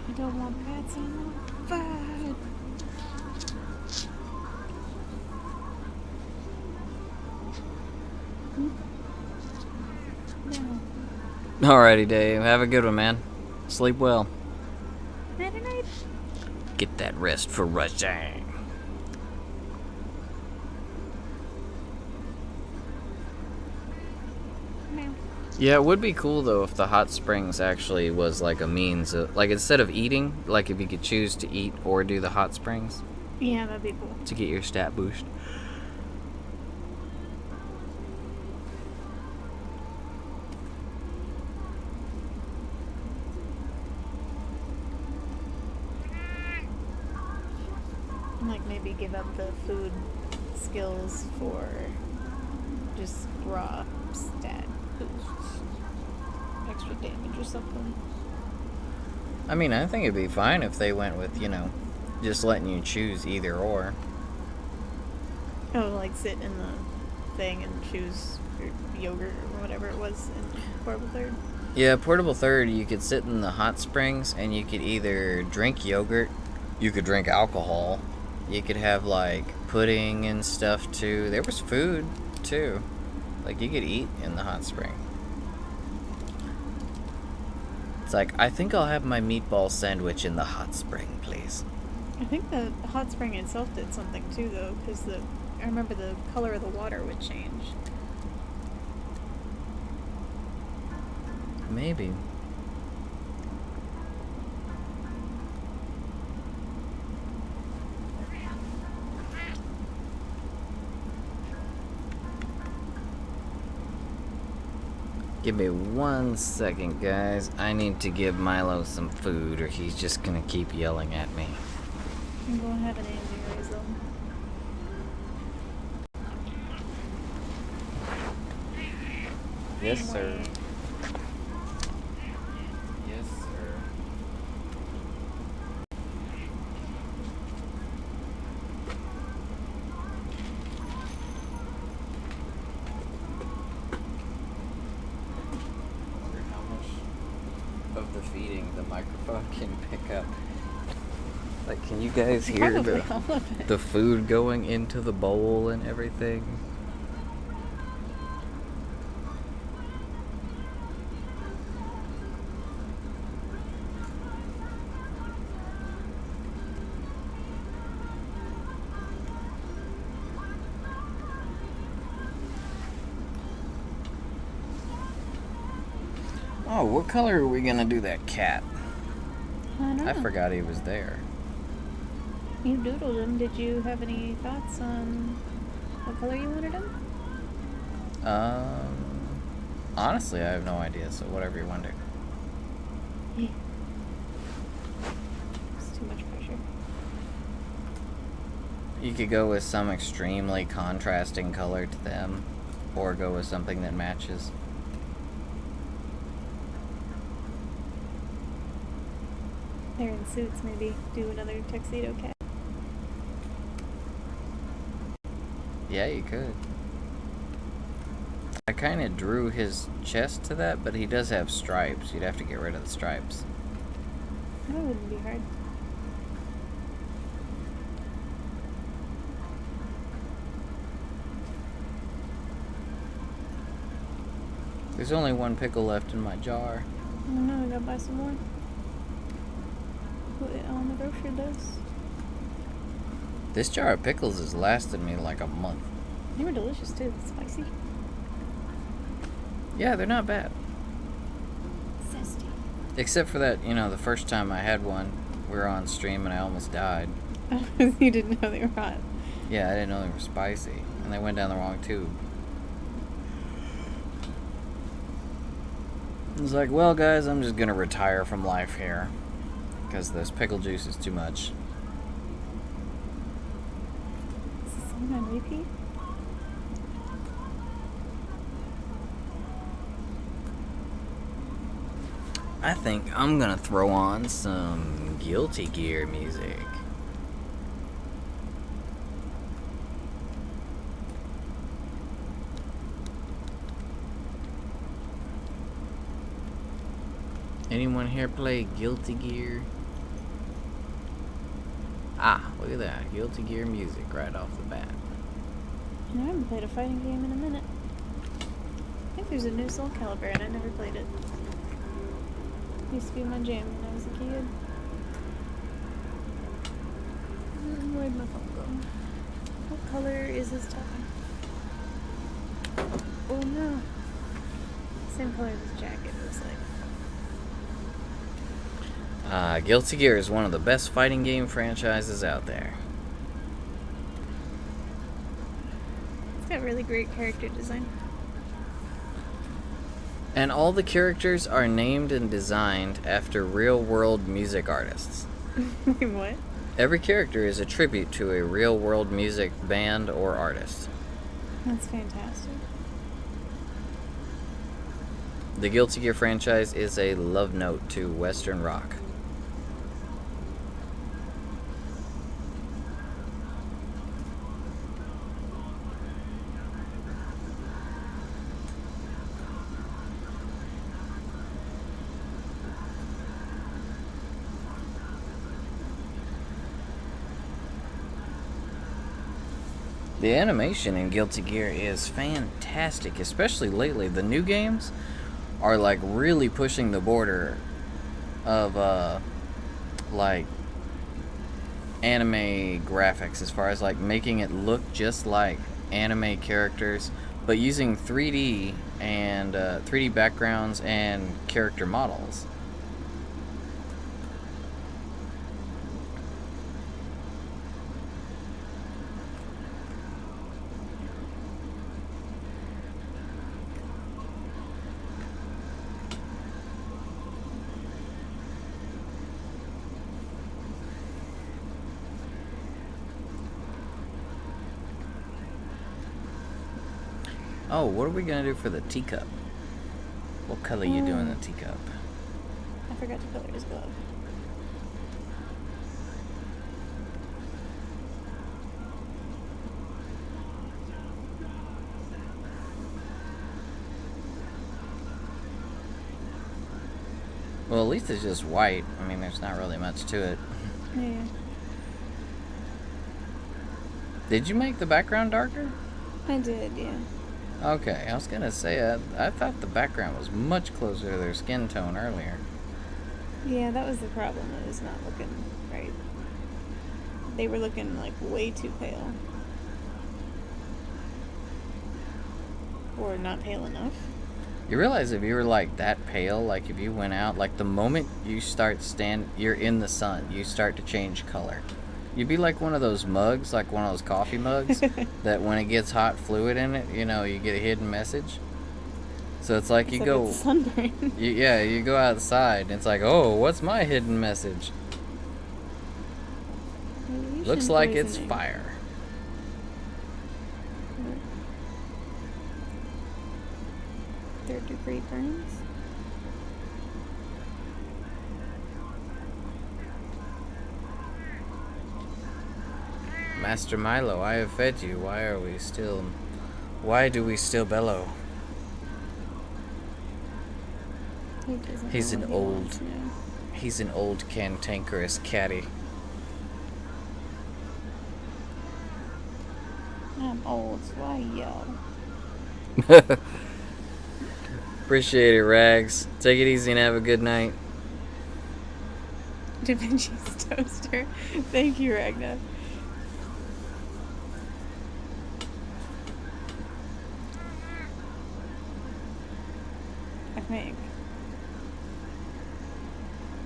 I don't want pets on the bed. No. Alrighty, Dave. Have a good one, man. Sleep well. Night night. Get that rest for rushing. Meow. Yeah, it would be cool though if the hot springs actually was like a means of, like, instead of eating, like if you could choose to eat or do the hot springs Yeah, that'd be cool. to get your stat boost. Like maybe give up the food skills for just raw stat boosts. Extra damage or something. I mean, I think it'd be fine if they went with, just letting you choose either or. Oh, like sit in the thing and choose your yogurt or whatever it was in Portable Third. Yeah, Portable Third, you could sit in the hot springs and you could either drink yogurt, you could drink alcohol, you could have like pudding and stuff too. There was food too. Like you could eat in the hot spring. It's like, I think I'll have my meatball sandwich in the hot spring, please. I think the hot spring itself did something too, though, because I remember the color of the water would change. Maybe. Give me 1 second, guys. I need to give Milo some food, or he's just gonna keep yelling at me. I'm going to have an aneurysm. Yes, sir. Yes, sir. I wonder how much of the feeding the microphone can pick up. Like, can you guys hear Probably all of it. the food going into the bowl and everything? Oh, what color are we gonna do that cat? I don't know. I forgot he was there. You doodled him. Did you have any thoughts on what color you wanted him? Honestly, I have no idea, so whatever you want to do. Yeah. It's too much pressure. You could go with some extremely contrasting color to them, or go with something that matches. They're in suits, maybe do another tuxedo cat. Yeah, you could. I kind of drew his chest to that, but he does have stripes. You'd have to get rid of the stripes. That wouldn't be hard. There's only one pickle left in my jar. Oh no, I gotta buy some more. Put it on the grocery list. This jar of pickles has lasted me like a month. They were delicious too. Spicy. Yeah, they're not bad. Zesty. Except for that, the first time I had one, we were on stream and I almost died. You didn't know they were hot. Yeah, I didn't know they were spicy. And they went down the wrong tube. I was like, well, guys, I'm just gonna retire from life here. Because this pickle juice is too much. Is this song on repeat? I think I'm gonna throw on some Guilty Gear music. Anyone here play Guilty Gear? Ah, look at that. Guilty Gear music right off the bat. I haven't played a fighting game in a minute. I think there's a new Soul Calibur and I never played it. Used to be my jam when I was a kid. Where'd my phone go? What color is his tie? Oh no. Same color as his jacket, it looks like. Guilty Gear is one of the best fighting game franchises out there. It's got really great character design. And all the characters are named and designed after real-world music artists. Wait, what? Every character is a tribute to a real-world music band or artist. That's fantastic. The Guilty Gear franchise is a love note to Western rock. The animation in Guilty Gear is fantastic, especially lately. The new games are like really pushing the border of like anime graphics as far as like making it look just like anime characters, but using 3D and 3D backgrounds and character models. Oh, what are we gonna do for the teacup? What color you doing the teacup? I forgot to color his glove. Well, at least it's just white. I mean, there's not really much to it. Yeah. Did you make the background darker? I did, yeah. Okay, I was gonna say, I thought the background was much closer to their skin tone earlier. Yeah, that was the problem. It was not looking right. They were looking like way too pale. Or not pale enough. You realize if you were like that pale, like if you went out, like the moment you start you're in the sun, you start to change color. You'd be like one of those mugs, like one of those coffee mugs, that when it gets hot fluid in it, you know, you get a hidden message. So it's like you go, it's sunburn. you go outside, and it's like, oh, what's my hidden message? Looks like it's fire. Third-degree burns. Master Milo, I have fed you. Why do we still bellow? He's an old cantankerous caddy. I'm old, so I yell. Appreciate it, Rags. Take it easy and have a good night. Da Vinci's toaster. Thank you, Ragna. I think.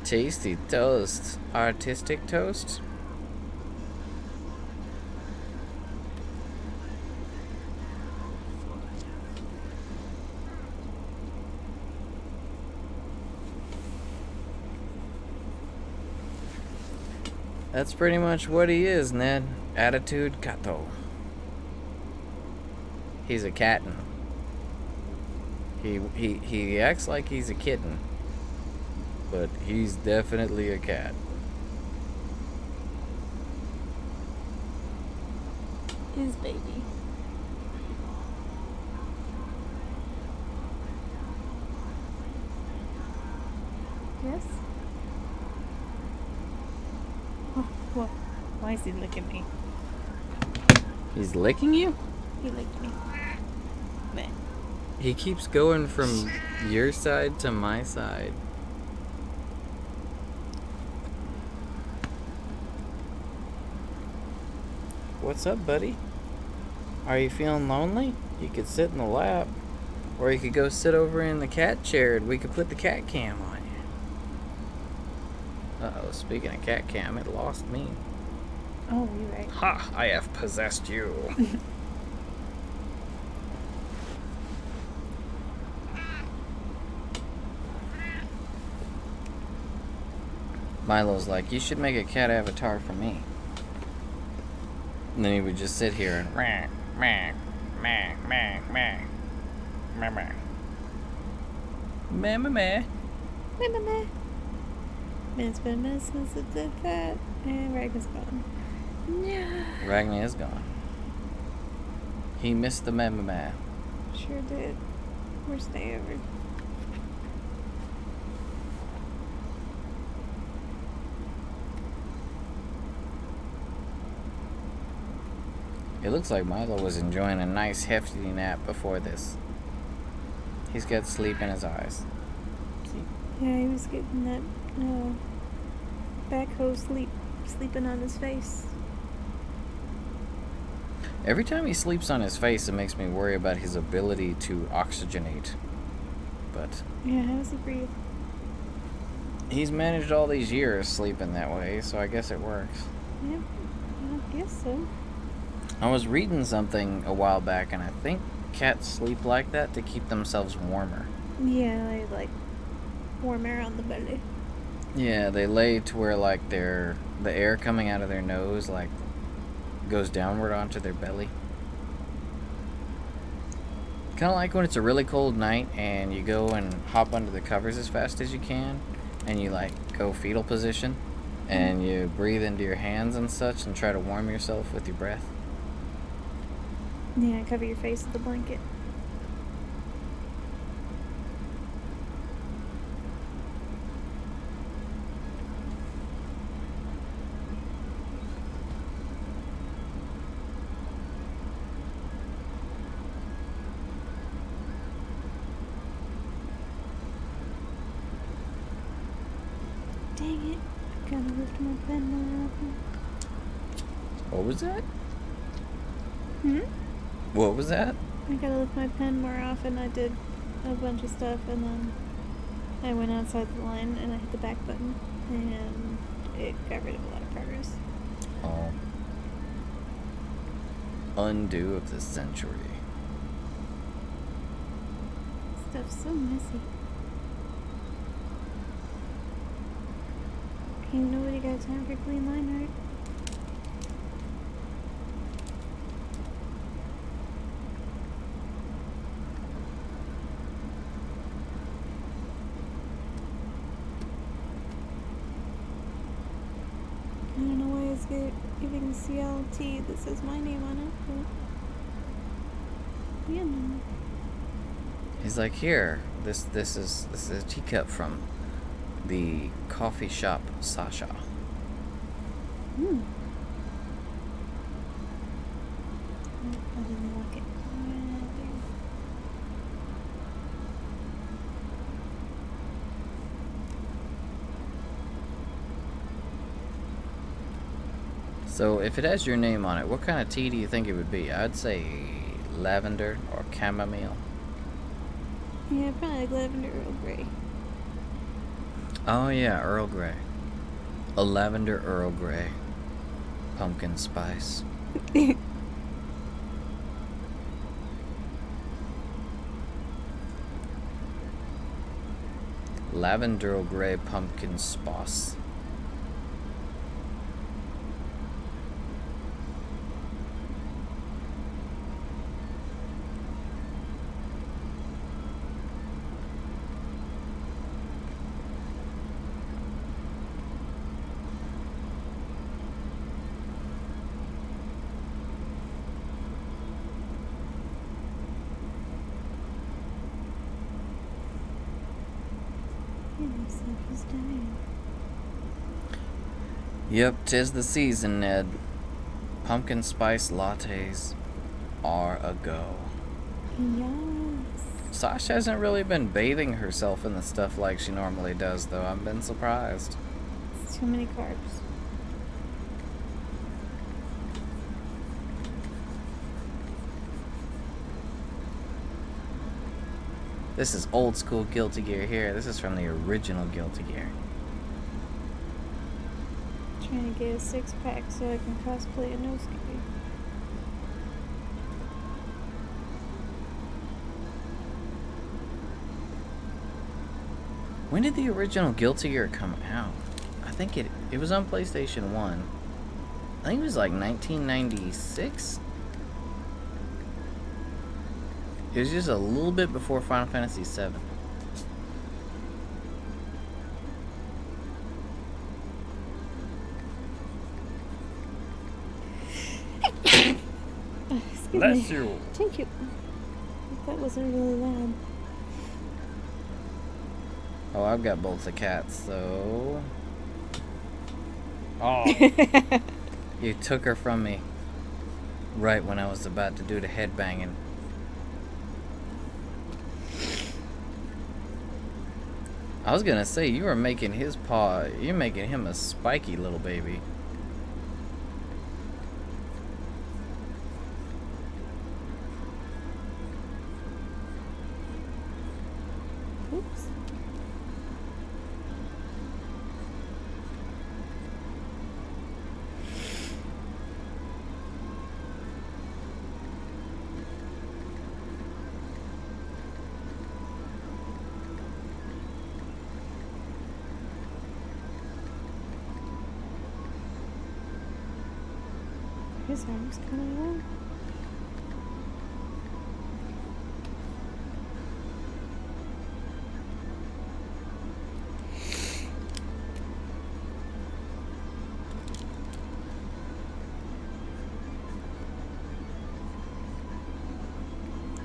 Tasty toast. Artistic toast? That's pretty much what he is, Ned. Attitude Kato. He's a catten. He acts like he's a kitten, but he's definitely a cat. His baby. Yes? Oh, whoa. Why is he licking me? He's licking you? He licked me. Meh. He keeps going from your side to my side. What's up, buddy? Are you feeling lonely? You could sit in the lap. Or you could go sit over in the cat chair and we could put the cat cam on you. Uh-oh, speaking of cat cam, it lost me. Oh, you're right. Ha! I have possessed you. Milo's like, you should make a cat avatar for me. And then he would just sit here and meh, meh, meh, meh, meh, meh, meh. Meh, meh, meh. Meh, meh, meh. It's been a minute since it did that. And Ragnar's gone. Yeah. Ragnar is gone. He missed the meh, meh, meh. Sure did. Worst day ever. It looks like Milo was enjoying a nice hefty nap before this. He's got sleep in his eyes. See? Yeah, he was getting that backhoe sleeping on his face. Every time he sleeps on his face, it makes me worry about his ability to oxygenate. But Yeah, how does he breathe? he's managed all these years sleeping that way, so I guess it works. Yeah, I guess so. I was reading something a while back, and I think cats sleep like that to keep themselves warmer. Yeah, they like warm air on the belly. Yeah, they lay to where like the air coming out of their nose like goes downward onto their belly. Kind of like when it's a really cold night and you go and hop under the covers as fast as you can, and you like go fetal position, and you breathe into your hands and such and try to warm yourself with your breath. Yeah, cover your face with a blanket. Dang it. I gotta lift my pen more often. What was that? Hmm? What was that? I gotta lift my pen more often. I did a bunch of stuff and then I went outside the line and I hit the back button and it got rid of a lot of progress. Oh. Undo of the century. Stuff's so messy. Ain't nobody got time for clean line art. I don't know why it's giving CLT that says my name on it, but yeah, no. He's like, here, this is a teacup from the coffee shop Sasha. Hmm. I didn't lock it. So if it has your name on it, what kind of tea do you think it would be? I'd say lavender or chamomile. Yeah, probably like lavender Earl Grey. Oh yeah, Earl Grey. A lavender Earl Grey. Pumpkin spice. Lavender Earl Grey pumpkin spice. He's dying. Yep, 'tis the season, Ned. Pumpkin spice lattes are a go. Yes. Sasha hasn't really been bathing herself in the stuff like she normally does, though. I've been surprised. It's too many carbs. This is old school Guilty Gear here. This is from the original Guilty Gear. Trying to get a 6-pack so I can cosplay a Nosuke. When did the original Guilty Gear come out? I think it was on PlayStation 1. I think it was like 1996. It was just a little bit before Final Fantasy VII. Bless you. Thank you. That wasn't really loud. Oh, I've got both the cats, so... Oh. You took her from me. Right when I was about to do the headbanging. I was gonna say, you were making his paw... You're making him a spiky little baby. Oops. His arm's kind of long.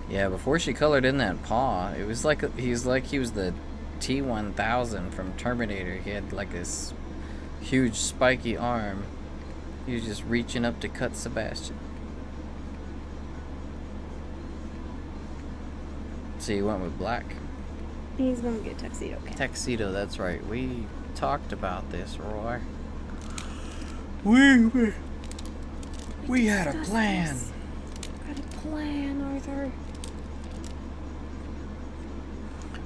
Yeah, before she colored in that paw, it was like he was the T-1000 from Terminator. He had like this huge spiky arm. He was just reaching up to cut Sebastian. So you went with black? He's gonna get tuxedo cat. Tuxedo, that's right. We talked about this, Roy. We had a plan. Got a plan, Arthur.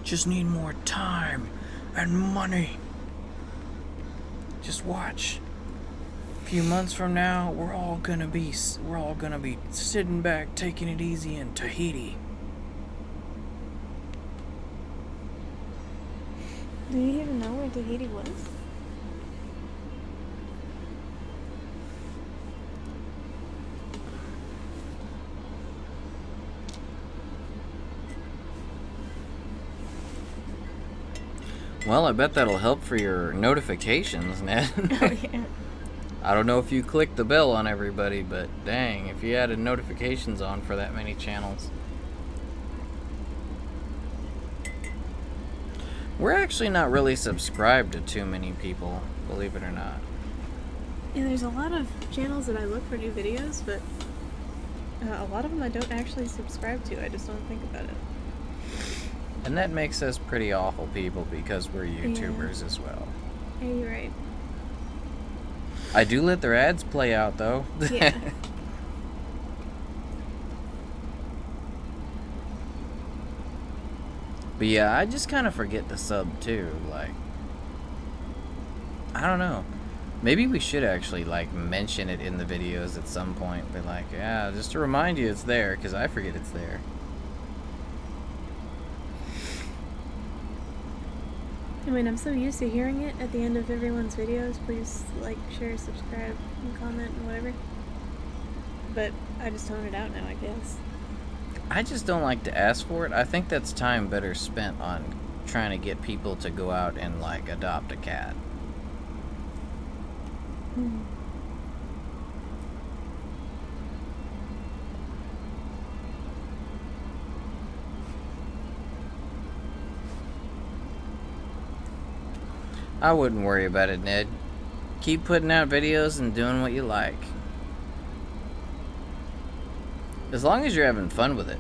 Just need more time and money. Just watch. A few months from now, we're all gonna be sitting back, taking it easy in Tahiti. Do you even know where Tahiti was? Well, I bet that'll help for your notifications, Ned. Oh, yeah. I don't know if you clicked the bell on everybody, but dang, if you added notifications on for that many channels. We're actually not really subscribed to too many people, believe it or not. Yeah, there's a lot of channels that I look for new videos, but a lot of them I don't actually subscribe to. I just don't think about it. And that makes us pretty awful people because we're YouTubers as well. Yeah, you're right. I do let their ads play out, though. Yeah. But yeah, I just kind of forget to sub, too. Like, I don't know. Maybe we should actually, like, mention it in the videos at some point. Be like, yeah, just to remind you it's there, because I forget it's there. I mean, I'm so used to hearing it at the end of everyone's videos. Please like, share, subscribe, and comment, and whatever. But I just tone it out now, I guess. I just don't like to ask for it. I think that's time better spent on trying to get people to go out and, like, adopt a cat. I wouldn't worry about it, Ned. Keep putting out videos and doing what you like. As long as you're having fun with it.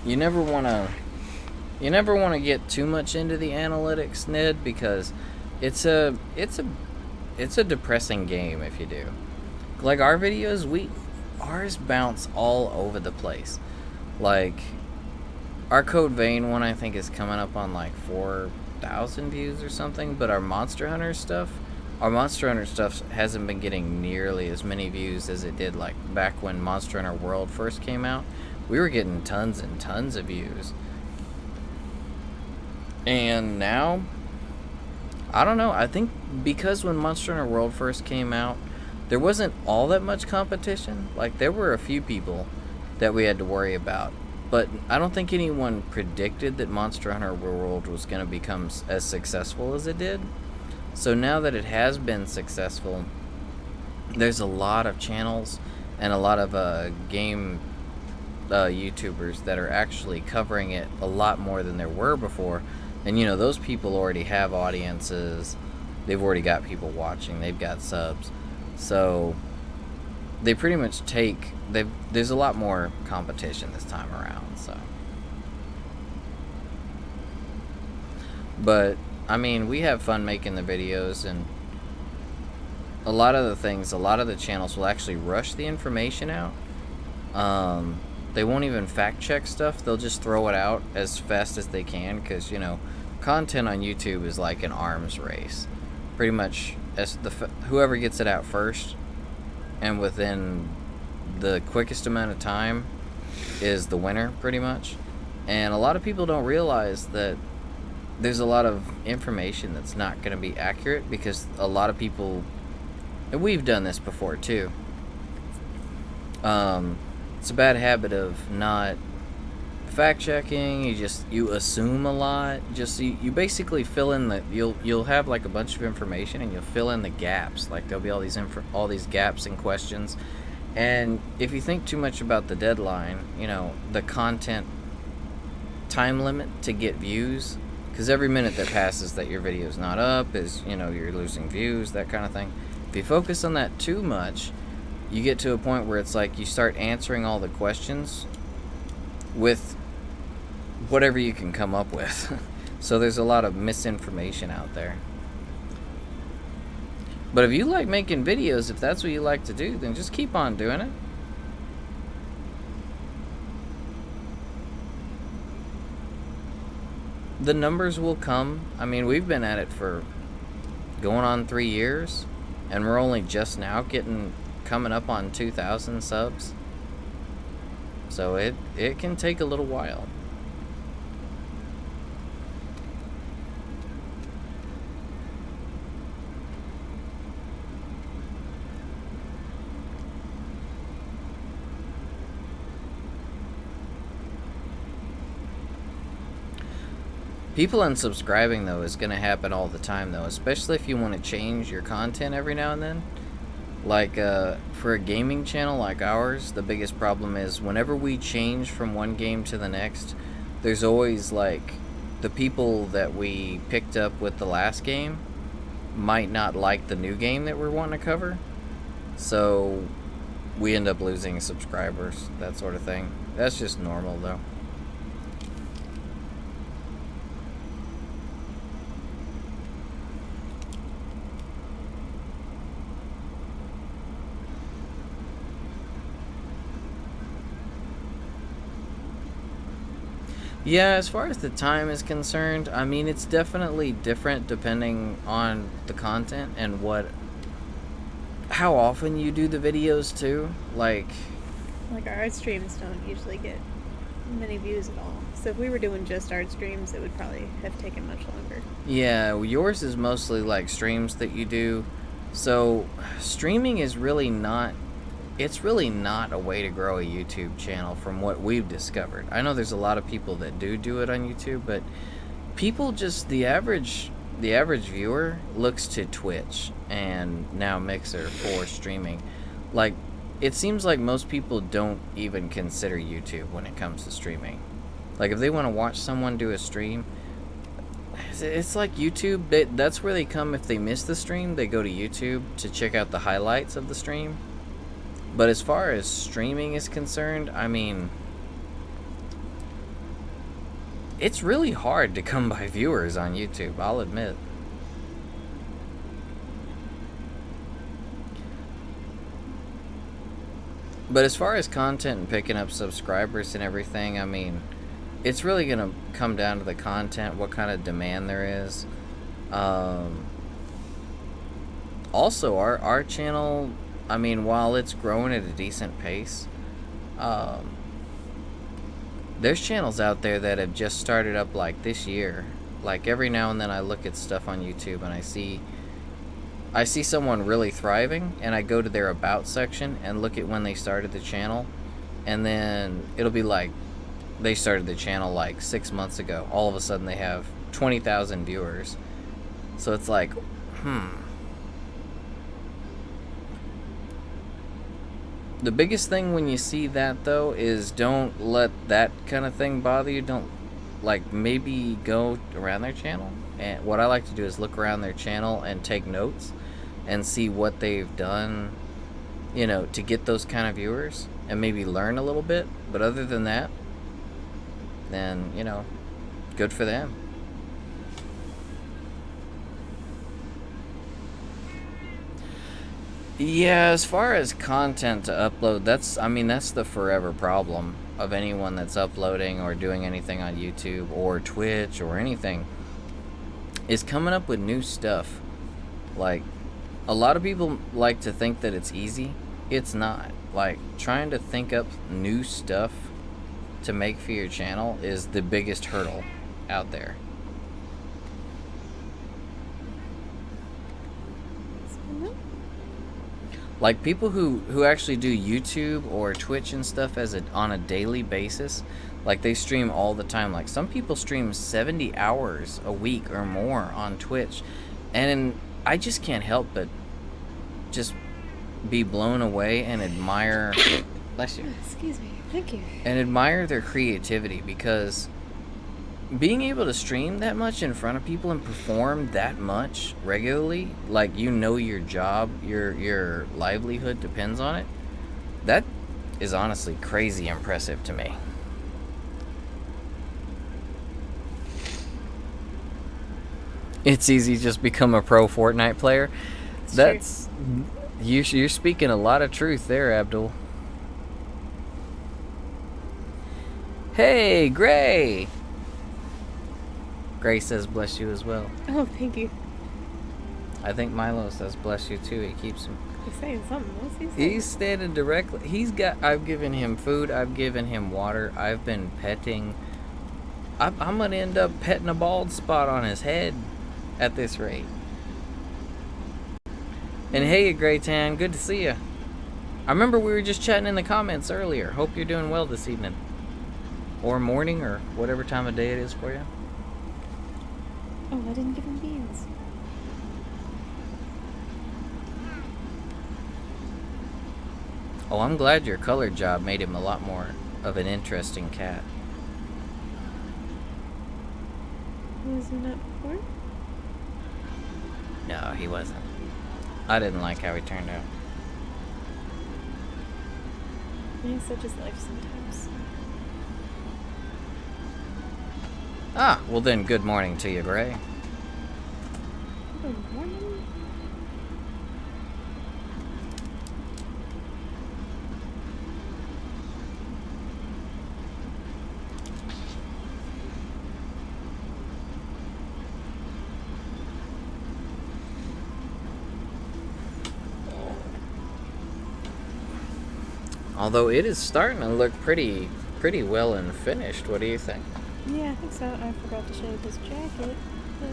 You never want to get too much into the analytics, Ned, because it's a depressing game if you do. Like our videos, ours bounce all over the place. Like our Code Vein one, I think, is coming up on like 4,000 views or something, but our Monster Hunter stuff hasn't been getting nearly as many views as it did like back when Monster Hunter World first came out. We were getting tons and tons of views. And now, I don't know, I think because when Monster Hunter World first came out, there wasn't all that much competition. Like, there were a few people that we had to worry about. But I don't think anyone predicted that Monster Hunter World was going to become as successful as it did. So now that it has been successful, there's a lot of channels and a lot of game YouTubers that are actually covering it a lot more than there were before. And, you know, those people already have audiences. They've already got people watching. They've got subs. So they pretty much there's a lot more competition this time around, so. But, I mean, we have fun making the videos, and a lot of the channels will actually rush the information out. They won't even fact check stuff. They'll just throw it out as fast as they can, because, you know, content on YouTube is like an arms race. Pretty much, whoever gets it out first and within the quickest amount of time is the winner, pretty much. And a lot of people don't realize that there's a lot of information that's not going to be accurate, because a lot of people, and we've done this before too, it's a bad habit of not fact checking. You assume a lot. You basically fill in you'll have like a bunch of information, and you'll fill in the gaps. Like there'll be all these gaps and questions, and if you think too much about the deadline, you know, the content time limit to get views, because every minute that passes that your video's not up is, you know, you're losing views, that kind of thing. If you focus on that too much, you get to a point where it's like you start answering all the questions with whatever you can come up with. So there's a lot of misinformation out there. But if you like making videos, if that's what you like to do, then just keep on doing it. The numbers will come. I mean, we've been at it for going on 3 years, and we're only just now coming up on 2,000 subs. So it can take a little while. People unsubscribing, though, is going to happen all the time, though, especially if you want to change your content every now and then. Like, for a gaming channel like ours, the biggest problem is whenever we change from one game to the next, there's always, like, the people that we picked up with the last game might not like the new game that we're wanting to cover. So we end up losing subscribers, that sort of thing. That's just normal, though. Yeah, as far as the time is concerned, I mean, it's definitely different depending on the content and how often you do the videos too. Like our art streams don't usually get many views at all. So if we were doing just art streams, it would probably have taken much longer. Yeah, yours is mostly like streams that you do. So streaming is really not a way to grow a YouTube channel from what we've discovered. I know there's a lot of people that do it on YouTube, but people just, the average viewer looks to Twitch and now Mixer for streaming. Like, it seems like most people don't even consider YouTube when it comes to streaming. Like, if they want to watch someone do a stream, it's like YouTube. That's where they come if they miss the stream. They go to YouTube to check out the highlights of the stream. But as far as streaming is concerned, I mean, it's really hard to come by viewers on YouTube, I'll admit. But as far as content and picking up subscribers and everything, I mean, it's really going to come down to the content, what kind of demand there is. Also, our channel, I mean, while it's growing at a decent pace, there's channels out there that have just started up like this year. Like every now and then I look at stuff on YouTube and I see someone really thriving, and I go to their about section and look at when they started the channel, and then it'll be like they started the channel like 6 months ago. All of a sudden they have 20,000 viewers. So it's like, The biggest thing when you see that, though, is don't let that kind of thing bother you. Don't, like, maybe go around their channel. And what I like to do is look around their channel and take notes and see what they've done, you know, to get those kind of viewers, and maybe learn a little bit. But other than that, then, you know, good for them. Yeah, as far as content to upload, that's the forever problem of anyone that's uploading or doing anything on YouTube or Twitch or anything, is coming up with new stuff. Like, a lot of people like to think that it's easy. It's not. Like, trying to think up new stuff to make for your channel is the biggest hurdle out there. Like, people who actually do YouTube or Twitch and stuff on a daily basis, like, they stream all the time. Like, some people stream 70 hours a week or more on Twitch, and I just can't help but just be blown away and admire bless you. Excuse me. Thank you. And admire their creativity, because being able to stream that much in front of people and perform that much regularly, like, you know, your job, your livelihood depends on it, that is honestly crazy impressive to me. It's easy to just become a pro Fortnite player. That's you're speaking a lot of truth there, Abdul. Hey, Gray! Gray says bless you as well. Oh, thank you. I think Milo says bless you too. He keeps him. He's saying something. What's he saying? He's standing directly. I've given him food. I've given him water. I've been petting. I'm gonna end up petting a bald spot on his head at this rate. And hey, Gray Tan, good to see you. I remember we were just chatting in the comments earlier. Hope you're doing well this evening. Or morning, or whatever time of day it is for you. Oh, I didn't give him beans. Oh, I'm glad your color job made him a lot more of an interesting cat. Was he not before? No, he wasn't. I didn't like how he turned out. Yeah, such is life sometimes. Ah, well then, good morning to you, Gray. Good morning. Although it is starting to look pretty well and finished. What do you think? Yeah, I think so. I forgot to shave his jacket, but...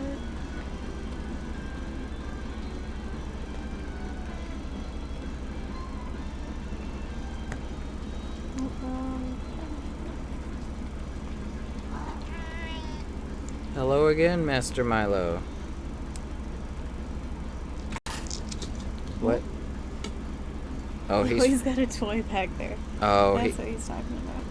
Hello again, Master Milo. What? Oh, he's got a toy back there. Oh, That's what he's talking about.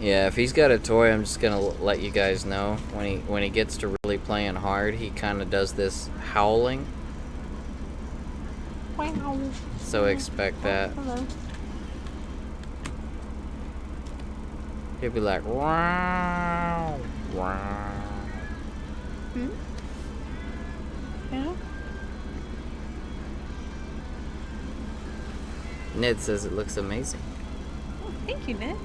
Yeah, if he's got a toy, I'm just gonna let you guys know. When he gets to really playing hard, he kind of does this howling. Wow. So expect that. Hello. He'll be like, wow, wow. Yeah. Ned says it looks amazing. Oh, thank you, Ned.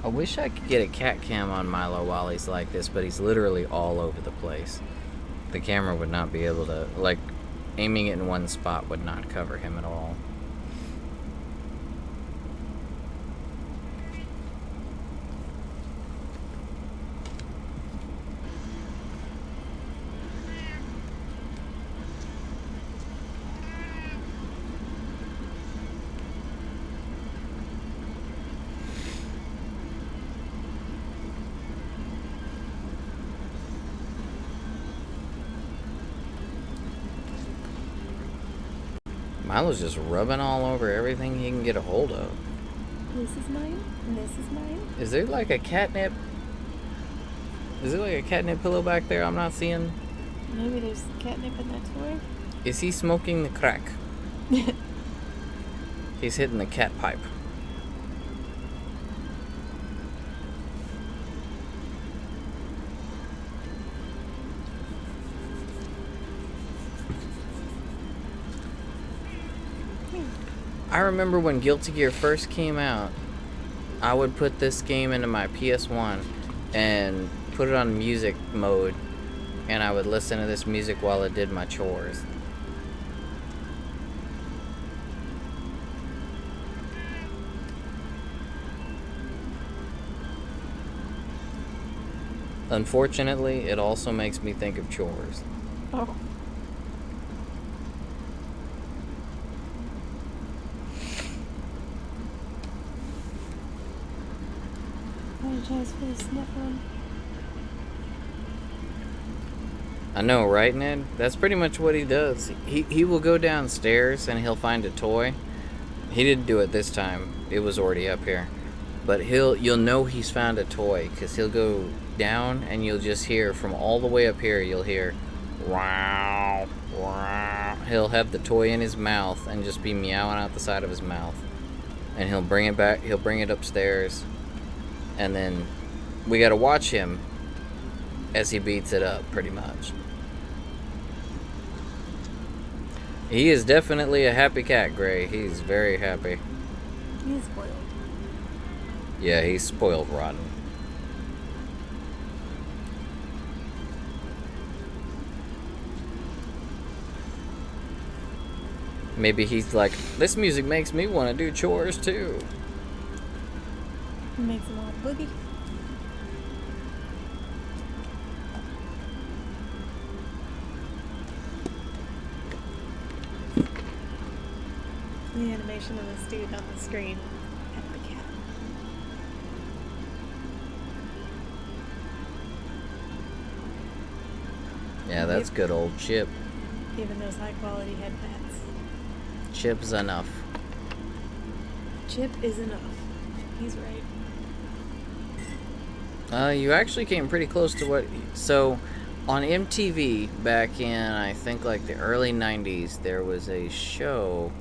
I wish I could get a cat cam on Milo while he's like this, but he's literally all over the place. The camera would not be able to, like, aiming it in one spot would not cover him at all. Milo's just rubbing all over everything he can get a hold of. This is mine. And this is mine. Is there like a catnip? Is there like a catnip pillow back there I'm not seeing? Maybe there's catnip in that toy. Is he smoking the crack? He's hitting the cat pipe. I remember when Guilty Gear first came out, I would put this game into my PS1 and put it on music mode, and I would listen to this music while I did my chores. Unfortunately, it also makes me think of chores. Oh. Apologize for the sniffling. I know, right, Ned? That's pretty much what he does. He will go downstairs and he'll find a toy. He didn't do it this time. It was already up here. But you'll know he's found a toy because he'll go down and you'll just hear from all the way up here, you'll hear wow, wow. He'll have the toy in his mouth and just be meowing out the side of his mouth. And he'll bring it back, he'll bring it upstairs. And then we gotta watch him as he beats it up, pretty much. He is definitely a happy cat, Gray. He's very happy. He's spoiled. Yeah, he's spoiled rotten. Maybe he's like, this music makes me want to do chores too. It makes him all boogie. The animation of this dude on the screen. Happy cat. Yeah, that's good old Chip. Even those high quality head pats. Chip's enough. Chip is enough. He's right. You actually came pretty close to what... So, on MTV, back in, I think, like, the early 90s, there was a show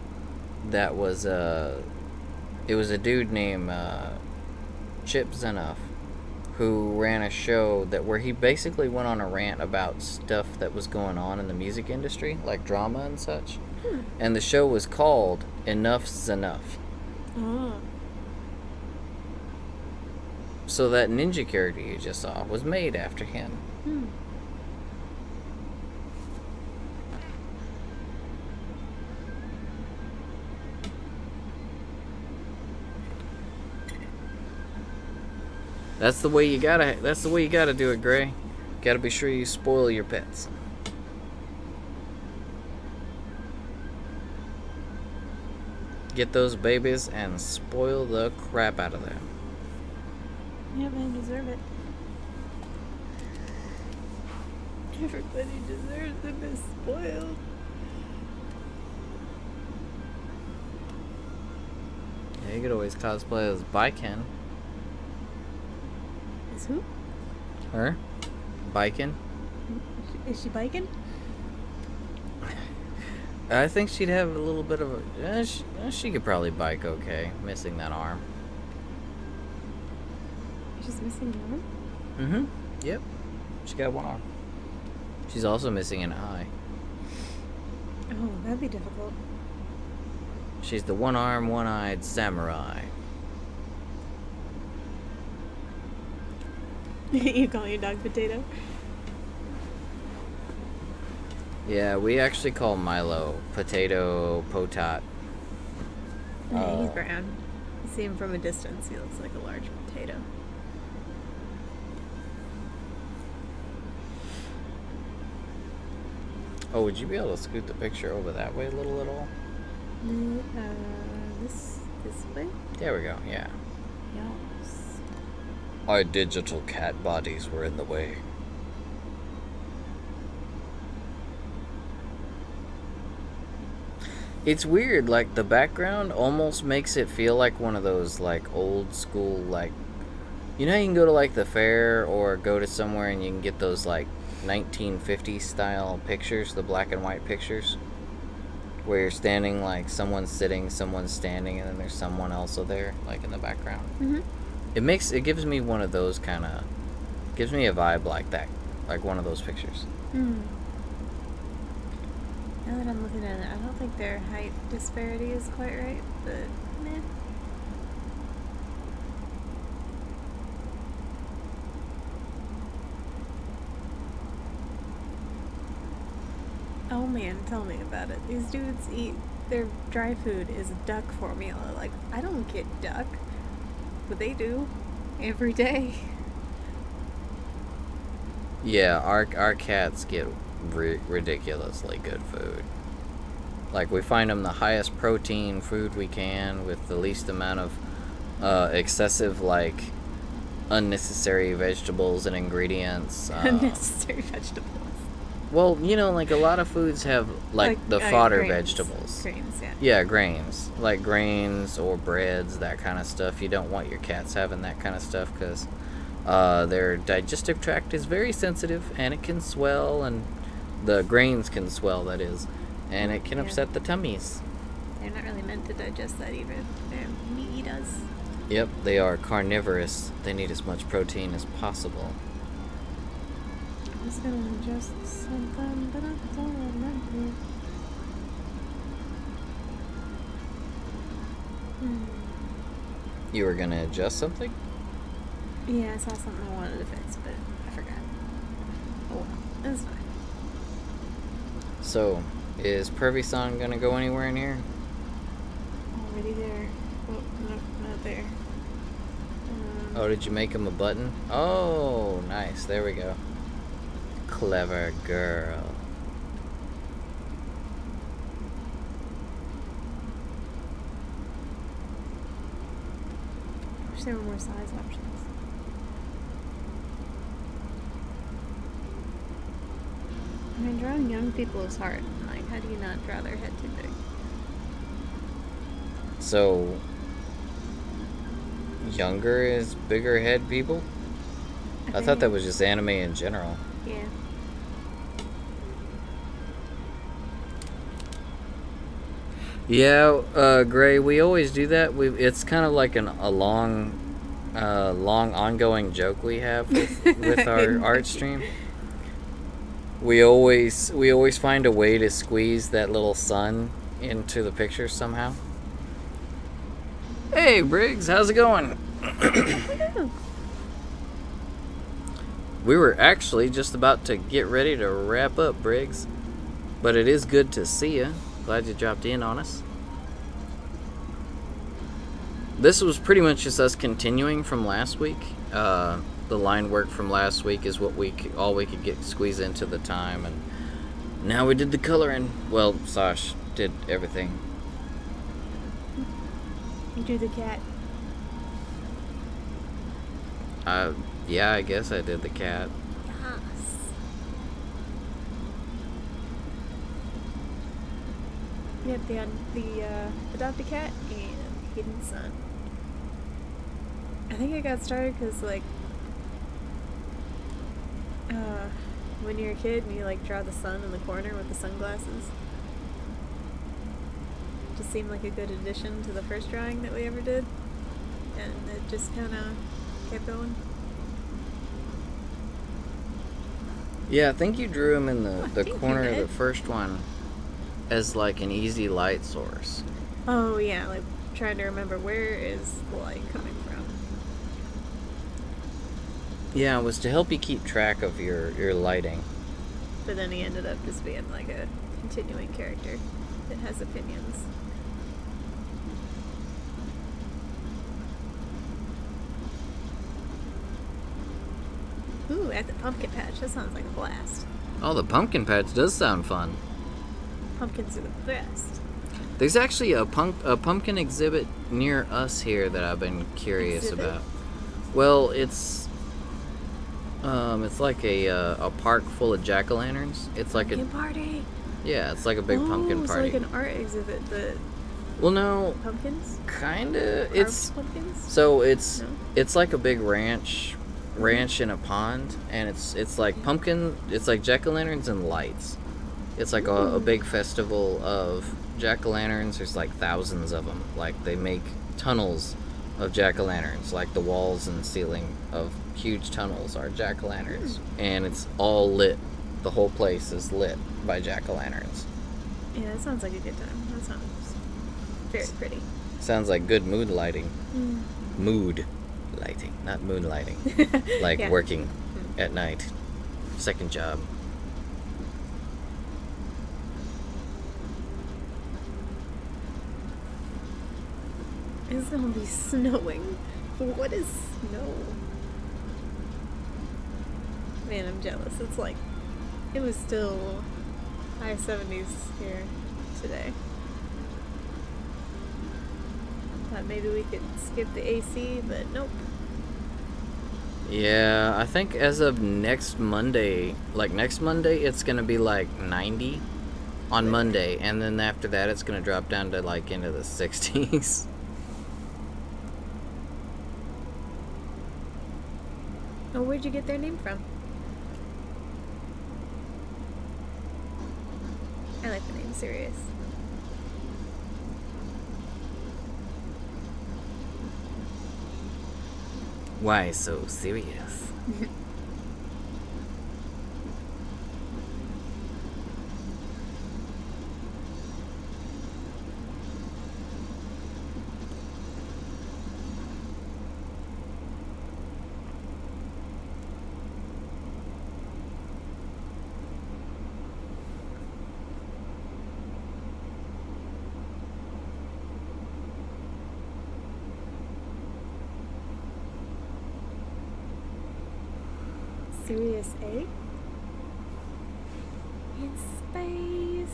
that was, it was a dude named, Chip Zenoff, who ran a show where he basically went on a rant about stuff that was going on in the music industry, like drama and such. And the show was called Enough's Enough. Oh. So that ninja character you just saw was made after him. That's the way you gotta do it, Gray. Gotta be sure you spoil your pets. Get those babies and spoil the crap out of them. Yeah, they deserve it. Everybody deserves to be spoiled. Yeah, you could always cosplay as Biken. Is who? Her? Biken? Is she biking? I think she'd have a little bit of a... she could probably bike okay, missing that arm. She's missing an arm? Mm-hmm. Yep. She got one arm. She's also missing an eye. Oh, that'd be difficult. She's the one-armed, one-eyed samurai. You call your dog Potato? Yeah, we actually call Milo Potato Potat. Yeah, he's brown. You see him from a distance, he looks like a large potato. Oh, would you be able to scoot the picture over that way a little at all? This way? There we go, yeah. Yes. Our digital cat bodies were in the way. It's weird, like, the background almost makes it feel like one of those, like, old school, like... You know how you can go to, like, the fair or go to somewhere and you can get those, like, 1950s style pictures, the black and white pictures? Where you're standing, like, someone's sitting, someone's standing, and then there's someone else there, like, in the background. Mm-hmm. It gives me one of those kind of... Gives me a vibe like that. Like one of those pictures. Mm. Now that I'm looking at it, I don't think their height disparity is quite right, but meh. Oh man, tell me about it. These dudes eat, their dry food is duck formula. Like, I don't get duck, but they do every day. Yeah, our cats get ridiculously good food. Like, we find them the highest protein food we can with the least amount of excessive, like, unnecessary vegetables and ingredients. Unnecessary vegetables. Well, you know, like, a lot of foods have, like the fodder grains. vegetables. Grains, yeah. Yeah, grains. Like grains or breads, that kind of stuff. You don't want your cats having that kind of stuff because their digestive tract is very sensitive and it can swell, and the grains can swell, that is, and it can upset the tummies. They're not really meant to digest that either. They're meat eaters. Yep, they are carnivorous. They need as much protein as possible. I was gonna adjust something, but I don't remember. You were gonna adjust something? Yeah, I saw something I wanted to fix, but I forgot. Oh well, it's fine. So, is Pervy-san gonna go anywhere in here? Already there. Oh, no, not there. Oh, did you make him a button? Oh, nice. There we go. Clever girl. Wish there were more size options. I mean, drawing young people is hard. Like, how do you not draw their head too big? So, younger is bigger head people? I thought that was just anime in general. Yeah. Yeah, Gray, we always do that. It's kind of like a long ongoing joke we have with our art stream. We always find a way to squeeze that little sun into the picture somehow. Hey, Briggs, how's it going? We were actually just about to get ready to wrap up, Briggs. But it is good to see you. Glad you dropped in on us. This was pretty much just us continuing from last week. The line work from last week is all we could get squeezed into the time, and now we did the coloring. Well, Sash did everything. You do the cat. Yeah, I guess I did the cat. Yes. Yep, the Adopt a Cat and Hidden Sun. I think I got started because, like, when you're a kid and you, like, draw the sun in the corner with the sunglasses. It just seemed like a good addition to the first drawing that we ever did. And it just kind of kept going. Yeah, I think you drew him in the thank you, corner of Ed. the first one as like an easy light source. Oh, yeah, like trying to remember where is the light coming from. Yeah, it was to help you keep track of your lighting. But then he ended up just being like a continuing character that has opinions. Ooh, at the pumpkin patch. That sounds like a blast. Oh, the pumpkin patch does sound fun. Pumpkins are the best. There's actually a pumpkin exhibit near us here that I've been curious about. Well, it's like a park full of jack-o'-lanterns. It's like pumpkin party. Yeah, it's like a big pumpkin party. It's like an art exhibit, but well, no, pumpkins. Kinda. It's pumpkins. So it's like a big ranch in a pond, and it's like pumpkin. It's like jack-o'-lanterns and lights. It's like a big festival of jack-o'-lanterns. There's like thousands of them. Like they make tunnels of jack-o'-lanterns. Like the walls and ceiling of huge tunnels are jack-o'-lanterns, and it's all lit. The whole place is lit by jack-o'-lanterns. Yeah, that sounds like a good time. That sounds very pretty. Sounds like good mood lighting. Mood lighting, not moonlighting. Like working at night. Second job. It's gonna be snowing. What is snow? Man, I'm jealous. It's like, it was still high 70s here today. Thought maybe we could skip the AC, but nope. Yeah, I think as of next Monday, it's gonna be like 90 on Monday, and then after that it's gonna drop down to like into the 60s. Oh, where'd you get their name from? I like the name Sirius. Why so serious? Sirius A? In space.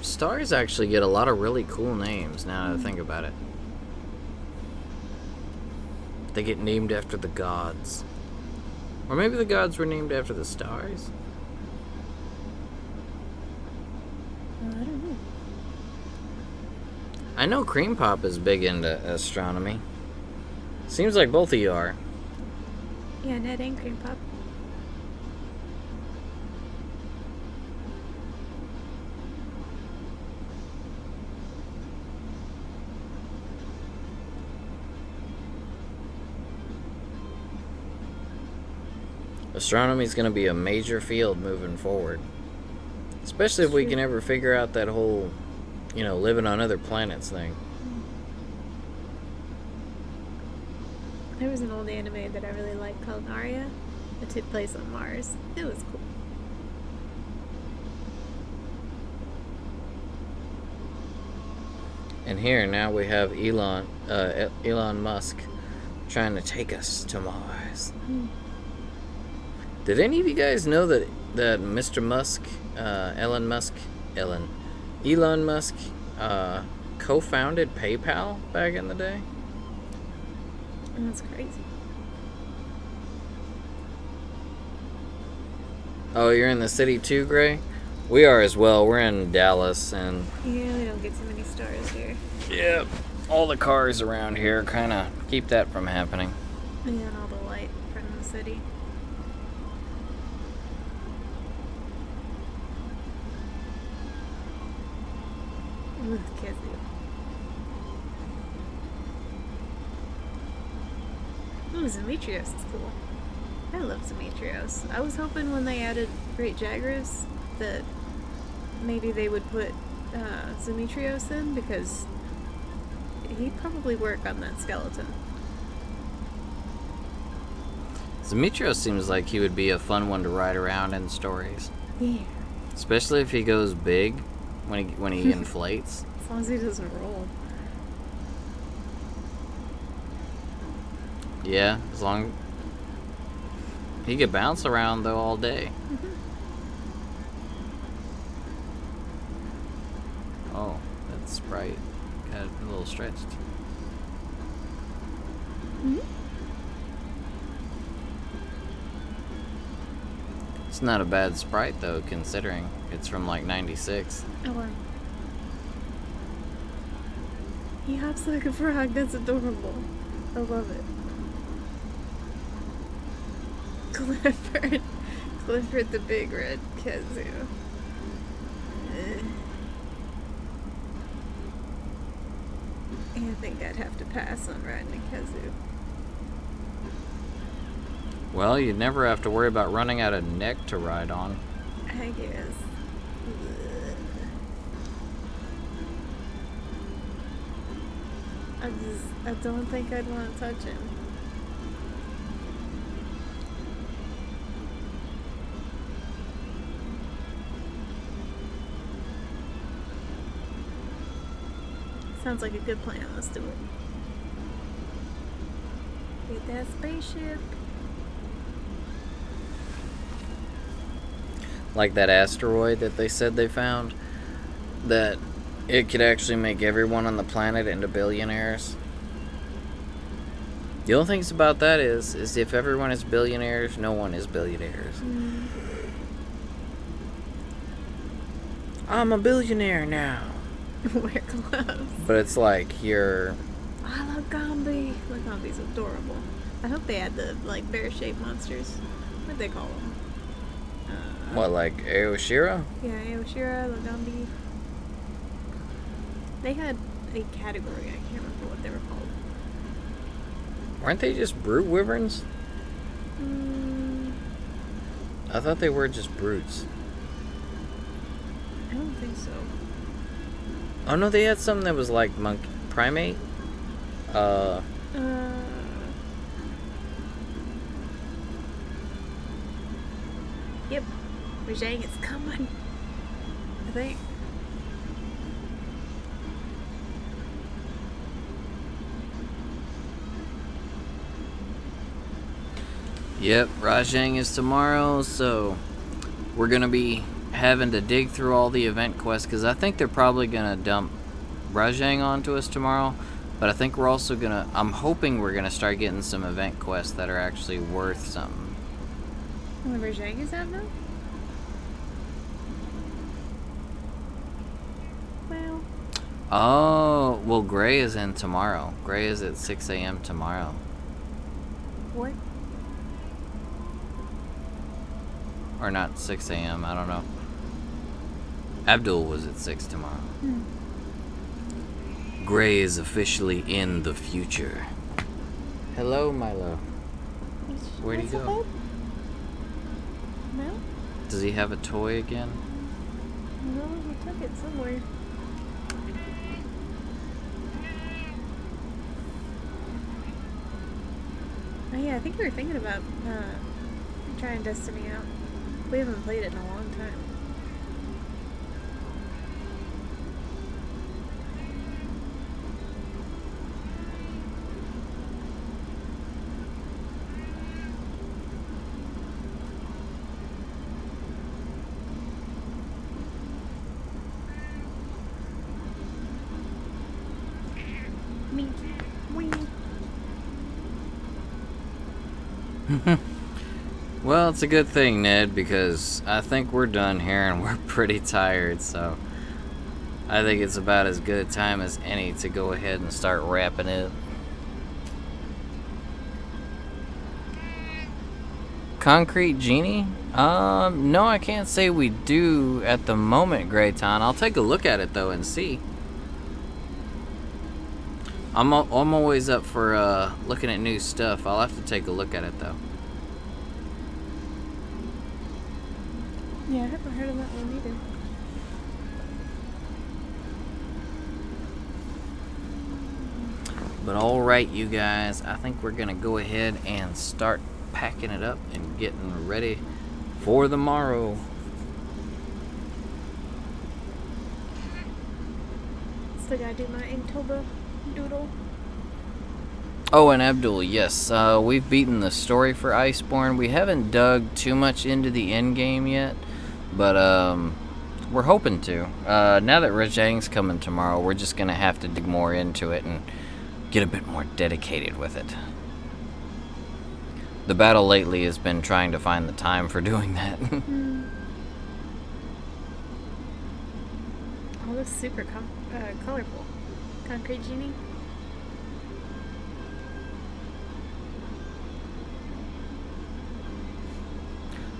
Stars actually get a lot of really cool names now that I think about it. They get named after the gods. Or maybe the gods were named after the stars? I don't know. I know Cream Pop is big into astronomy. Seems like both of you are. Yeah, Ned and Cream Pop. Astronomy's going to be a major field moving forward. Especially if we can ever figure out that whole, living on other planets thing. There was an old anime that I really liked called Aria. It took place on Mars. It was cool. And here now we have Elon Musk trying to take us to Mars. Did any of you guys know that Mr. Musk, Elon Musk, co-founded PayPal back in the day? That's crazy. Oh, you're in the city too, Gray? We are as well. We're in Dallas, and Yeah, we don't get too many stars here. yeah, all the cars around here kind of keep that from happening. Yeah, and all the light in front of the city. Ugh, Kizzy. Ooh, Demetrios is cool. I love Demetrios. I was hoping when they added Great Jaggers that maybe they would put Demetrios in, because he'd probably work on that skeleton. Demetrios seems like he would be a fun one to ride around in stories. Yeah. Especially if he goes big when he inflates. As long as he doesn't roll. Yeah, as long he could bounce around though all day. Oh, that Sprite got a little stretched. It's not a bad Sprite though, considering it's from like '96. Oh, wow. He hops like a frog. That's adorable. I love it. Clifford the big red kazoo. I think I'd have to pass on riding a kazoo. Well, you'd never have to worry about running out of neck to ride on. I guess. I don't think I'd want to touch him. Sounds like a good plan. Let's do it. Get that spaceship. Like that asteroid that they said they found, that it could actually make everyone on the planet into billionaires. The only things about that is if everyone is billionaires, no one is billionaires. I'm a billionaire now. Wear gloves. But it's like you're... I love Gombi. Gombi's adorable. I hope they add the like bear-shaped monsters. What'd they call them? What, like Aoshira? Yeah, Aoshira, Lagombi. They had a category. I can't remember what they were called. Weren't they just brute wyverns? I thought they were just brutes. I don't think so. Oh no, they had something that was like primate. Yep. Rajang is coming. I think. Yep, Rajang is tomorrow, so we're gonna be having to dig through all the event quests, because I think they're probably gonna dump Rajang onto us tomorrow, but I think we're also gonna, I'm hoping we're gonna start getting some event quests that are actually worth something. Where Rajang is at now? Well. Oh, well, Gray is in tomorrow. Gray is at 6 a.m. tomorrow. What? Or not 6 a.m., I don't know. Abdul was at 6 tomorrow. Gray is officially in the future. Hello, Milo. Where'd he go? No? Does he have a toy again? No, he took it somewhere. Oh yeah, I think we were thinking about trying Destiny out. We haven't played it in a long time. Well, it's a good thing, Ned, because I think we're done here and we're pretty tired, so I think it's about as good a time as any to go ahead and start wrapping it. Concrete Genie? No, I can't say we do at the moment, Grayton. I'll take a look at it, though, and see. I'm always up for looking at new stuff. I'll have to take a look at it, though. Yeah, I haven't heard of that one either. But alright, you guys, I think we're going to go ahead and start packing it up and getting ready for the morrow. Still gotta do my Inktober doodle. Oh, and Abdul, yes, we've beaten the story for Iceborne. We haven't dug too much into the end game yet, but we're hoping to. Now that Rajang's coming tomorrow, we're just going to have to dig more into it and get a bit more dedicated with it. The battle lately has been trying to find the time for doing that. Oh, this is super colorful. Concrete Genie.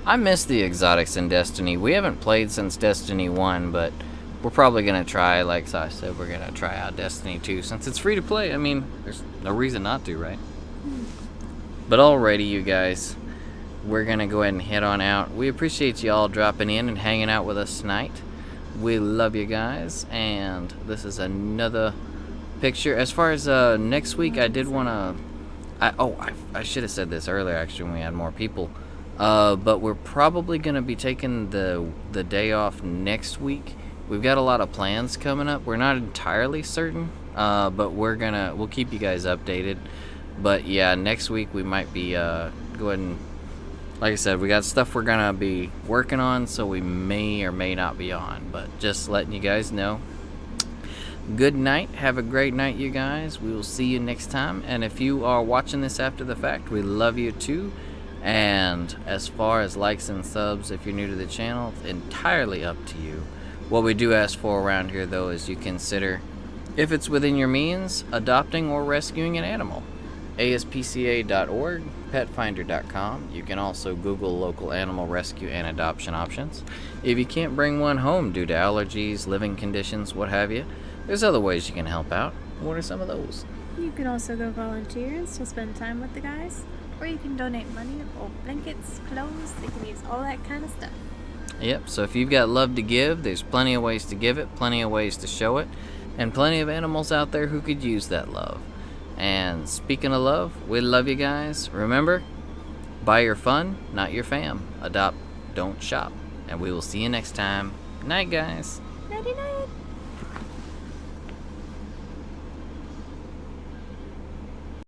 I miss the exotics in Destiny. We haven't played since Destiny 1, but we're probably going to try, like I said, we're going to try out Destiny 2 since it's free to play. I mean, there's no reason not to, right? But alrighty, you guys. We're going to go ahead and head on out. We appreciate you all dropping in and hanging out with us tonight. We love you guys, and this is another picture. As far as next week, I did want to... I should have said this earlier, actually, when we had more people. But we're probably going to be taking the day off next week. We've got a lot of plans coming up. We're not entirely certain, but we'll keep you guys updated. But yeah, next week we might be going, and, like I said, we got stuff we're going to be working on, so we may or may not be on. But just letting you guys know. Good night. Have a great night, you guys. We will see you next time. And if you are watching this after the fact, we love you too. And as far as likes and subs, if you're new to the channel, it's entirely up to you. What we do ask for around here, though, is you consider, if it's within your means, adopting or rescuing an animal. ASPCA.org, petfinder.com. You can also Google local animal rescue and adoption options. If you can't bring one home due to allergies, living conditions, what have you, there's other ways you can help out. What are some of those? You can also go volunteer and still spend time with the guys. Or you can donate money or blankets, clothes. They can use all that kind of stuff. Yep, so if you've got love to give, there's plenty of ways to give it, plenty of ways to show it, and plenty of animals out there who could use that love. And speaking of love, we love you guys. Remember, buy your fun, not your fam. Adopt, don't shop. And we will see you next time. Night, guys. Nighty night.